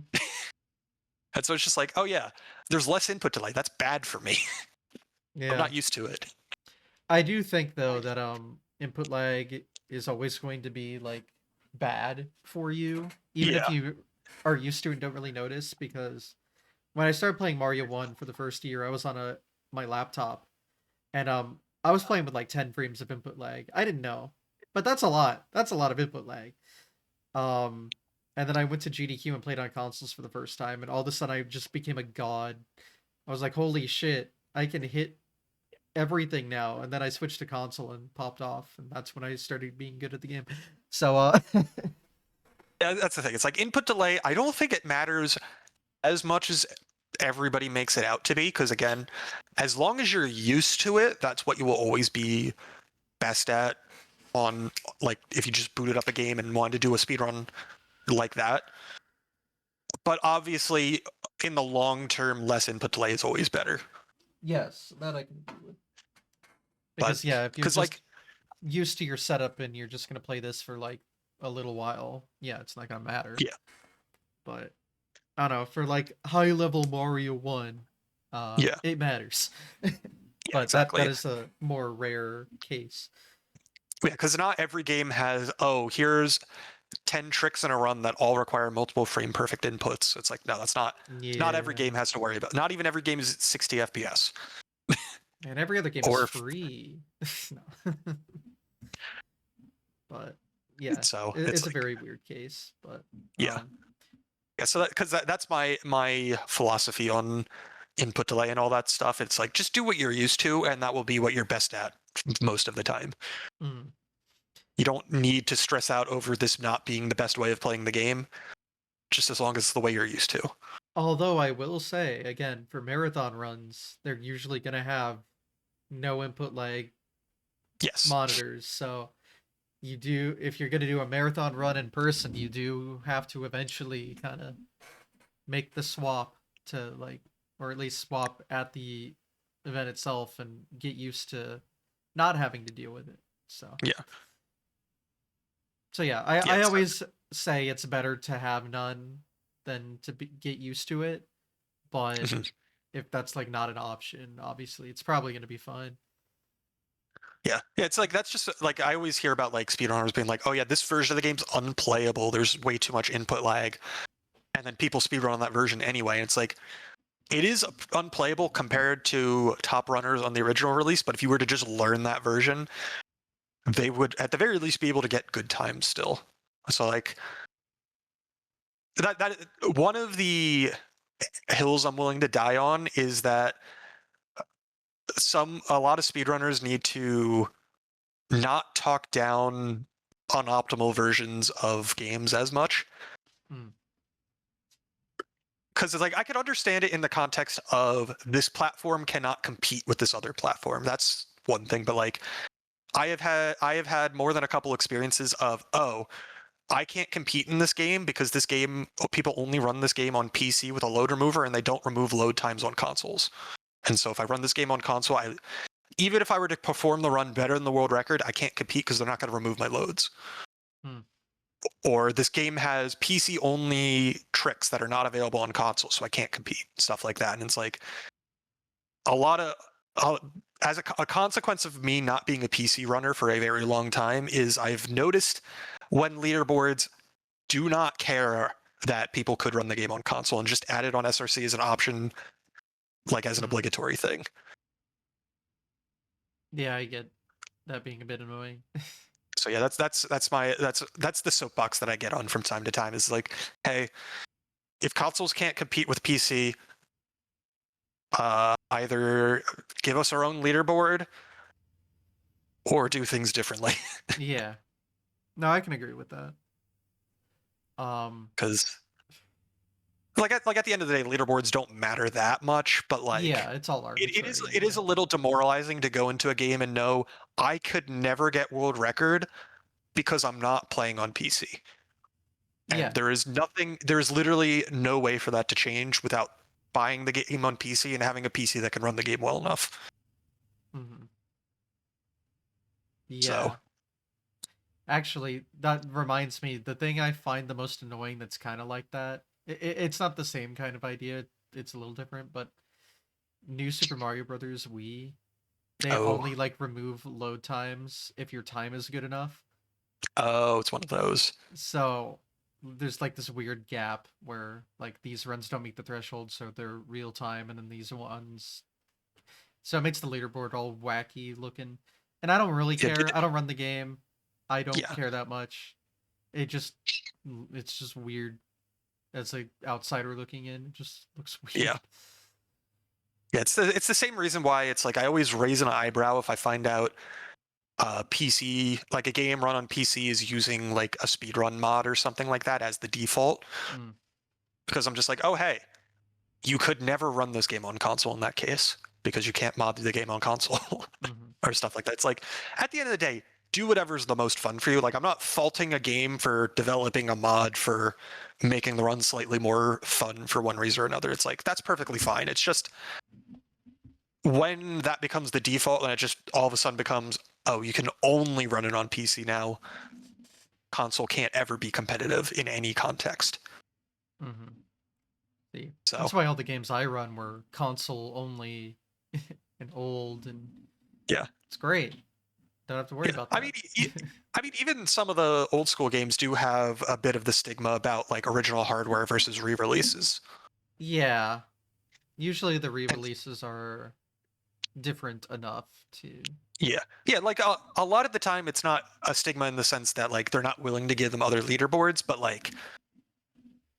And so it's just like, oh yeah, there's less input delay. That's bad for me. I'm Yeah. not used to it. I do think though that input lag is always going to be like bad for you, even if Yeah. you are used to it and don't really notice. Because when I started playing Mario 1 for the first year, I was on my laptop, and I was playing with like 10 frames of input lag. I didn't know, but that's a lot. That's a lot of input lag. Um, and then I went to GDQ and played on consoles for the first time, and all of a sudden I just became a god. I was like, holy shit, I can hit everything now. And then I switched to console and popped off, and that's when I started being good at the game. So Yeah, that's the thing. It's like input delay. I don't think it matters as much as everybody makes it out to be. Because again, as long as you're used to it, that's what you will always be best at. On like if you just booted up a game and wanted to do a speedrun like that. But obviously, in the long term, less input delay is always better. yes, that I can do with. But Because yeah, if you're because just like used to your setup and you're just gonna play this for like a little while, yeah, it's not gonna matter. yeah, But I don't know, for like high level Mario 1, yeah, it matters. yeah, But that exactly. is a more rare case. Yeah, because not every game has, oh, here's 10 tricks in a run that all require multiple frame perfect inputs. It's like, no, that's not every Yeah. game has to worry about. Not even every game is 60 FPS. And every other game is Or free. No. But yeah, so it's it's a like, very weird case. But yeah. Yeah, so that's my philosophy on input delay and all that stuff. It's like just do what you're used to, and that will be what you're best at most of the time. mm. You don't need to stress out over this not being the best way of playing the game, just as long as it's the way you're used to. Although I will say again, for marathon runs, they're usually gonna have no input lag Yes. monitors. So you do, if you're gonna do a marathon run in person, you do have to eventually kind of make the swap to like, or at least swap at the event itself and get used to not having to deal with it. So Yeah. so yeah, Yeah. I always say it's better to have none than to get used to it. But Mhm. if that's like not an option, obviously it's probably going to be fine. Yeah. Yeah. It's like that's just like I always hear about like speedrunners being like, oh yeah, this version of the game's unplayable. There's way too much input lag. And then people speedrun on that version anyway. And it's like it is unplayable compared to top runners on the original release, but if you were to just learn that version, they would at the very least be able to get good times still. So like that one of the hills I'm willing to die on is that a lot of speedrunners need to not talk down unoptimal versions of games as much. Hmm. Because it's like I could understand it in the context of this platform cannot compete with this other platform. That's one thing, but like I have had more than a couple experiences of, oh, I can't compete in this game because this game people only run this game on PC with a load remover and they don't remove load times on consoles. And so if I run this game on console, even if I were to perform the run better than the world record, I can't compete because they're not going to remove my loads. Hmm. Or this game has PC only tricks that are not available on console, so I can't compete. Stuff like that. And it's like a lot of as a consequence of me not being a PC runner for a very long time is I've noticed when leaderboards do not care that people could run the game on console and just add it on SRC as an option, like as an Hmm. obligatory thing. Yeah, I get that being a bit annoying. So yeah, that's the soapbox that I get on from time to time is like, hey, if consoles can't compete with PC, either give us our own leaderboard or do things differently. Yeah. No, I can agree with that. Um, Because like at the end of the day, leaderboards don't matter that much, but like yeah, it's all it is arbitrary it is anyway. a little demoralizing to go into a game and know I could never get world record because I'm not playing on PC. And Yeah. there's literally no way for that to change without buying the game on PC and having a PC that can run the game well enough. Hmm. So, Yeah. Actually, that reminds me, the thing I find the most annoying that's kind of like that, it's not the same kind of idea, it's a little different, but New Super Mario Brothers Wii, they oh, only like remove load times if your time is good enough. oh, it's one of those. So there's like this weird gap where like these runs don't meet the threshold, so they're real time, and then these ones. So it makes the leaderboard all wacky looking. And I don't really Yeah, care. I don't run the game. I don't yeah, care that much. It just it's just weird as a outsider looking in. It just looks weird. yeah. Yeah, it's the same reason why it's like I always raise an eyebrow if I find out PC like a game run on PC is using like a speedrun mod or something like that as the default Mm, because I'm just like, oh hey, you could never run this game on console in that case because you can't mod the game on console mm-hmm. or stuff like that. It's like at the end of the day, do whatever's the most fun for you. Like I'm not faulting a game for developing a mod for making the run slightly more fun for one reason or another. It's like that's perfectly fine. It's just when that becomes the default and it just all of a sudden becomes, oh, you can only run it on PC now. Console can't ever be competitive in any context. Mm-hmm. See, So that's why all the games I run were console only and old, and yeah, it's great. Don't have to worry yeah. about I that. mean, I mean, even some of the old school games do have a bit of the stigma about like original hardware versus re-releases. Yeah, usually the And re-releases are different enough to. yeah, yeah, like a lot of the time, it's not a stigma in the sense that like they're not willing to give them other leaderboards, but like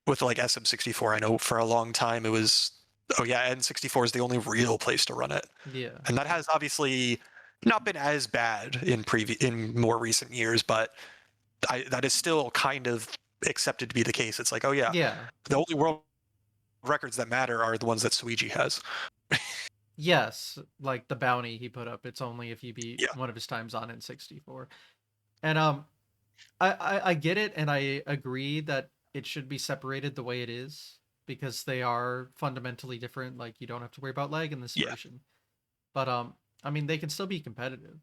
with like SM64, I know for a long time it was, oh yeah, N64 is the only real place to run it, Yeah. and that has obviously not been as bad in more recent years, but that is still kind of accepted to be the case. It's like, oh yeah, Yeah. the only world records that matter are the ones that Suigi has. Yes, like the bounty he put up, it's only if you beat Yeah, one of his times on N64. And I get it, and I agree that it should be separated the way it is because they are fundamentally different. Like you don't have to worry about lag in this yeah, version. But I mean they can still be competitive.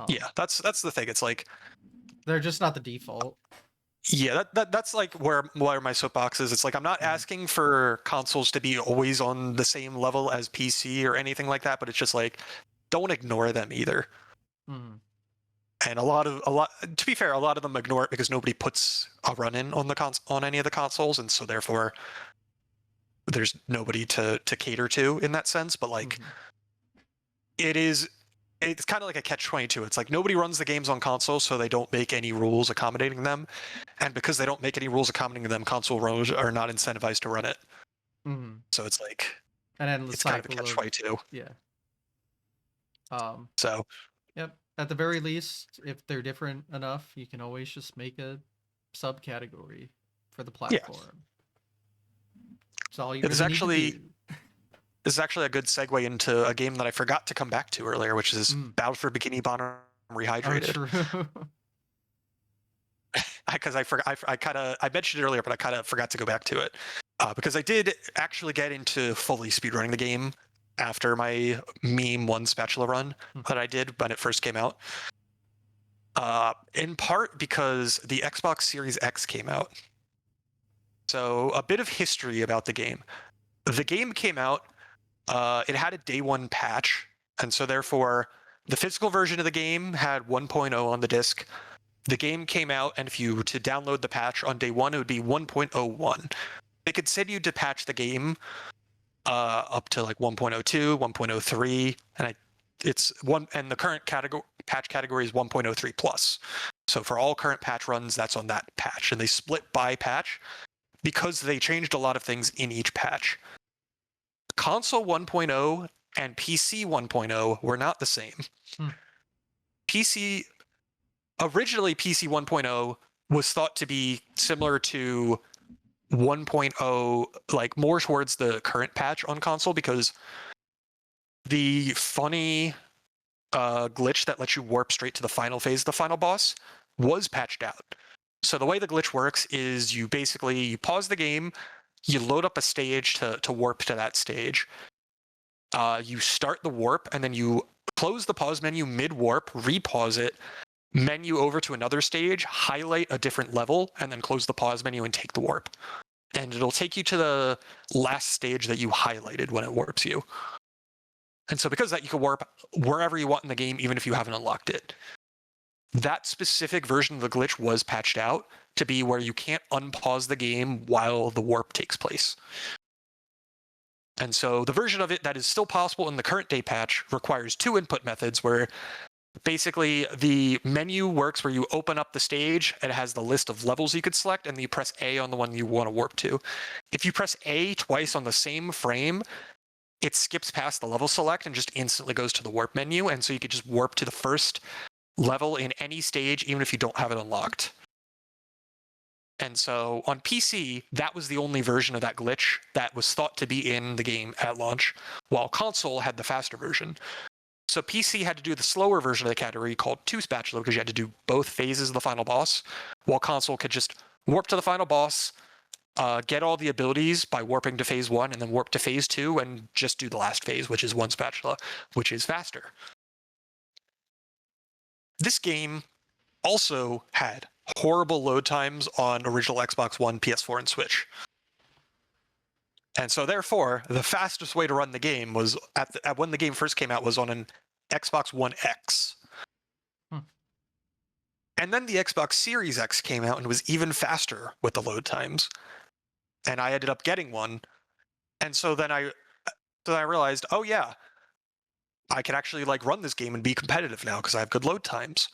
yeah. That's the thing. It's like, They're just not the default. yeah, that's like where my soapbox is. It's like I'm not Mm-hmm. asking for consoles to be always on the same level as PC or anything like that, but it's just like don't ignore them either. Mm-hmm. And a lot to be fair, a lot of them ignore it because nobody puts a run in on on any of the consoles, and so therefore there's nobody to cater to in that sense. But like Mm-hmm. it is it's kind of like a catch-22. It's like nobody runs the games on console, so they don't make any rules accommodating them. And because they don't make any rules accommodating them, console runners are not incentivized to run it. Mm-hmm. So it's like An endless it's kind of a cycle of, catch-22. yeah. Um So Yep. At the very least, if they're different enough, you can always just make a subcategory for the yeah, platform. It's all you this is really need to actually do. this is actually a good segue into a game that I forgot to come back to earlier, which is Mm. Battle for Bikini Bottom Oh, Rehydrated. true. Because I forgot, I mentioned it earlier, but I kind of forgot to go back to it because I did actually get into fully speedrunning the game after my meme one spatula run that I did when it first came out. In part because the Xbox Series X came out. So a bit of history about the game. The game came out. It had a day one patch, and so therefore the physical version of the game had 1.0 on the disc. The game came out, and if you were to download the patch on day one, it would be 1.01. They continued to patch the game up to like 1.02, 1.03, and it's one, and the current patch category is 1.03 plus. So for all current patch runs, that's on that patch, and they split by patch because they changed a lot of things in each patch. Console 1.0 and PC 1.0 were not the same. PC originally PC 1.0 was thought to be similar to 1.0, like more towards the current patch on console, because the funny glitch that lets you warp straight to the final phase of the final boss was patched out. So the way the glitch works is you pause the game, you load up a stage to warp to that stage. You start the warp, and then you close the pause menu mid-warp, repause it, menu over to another stage, highlight a different level, and then close the pause menu and take the warp. And it'll take you to the last stage that you highlighted when it warps you. And so because of that, you can warp wherever you want in the game, even if you haven't unlocked it. That specific version of the glitch was patched out to be where you can't unpause the game while the warp takes place. And so the version of it that is still possible in the current day patch requires two input methods, where basically the menu works where you open up the stage, it has the list of levels you could select, and you press A on the one you want to warp to. If you press A twice on the same frame, it skips past the level select and just instantly goes to the warp menu, and so you could just warp to the first level in any stage, even if you don't have it unlocked. And so on PC, that was the only version of that glitch that was thought to be in the game at launch, while console had the faster version. So PC had to do the slower version of the category called Two Spatula, because you had to do both phases of the final boss, while console could just warp to the final boss, get all the abilities by warping to phase 1, and then warp to phase 2 and just do the last phase, which is One Spatula, which is faster. This game also had horrible load times on original Xbox One, PS4, and Switch. And so therefore, the fastest way to run the game was when the game first came out was on an Xbox One X. And then the Xbox Series X came out and was even faster with the load times. And I ended up getting one. And so then I realized, oh yeah, I can actually like run this game and be competitive now because I have good load times.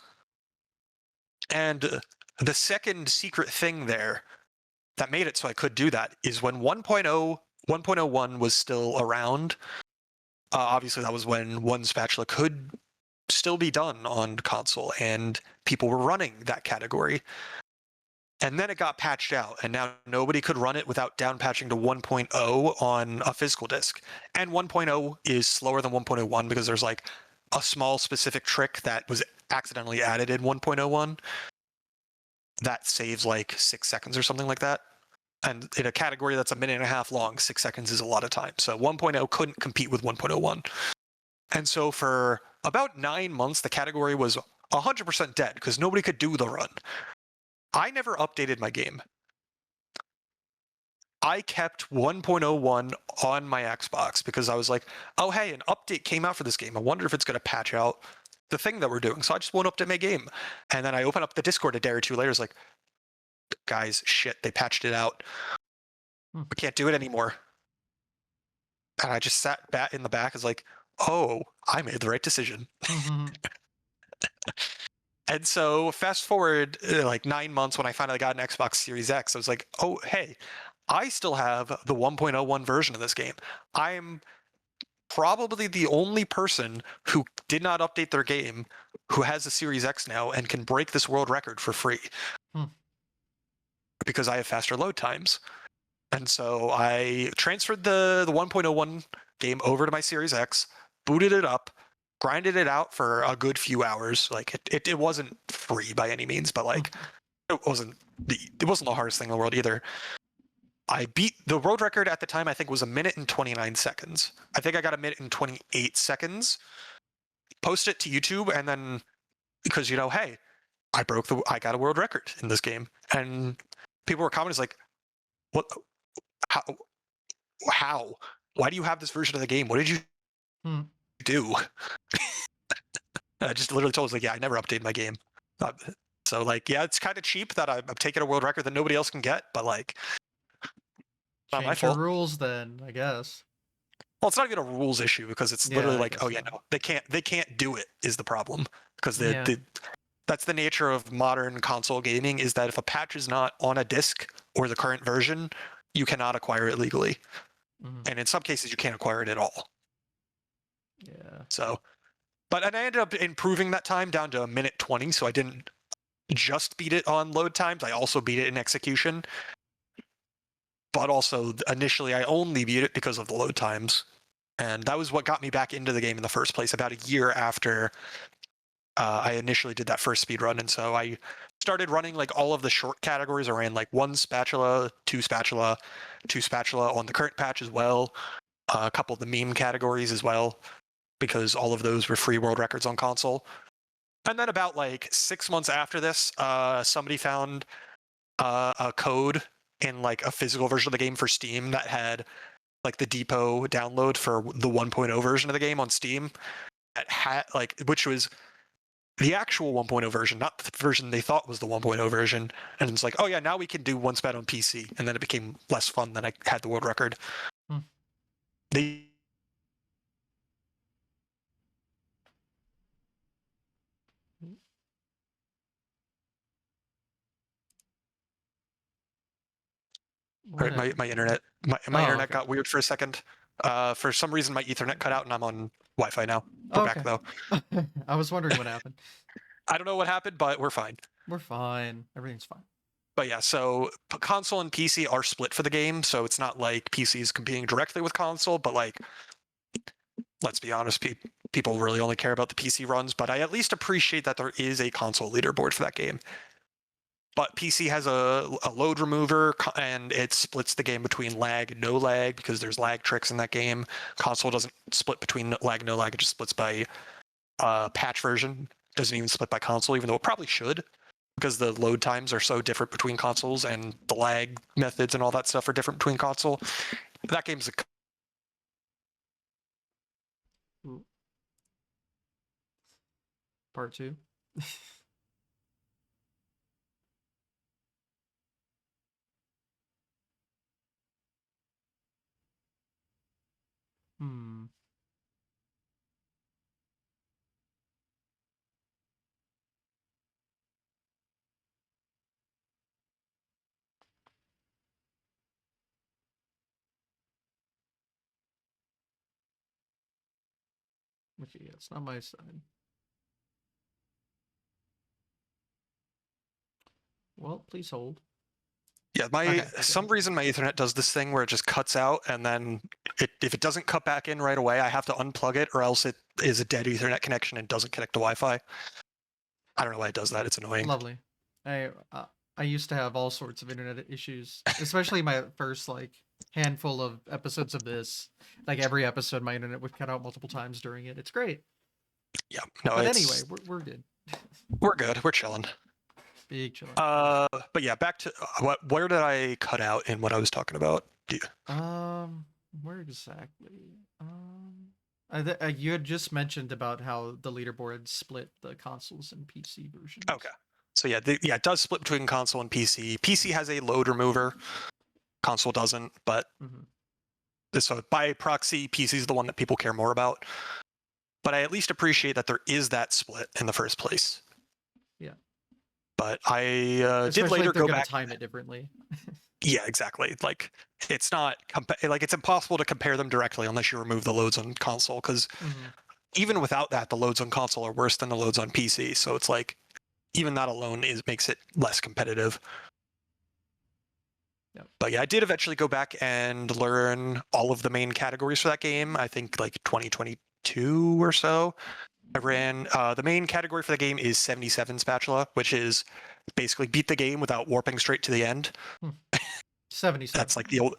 And the second secret thing there that made it so I could do that is when 1.01 was still around. Obviously, that was when One Spatula could still be done on console, and people were running that category. And then it got patched out, and now nobody could run it without down patching to 1.0 on a physical disc. And 1.0 is slower than 1.01 because there's like a small specific trick that was accidentally added in 1.01 that saves like 6 seconds or something like that. And in a category that's a minute and a half long, 6 seconds is a lot of time. So 1.0 couldn't compete with 1.01. And so for about 9 months, the category was 100% dead because nobody could do the run. I never updated my game. I kept 1.01 on my Xbox because I was like, oh, hey, an update came out for this game. I wonder if it's going to patch out the thing that we're doing. So I just won't update my game. And then I open up the Discord a day or two later. It's like, guys, shit, they patched it out. We can't do it anymore. And I just sat back in the back. Is like, oh, I made the right decision. And so fast forward like 9 months when I finally got an Xbox Series X, I was like, oh, hey, I still have the 1.01 version of this game. I'm probably the only person who did not update their game who has a Series X now and can break this world record for free. Because I have faster load times. And so I transferred the 1.01 game over to my Series X, booted it up, grinded it out for a good few hours. Like it wasn't free by any means, but like it wasn't the hardest thing in the world either. I beat the world record at the time. I think was 1 minute and 29 seconds. I think I got 1 minute and 28 seconds. Post it to YouTube, and then because hey, I got a world record in this game, and people were commenting like, what? How? Why do you have this version of the game? What did you do? I just literally told us like, yeah, I never updated my game. So like, yeah, it's kind of cheap that I'm taking a world record that nobody else can get, but like, not my Change your fault. rules then, I guess. Well, it's not even a rules issue because it's literally Yeah, I like, oh guess yeah, so. no, they can't do it is the problem because Yeah. that's the nature of modern console gaming is that if a patch is not on a disc or the current version, you cannot acquire it legally, Mhm. and in some cases you can't acquire it at all. Yeah. So, and I ended up improving that time down to a minute 20, so I didn't just beat it on load times. I also beat it in execution, but also initially I only beat it because of the load times. And that was what got me back into the game in the first place about a year after I initially did that first speed run. And so I started running like all of the short categories. I ran like one spatula, two spatula on the current patch as well, a couple of the meme categories as well, because all of those were free world records on console. And then about like 6 months after this, somebody found a code in like a physical version of the game for Steam that had like the depot download for the 1.0 version of the game on Steam that had like which was the actual 1.0 version, not the version they thought was the 1.0 version. And it's like, oh yeah, now we can do one spat on PC. And then it became less fun than I had the world record. Hmm. They What my happened? internet my Oh, internet okay. got weird for a second. For some reason my Ethernet cut out and I'm on Wi-Fi now. We're Oh, back okay. though. I was wondering what happened. I don't know what happened, but we're fine. We're fine. Everything's fine. But yeah, so console and PC are split for the game, so it's not like PC is competing directly with console, but like, let's be honest, people really only care about the PC runs, but I at least appreciate that there is a console leaderboard for that game. But PC has a load remover, and it splits the game between lag, no lag, because there's lag tricks in that game. Console doesn't split between lag, no lag, it just splits by patch version. Doesn't even split by console, even though it probably should, because the load times are so different between consoles and the lag methods and all that stuff are different between console. That game's a Ooh. Part two. Hmm. Which, yeah, it's not my side. Well, please hold. yeah. My Okay, okay. some reason my Ethernet does this thing where it just cuts out, and then if it doesn't cut back in right away, I have to unplug it, or else it is a dead Ethernet connection and doesn't connect to Wi-Fi. I don't know why it does that. It's annoying. Lovely. I uh, I used to have all sorts of internet issues, especially my first like handful of episodes of this. Like every episode, my internet would cut out multiple times during it. It's great. Yeah, no, But anyway, it's we're good. we're good. We're chilling. Big chilling. But yeah, back to where did I cut out in what I was talking about? Um, where exactly? You had just mentioned about how the leaderboard split the consoles and PC versions. Okay. So yeah, it does split between console and PC. PC has a load remover, console doesn't, but Mhm. so by proxy, PC is the one that people care more about. But I at least appreciate that there is that split in the first place. Yeah. But I did Especially later if they're go gonna back. time it differently. Yeah, exactly. Like it's not like it's impossible to compare them directly unless you remove the loads on console, because Mhm. even without that, the loads on console are worse than the loads on PC. So it's like even that alone makes it less competitive. Yep. But yeah, I did eventually go back and learn all of the main categories for that game. I think like 2022 or so. I ran the main category for the game is 77 spatula, which is basically beat the game without warping straight to the end. 77. That's like the old,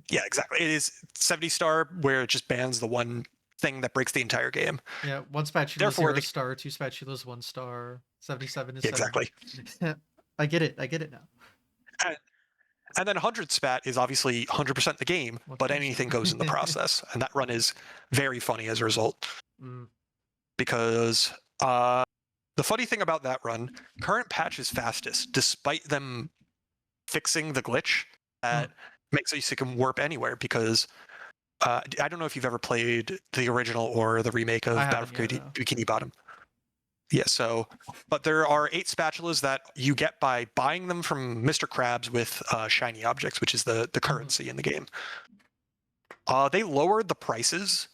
yeah, exactly. It is 70 star where it just bans the one thing that breaks the entire game. Yeah, one spatula Therefore, 0 star, two spatulas 1 star, 77 is yeah, 70. exactly. I get it. I get it now. And, and then 100 spat is obviously 100% the game, but 100%. anything goes in the process. And that run is very funny as a result. Mm. Because the funny thing about that run, current patch is fastest, despite them fixing the glitch that makes it so you can warp anywhere, because I don't know if you've ever played the original or the remake of I Battle haven't for yet, no. Bikini Bottom. Yeah, so, but there are 8 spatulas that you get by buying them from Mr. Krabs with shiny objects, which is the currency in the game. They lowered the prices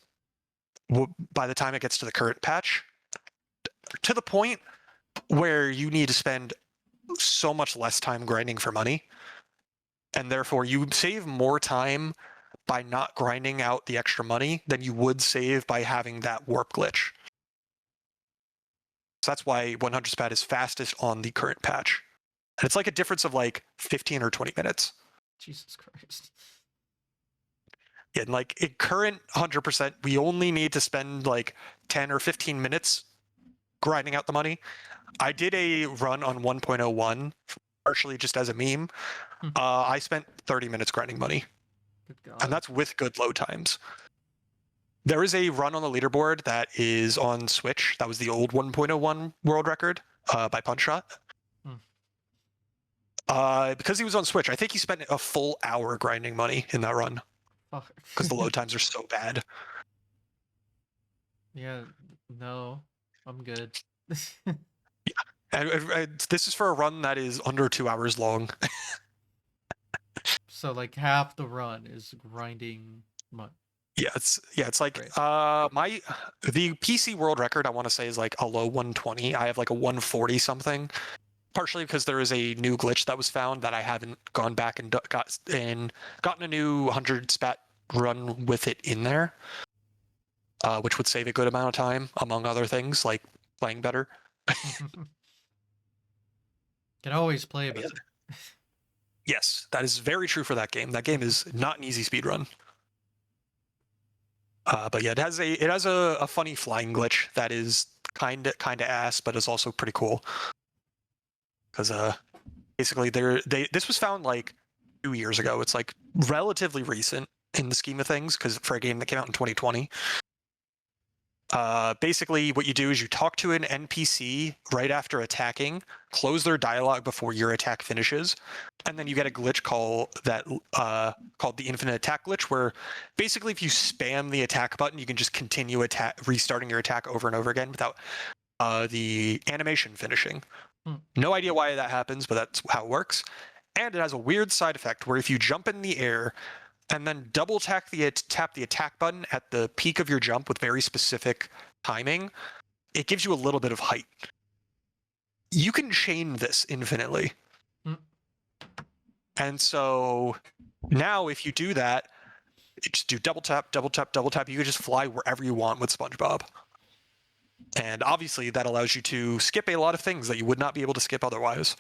by the time it gets to the current patch to the point where you need to spend so much less time grinding for money, and therefore you save more time by not grinding out the extra money than you would save by having that warp glitch. So that's why 100 spat is fastest on the current patch. And it's like a difference of like 15 or 20 minutes. Jesus Christ. Yeah, and like in current 100%, we only need to spend like 10 or 15 minutes grinding out the money. I did a run on 1.01, partially just as a meme. I spent 30 minutes grinding money. Good God. And that's with good load times. There is a run on the leaderboard that is on Switch. That was the old 1.01 world record by Punchshot. Because he was on Switch, I think he spent a full hour grinding money in that run. Because the load times are so bad. Yeah, no, I'm good. Yeah. And this is for a run that is under 2 hours long. So like half the run is grinding money. Yeah, it's like Great. the PC world record I want to say is like a low 120. I have like a 140 something. Partially because there is a new glitch that was found that I haven't gone back and gotten a new 100 spat run with it in there, which would save a good amount of time, among other things like playing better. Can always play better. Yes, that is very true for that game. That game is not an easy speedrun. But yeah, it has a funny flying glitch that is kind of ass, but is also pretty cool. Because basically this was found like 2 years ago. It's like relatively recent in the scheme of things, because for a game that came out in 2020. Basically, what you do is you talk to an NPC right after attacking, close their dialogue before your attack finishes, and then you get a glitch called the infinite attack glitch, where basically if you spam the attack button, you can just continue restarting your attack over and over again without the animation finishing. No idea why that happens, but that's how it works. And it has a weird side effect where if you jump in the air and then double tap the attack button at the peak of your jump with very specific timing, it gives you a little bit of height. You can chain this infinitely. And so now if you do that, just do double tap, double tap, double tap, you can just fly wherever you want with SpongeBob. And obviously that allows you to skip a lot of things that you would not be able to skip otherwise.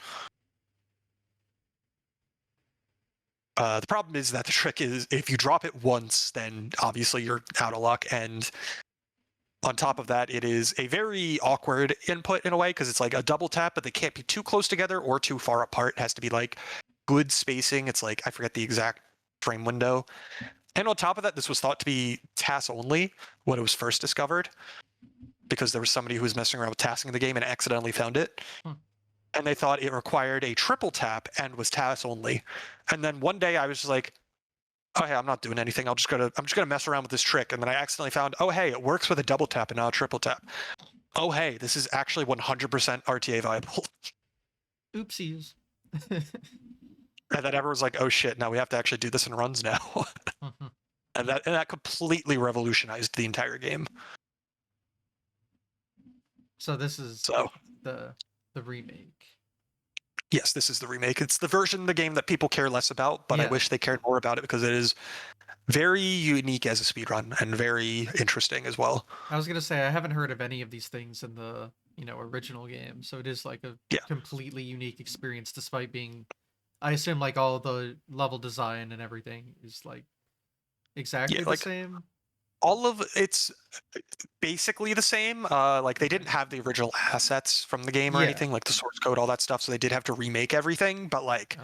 The problem is that the trick is if you drop it once, then obviously you're out of luck. And on top of that, it is a very awkward input in a way, because it's like a double tap, but they can't be too close together or too far apart. It has to be like good spacing. It's like, I forget the exact frame window. And on top of that, this was thought to be TAS only when it was first discovered, because there was somebody who was messing around with TASing in the game and accidentally found it. And they thought it required a triple tap and was TAS only. And then one day I was just like, oh hey, I'm not doing anything. I'm just gonna mess around with this trick. And then I accidentally found, oh hey, it works with a double tap and not a triple tap. Oh hey, this is actually 100% RTA viable. Oopsies. And then everyone's like, oh shit, now we have to actually do this in runs now. And that completely revolutionized the entire game. So this is the remake. Yes, this is the remake. It's the version of the game that people care less about, but I wish they cared more about it, because it is very unique as a speedrun and very interesting as well. I was gonna say I haven't heard of any of these things in the original game, so it is like a completely unique experience, despite being, I assume, like all the level design and everything is like exactly the same. All of it's basically the same. Like they didn't have the original assets from the game or anything, like the source code, all that stuff. So they did have to remake everything, but like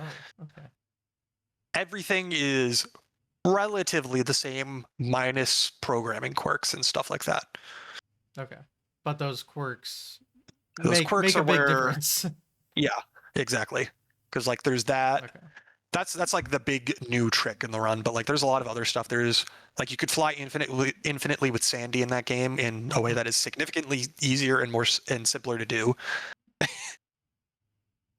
everything is relatively the same, minus programming quirks and stuff like that. Okay, but those quirks make a big difference. Yeah, exactly. Because like there's that. That's like the big new trick in the run, but like there's a lot of other stuff. There's like you could fly infinitely with Sandy in that game in a way that is significantly easier and and simpler to do.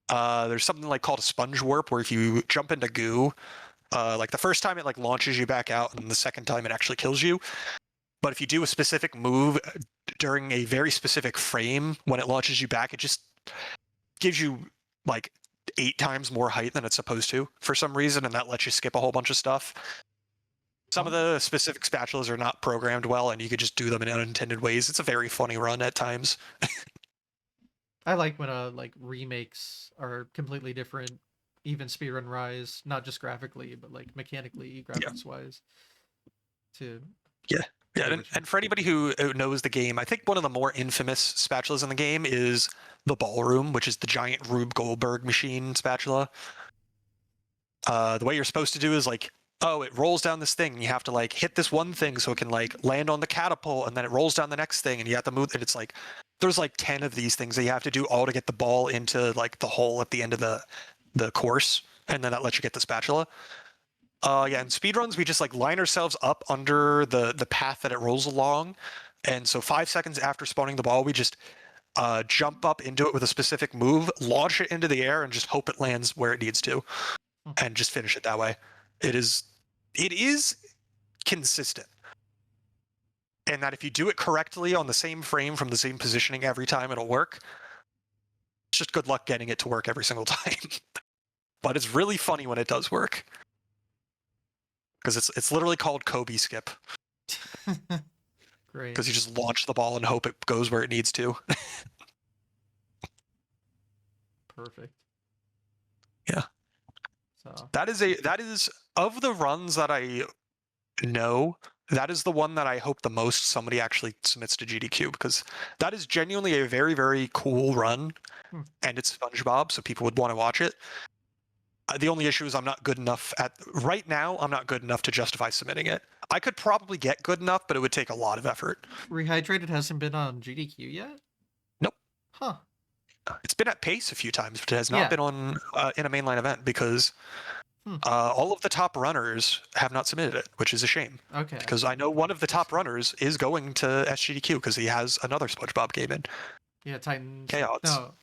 There's something like called a sponge warp, where if you jump into goo, like the first time it like launches you back out, and the second time it actually kills you. But if you do a specific move during a very specific frame, when it launches you back, it just gives you like 8 times more height than it's supposed to for some reason, and that lets you skip a whole bunch of stuff. Some of the specific spatulas are not programmed well, and you could just do them in unintended ways. It's a very funny run at times. I like when like remakes are completely different, even Speedrun Rise, not just graphically, but like mechanically, graphics wise. To Yeah. And for anybody who knows the game, I think one of the more infamous spatulas in the game is the Ballroom, which is the giant Rube Goldberg machine spatula. The way you're supposed to do is like, oh, it rolls down this thing, and you have to like hit this one thing so it can like land on the catapult, and then it rolls down the next thing, and you have to move. And it's like there's like 10 of these things that you have to do all to get the ball into like the hole at the end of the course, and then that lets you get the spatula. Yeah, in speedruns, we just like line ourselves up under the path that it rolls along. And so 5 seconds after spawning the ball, we just jump up into it with a specific move, launch it into the air, and just hope it lands where it needs to, and just finish it that way. It is consistent. And that if you do it correctly on the same frame from the same positioning every time, it'll work. It's just good luck getting it to work every single time. But it's really funny when it does work. Because it's literally called Kobe skip. Great. Because you just launch the ball and hope it goes where it needs to. Perfect. Yeah. So that is of the runs that I know, that is the one that I hope the most somebody actually submits to GDQ, because that is genuinely a very, very cool run, and it's SpongeBob, so people would want to watch it. The only issue is I'm not good enough right now. I'm not good enough to justify submitting it. I could probably get good enough, but it would take a lot of effort. Rehydrated hasn't been on GDQ yet? Nope. Huh. It's been at Pace a few times, but it has not been on in a mainline event because all of the top runners have not submitted it, which is a shame. Okay. Because I know one of the top runners is going to SGDQ because he has another SpongeBob game in. Yeah, Titans. Chaos. No.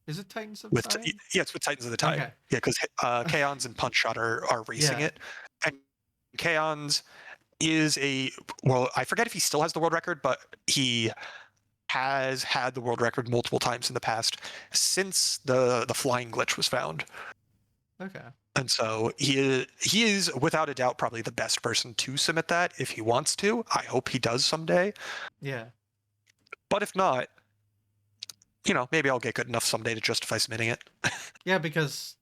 Is it Titans of the Tide? Yeah, it's with Titans of the Tide. Okay. Yeah, because Kaons and Punch Shot are racing it. And Kaons is I forget if he still has the world record, but he has had the world record multiple times in the past since the flying glitch was found. Okay. And so he is without a doubt probably the best person to submit that if he wants to. I hope he does someday. Yeah. But if not, maybe I'll get good enough someday to justify submitting it. Yeah, because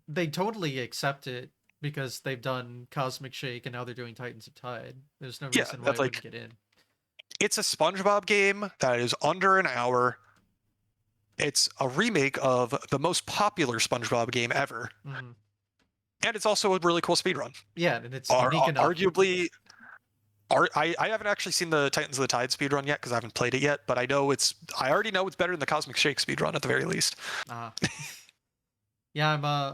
they totally accept it because they've done Cosmic Shake and now they're doing Titans of Tide. There's no reason why it wouldn't get in. It's a SpongeBob game that is under an hour. It's a remake of the most popular SpongeBob game ever. Mm-hmm. And it's also a really cool speedrun. Yeah, and it's unique enough. Arguably, I haven't actually seen the Titans of the Tide speedrun yet because I haven't played it yet, but I already know it's better than the Cosmic Shake speedrun at the very least. Yeah,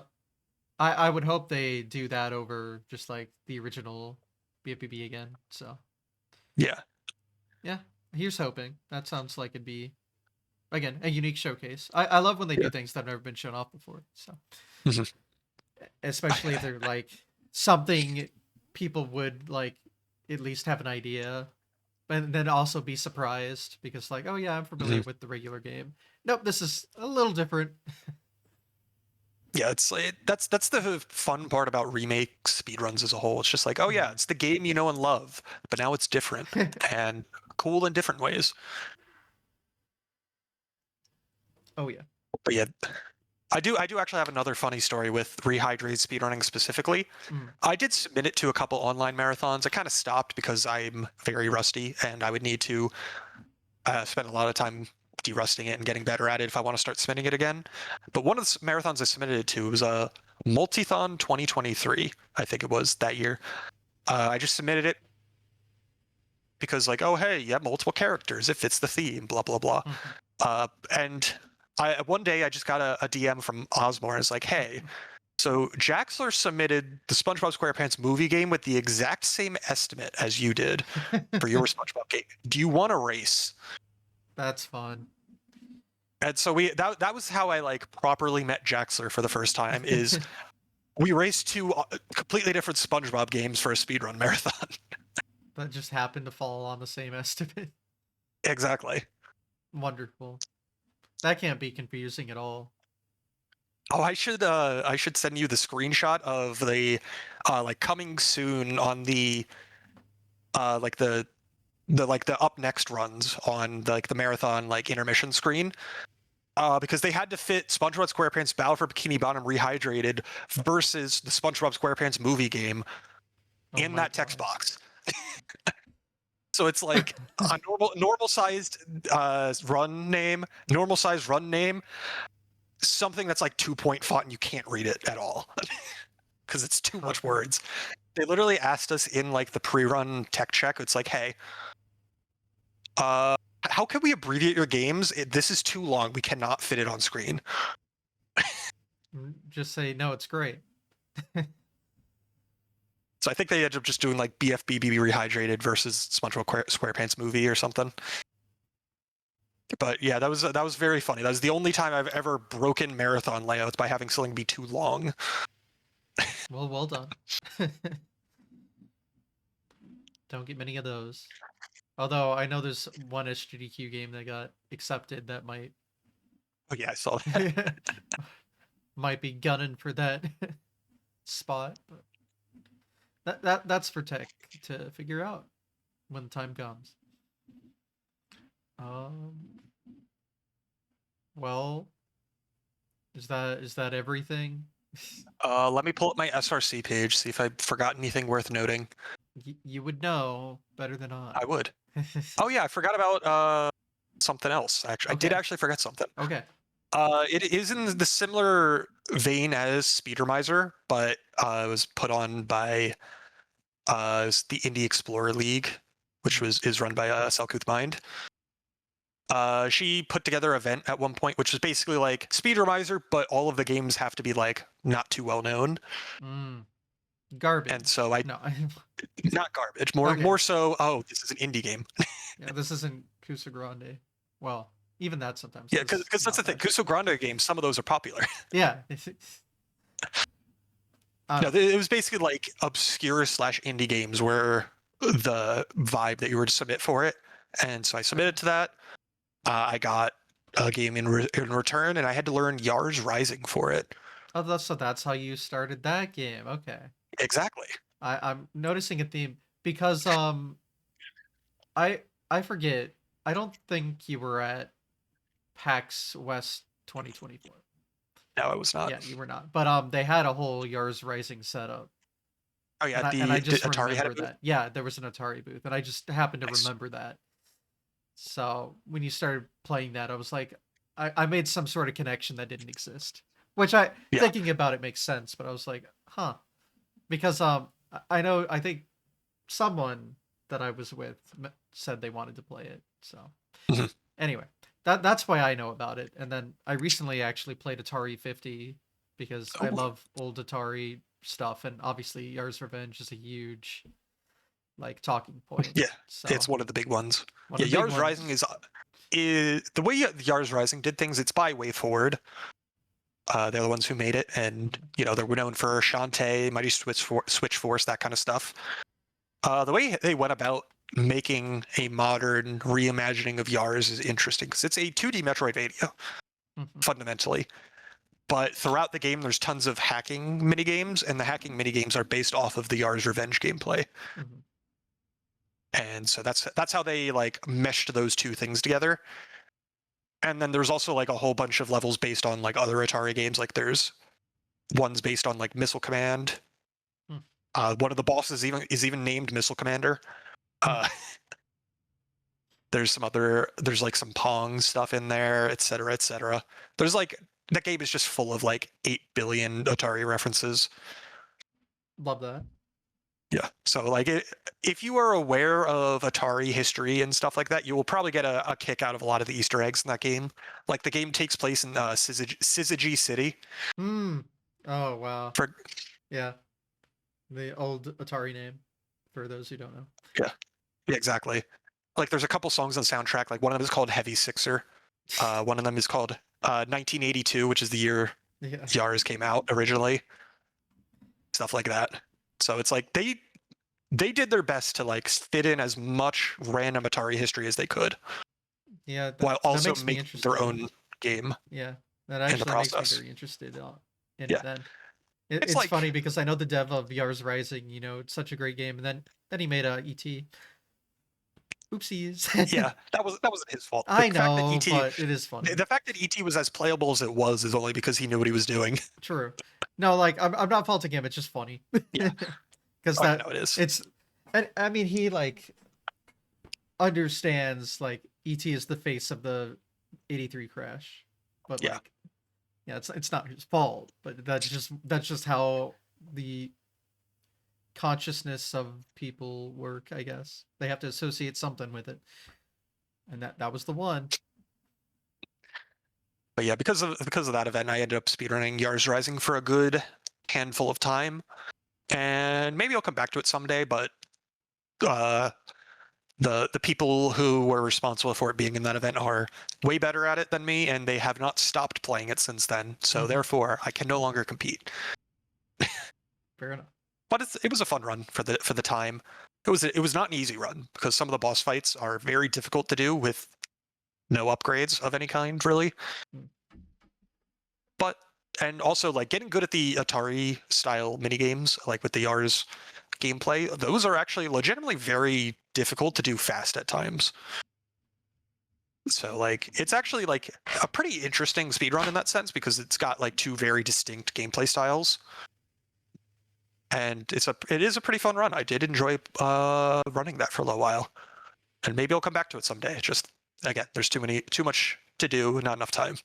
I would hope they do that over just like the original BFBB again. So yeah, here's hoping. That sounds like it'd be, again, a unique showcase. I love when they do things that have never been shown off before. So especially if they're like something people would like at least have an idea, and then also be surprised because like, oh yeah, I'm familiar with the regular game. Nope, this is a little different. Yeah, that's the fun part about remake speedruns as a whole. It's just like, oh yeah, it's the game you know and love, but now it's different and cool in different ways. Oh yeah. But yeah, I do actually have another funny story with rehydrated speedrunning specifically. I did submit it to a couple online marathons. I kind of stopped because I'm very rusty and I would need to spend a lot of time derusting it and getting better at it if I want to start submitting it again. But one of the marathons I submitted it to was a Multithon 2023, I think it was that year. I just submitted it because like, oh hey, you have multiple characters, it fits the theme, blah blah blah. And one day I just got a DM from Osmore. It's like, hey, So Jaxler submitted the SpongeBob SquarePants movie game with the exact same estimate as you did for your SpongeBob game. Do you want to race? That's fun. And so that was how I like properly met Jaxler for the first time. Is we raced two completely different SpongeBob games for a speedrun marathon. That just happened to fall on the same estimate. Exactly. Wonderful. That can't be confusing at all. Oh, I should send you the screenshot of the like coming soon on the like the up next runs on the marathon like intermission screen. Because they had to fit SpongeBob SquarePants Battle for Bikini Bottom Rehydrated versus the SpongeBob SquarePants movie game in that text box. So it's like a normal sized run name, something that's like 2-point font and you can't read it at all because it's too much words. They literally asked us in like the pre-run tech check. It's like, hey, how can we abbreviate your games? This is too long. We cannot fit it on screen. Just say, no, it's great. So I think they ended up just doing like BFBBB Rehydrated versus SpongeBob SquarePants movie or something. But yeah, that was very funny. That was the only time I've ever broken marathon layouts by having something be too long. Well done. Don't get many of those. Although I know there's one SGDQ game that got accepted that might Oh yeah, I saw that. might be gunning for that spot. But that's for tech to figure out when the time comes. Well, is that everything? Let me pull up my SRC page, see if I forgot anything worth noting. You would know better than I. I would. Oh yeah, I forgot about something else. Actually, Okay. I did actually forget something. Okay. It is in the similar vein as Speedermiser, but it was put on by the Indie Explorer League, which is run by Selkuth Mind. She put together an event at one point, which is basically like Speedermiser, but all of the games have to be like not too well known. Garbage. And so I no, not garbage. More so. Oh, this is an indie game. Yeah, this isn't Kusa Grande. Well, even that sometimes. Yeah, because that's the thing. Kuso Grande games, some of those are popular. Yeah. No, it was basically like obscure / indie games were the vibe that you were to submit for it, and so I submitted to that. I got a game in return, and I had to learn Yars Rising for it. Oh, so that's how you started that game. Okay. Exactly. I'm noticing a theme because I forget. I don't think you were at PAX West 2024. No, I was not. Yeah, you were not. But they had a whole Yars Rising setup. Oh yeah, and I just Atari had a remember booth? that. Yeah, there was an Atari booth, and I just happened to Nice. remember that. So when you started playing that, I was like, I made some sort of connection that didn't exist. Which thinking about it makes sense, but I was like, huh. Because I think someone that I was with said they wanted to play it. So anyway, that's why I know about it. And then I recently actually played Atari 50 because I love old Atari stuff, and obviously Yars Revenge is a huge like talking point. Yeah, so it's one of the big ones. one Yeah, of the big Yars Rising is the way Yars Rising did things. It's by WayForward. They're the ones who made it, and they're known for Shantae, Mighty Switch Force, that kind of stuff. The way they went about making a modern reimagining of Yars is interesting because it's a 2D Metroidvania fundamentally. But throughout the game, there's tons of hacking minigames, and the hacking minigames are based off of the Yars Revenge gameplay. And so that's how they like meshed those two things together. And then there's also like a whole bunch of levels based on like other Atari games. Like there's ones based on like Missile Command. One of the bosses is even named Missile Commander. There's like some Pong stuff in there, etc., etc. There's like that game is just full of like 8 billion Atari references. Love that. Yeah. So like if you are aware of Atari history and stuff like that, you will probably get a kick out of a lot of the Easter eggs in that game. Like the game takes place in Syzygy City. Oh wow. For Yeah. The old Atari name, for those who don't know. yeah, yeah, exactly. Like there's a couple songs on the soundtrack. Like one of them is called Heavy Sixer. One of them is called 1982, which is the year Yeah. Yars came out originally. Stuff like that. So it's like they did their best to like fit in as much random Atari history as they could, Yeah, while that also makes me making their interested. own game Yeah, that in the actually makes me process. very interested in Yeah, it then. it's It's like funny because I know the dev of Yars Rising, it's such a great game, and then he made a ET. Oopsies. yeah, that wasn't his fault. The I fact that know, ET but it is funny. the fact that ET was as playable as it was is only because he knew what he was doing. True. No, like I'm not faulting him. It's just funny Yeah, because oh yeah, that no, it is. it's and I mean he like understands like ET is the face of the 83 crash, but Yeah, like yeah, it's not his fault, but that's just how the consciousness of people work, I guess. They have to associate something with it. And that was the one. but yeah, because of that event, I ended up speedrunning Yars Rising for a good handful of time, and maybe I'll come back to it someday. But uh, the people who were responsible for it being in that event are way better at it than me, and they have not stopped playing it since then. So Mm-hmm. therefore, I can no longer compete. Fair enough. But it was a fun run for the time. It was not an easy run because some of the boss fights are very difficult to do with no upgrades of any kind, really. Mm. But and also like getting good at the Atari style mini games, like with the Yars gameplay, those are actually legitimately very difficult to do fast at times. So like it's actually like a pretty interesting speedrun in that sense because it's got like two very distinct gameplay styles. And it is a pretty fun run. I did enjoy running that for a little while. And maybe I'll come back to it someday. Just again, there's too much to do, not enough time.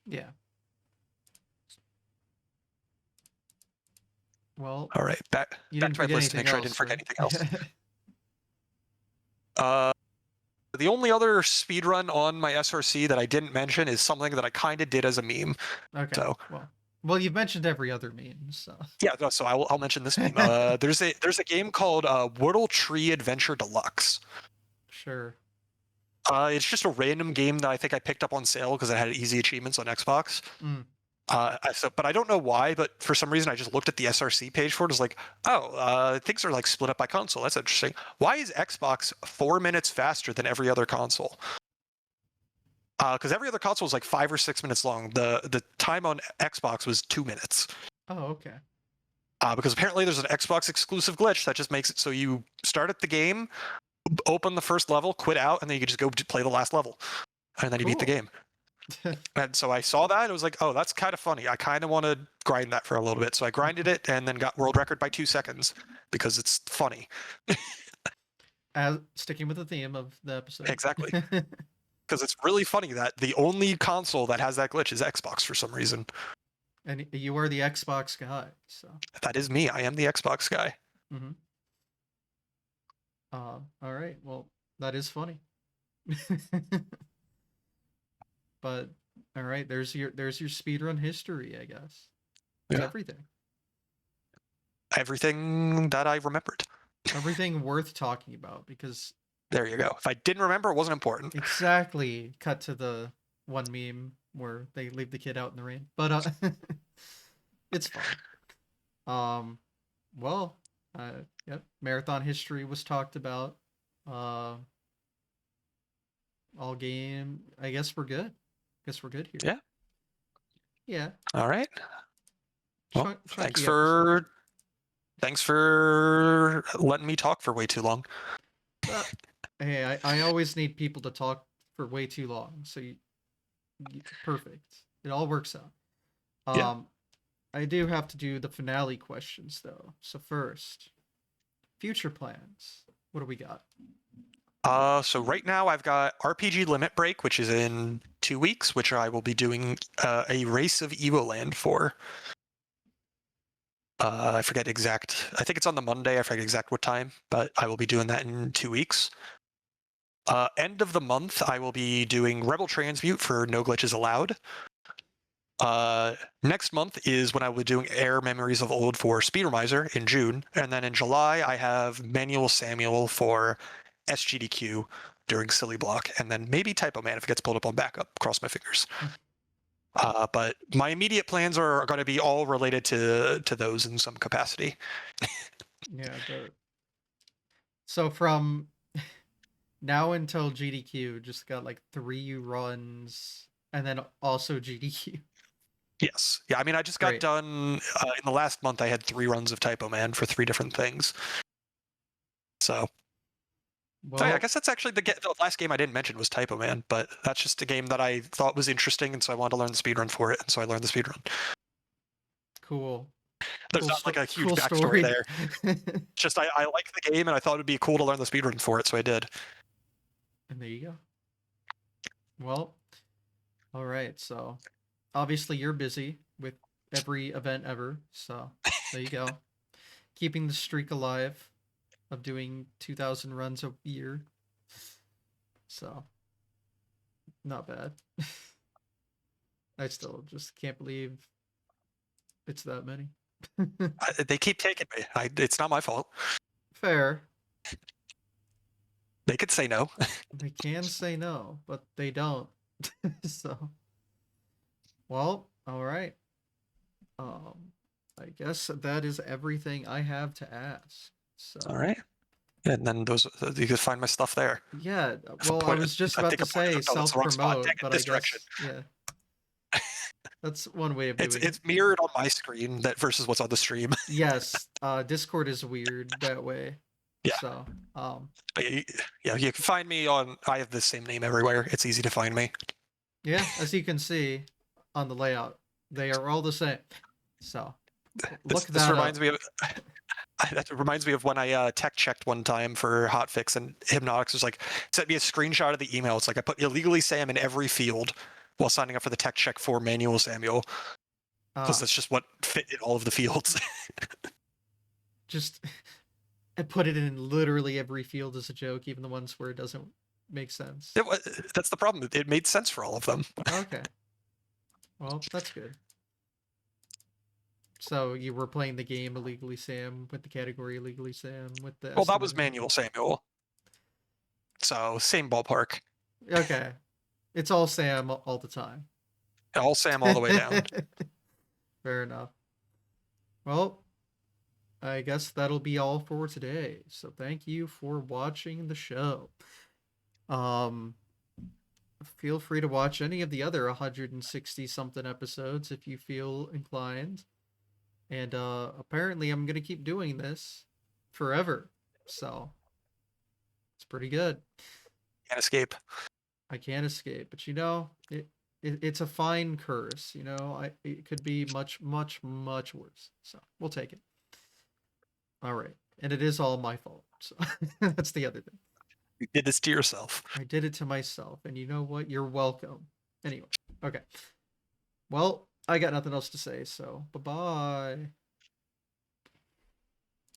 Yeah. Well, All right, you back didn't to my forget list to anything make sure I else, didn't forget right? anything else. Uh, the only other speedrun on my SRC that I didn't mention is something that I kind of did as a meme. Okay. So Well, you've mentioned every other meme, so. yeah, no, so I'll mention this meme. There's a game called Wordle Tree Adventure Deluxe. Sure. It's just a random game that I think I picked up on sale because it had easy achievements on Xbox. Mm. But I don't know why, but for some reason I just looked at the SRC page for it. It was like, oh, things are like split up by console. That's interesting. Why is Xbox 4 minutes faster than every other console? Because every other console was like 5 or 6 minutes long. The time on Xbox was 2 minutes. Oh, okay. Because apparently there's an Xbox exclusive glitch that just makes it so you start at the game, open the first level, quit out, and then you can just go play the last level, and then you beat the game. And so I saw that, and it was like, oh, that's kind of funny. I kind of want to grind that for a little bit. So I grinded it and then got world record by 2 seconds because it's funny. As sticking with the theme of the episode. Exactly. Because it's really funny that the only console that has that glitch is Xbox for some reason. And you are the Xbox guy, so. That is me. I am the Xbox guy. Mm-hmm. All right. Well, that is funny. But all right, there's your speedrun history, I guess. It's Yeah. everything. Everything that I remembered. Everything worth talking about because There you go. If I didn't remember, it wasn't important. exactly. Cut to the one meme where they leave the kid out in the rain, but it's fine. Well, yep. Marathon history was talked about. All game. I guess we're good. Guess we're good here. Yeah. Yeah. All right. Well, Chunky episode. thanks for letting me talk for way too long. Hey, I always need people to talk for way too long, so perfect. It all works out. Yeah. I do have to do the finale questions though. So first, future plans. What do we got? So right now I've got RPG Limit Break, which is in 2 weeks, which I will be doing a race of Evoland for. I forget exact. I think it's on the Monday. I forget exact what time, but I will be doing that in 2 weeks. End of the month, I will be doing Rebel Transmute for No Glitches Allowed. Next month is when I will be doing Air Memories of Old for Speedrunner in June, and then in July I have Manual Samuel for SGDQ during Silly Block, and then maybe Typo Man if it gets pulled up on backup. Cross my fingers. But my immediate plans are going to be all related to those in some capacity. Yeah. So from now until GDQ, just got like 3 runs, and then also GDQ. Yes. Yeah, I mean, I just got Great. done in the last month. I had 3 runs of Typo Man for 3 different things. So, Well, yeah, I guess that's actually the last game I didn't mention was Typo Man, but that's just a game that I thought was interesting, and so I wanted to learn the speedrun for it, and so I learned the speedrun. cool. There's not like a huge cool backstory story. there. Just I like the game, and I thought it'd be cool to learn the speedrun for it, so I did. And there you go. Well, all right. So obviously you're busy with every event ever. So there you go. Keeping the streak alive of doing 2,000 runs a year. So not bad. I still just can't believe it's that many. They keep taking me. It's not my fault. Fair. They could say no. They can say no, but they don't. So, well, all right. I guess that is everything I have to ask. So, All right. And then those you could find my stuff there. yeah. Well, I was just I about think to I pointed say out, no, that's the wrong spot. self-promote, Dang it, but I this direction. guess yeah, that's one way of doing it. It's mirrored on my screen that versus what's on the stream. Yes, Discord is weird that way. Yeah. So, But yeah, you can find me on. I have the same name everywhere. It's easy to find me. yeah, as you can see on the layout, they are all the same. So, look This that reminds up. me of. That reminds me of when I tech checked one time for hotfix, and Hypnotics was like sent me a screenshot of the email. It's like I put IllegallySam in every field while signing up for the tech check for Manual Samuel, because that's just what fit in all of the fields. Just I put it in literally every field as a joke, even the ones where it doesn't make sense. That's the problem. It made sense for all of them. Okay. Well, that's good. So you were playing the game IllegallySam with the category IllegallySam with the. Well, that was Manual Samuel. So same ballpark. Okay. It's all Sam all the time. All Sam all the way down. Fair enough. Well, I guess that'll be all for today. So thank you for watching the show. Feel free to watch any of the other 160 something episodes if you feel inclined. And apparently I'm going to keep doing this forever. So it's pretty good. Can't escape. I can't escape, but it's a fine curse. It could be much, much, much worse. So we'll take it. All right, and it is all my fault. So that's the other thing. You did this to yourself. I did it to myself, and you know what? You're welcome. Anyway, okay. Well, I got nothing else to say, so bye-bye.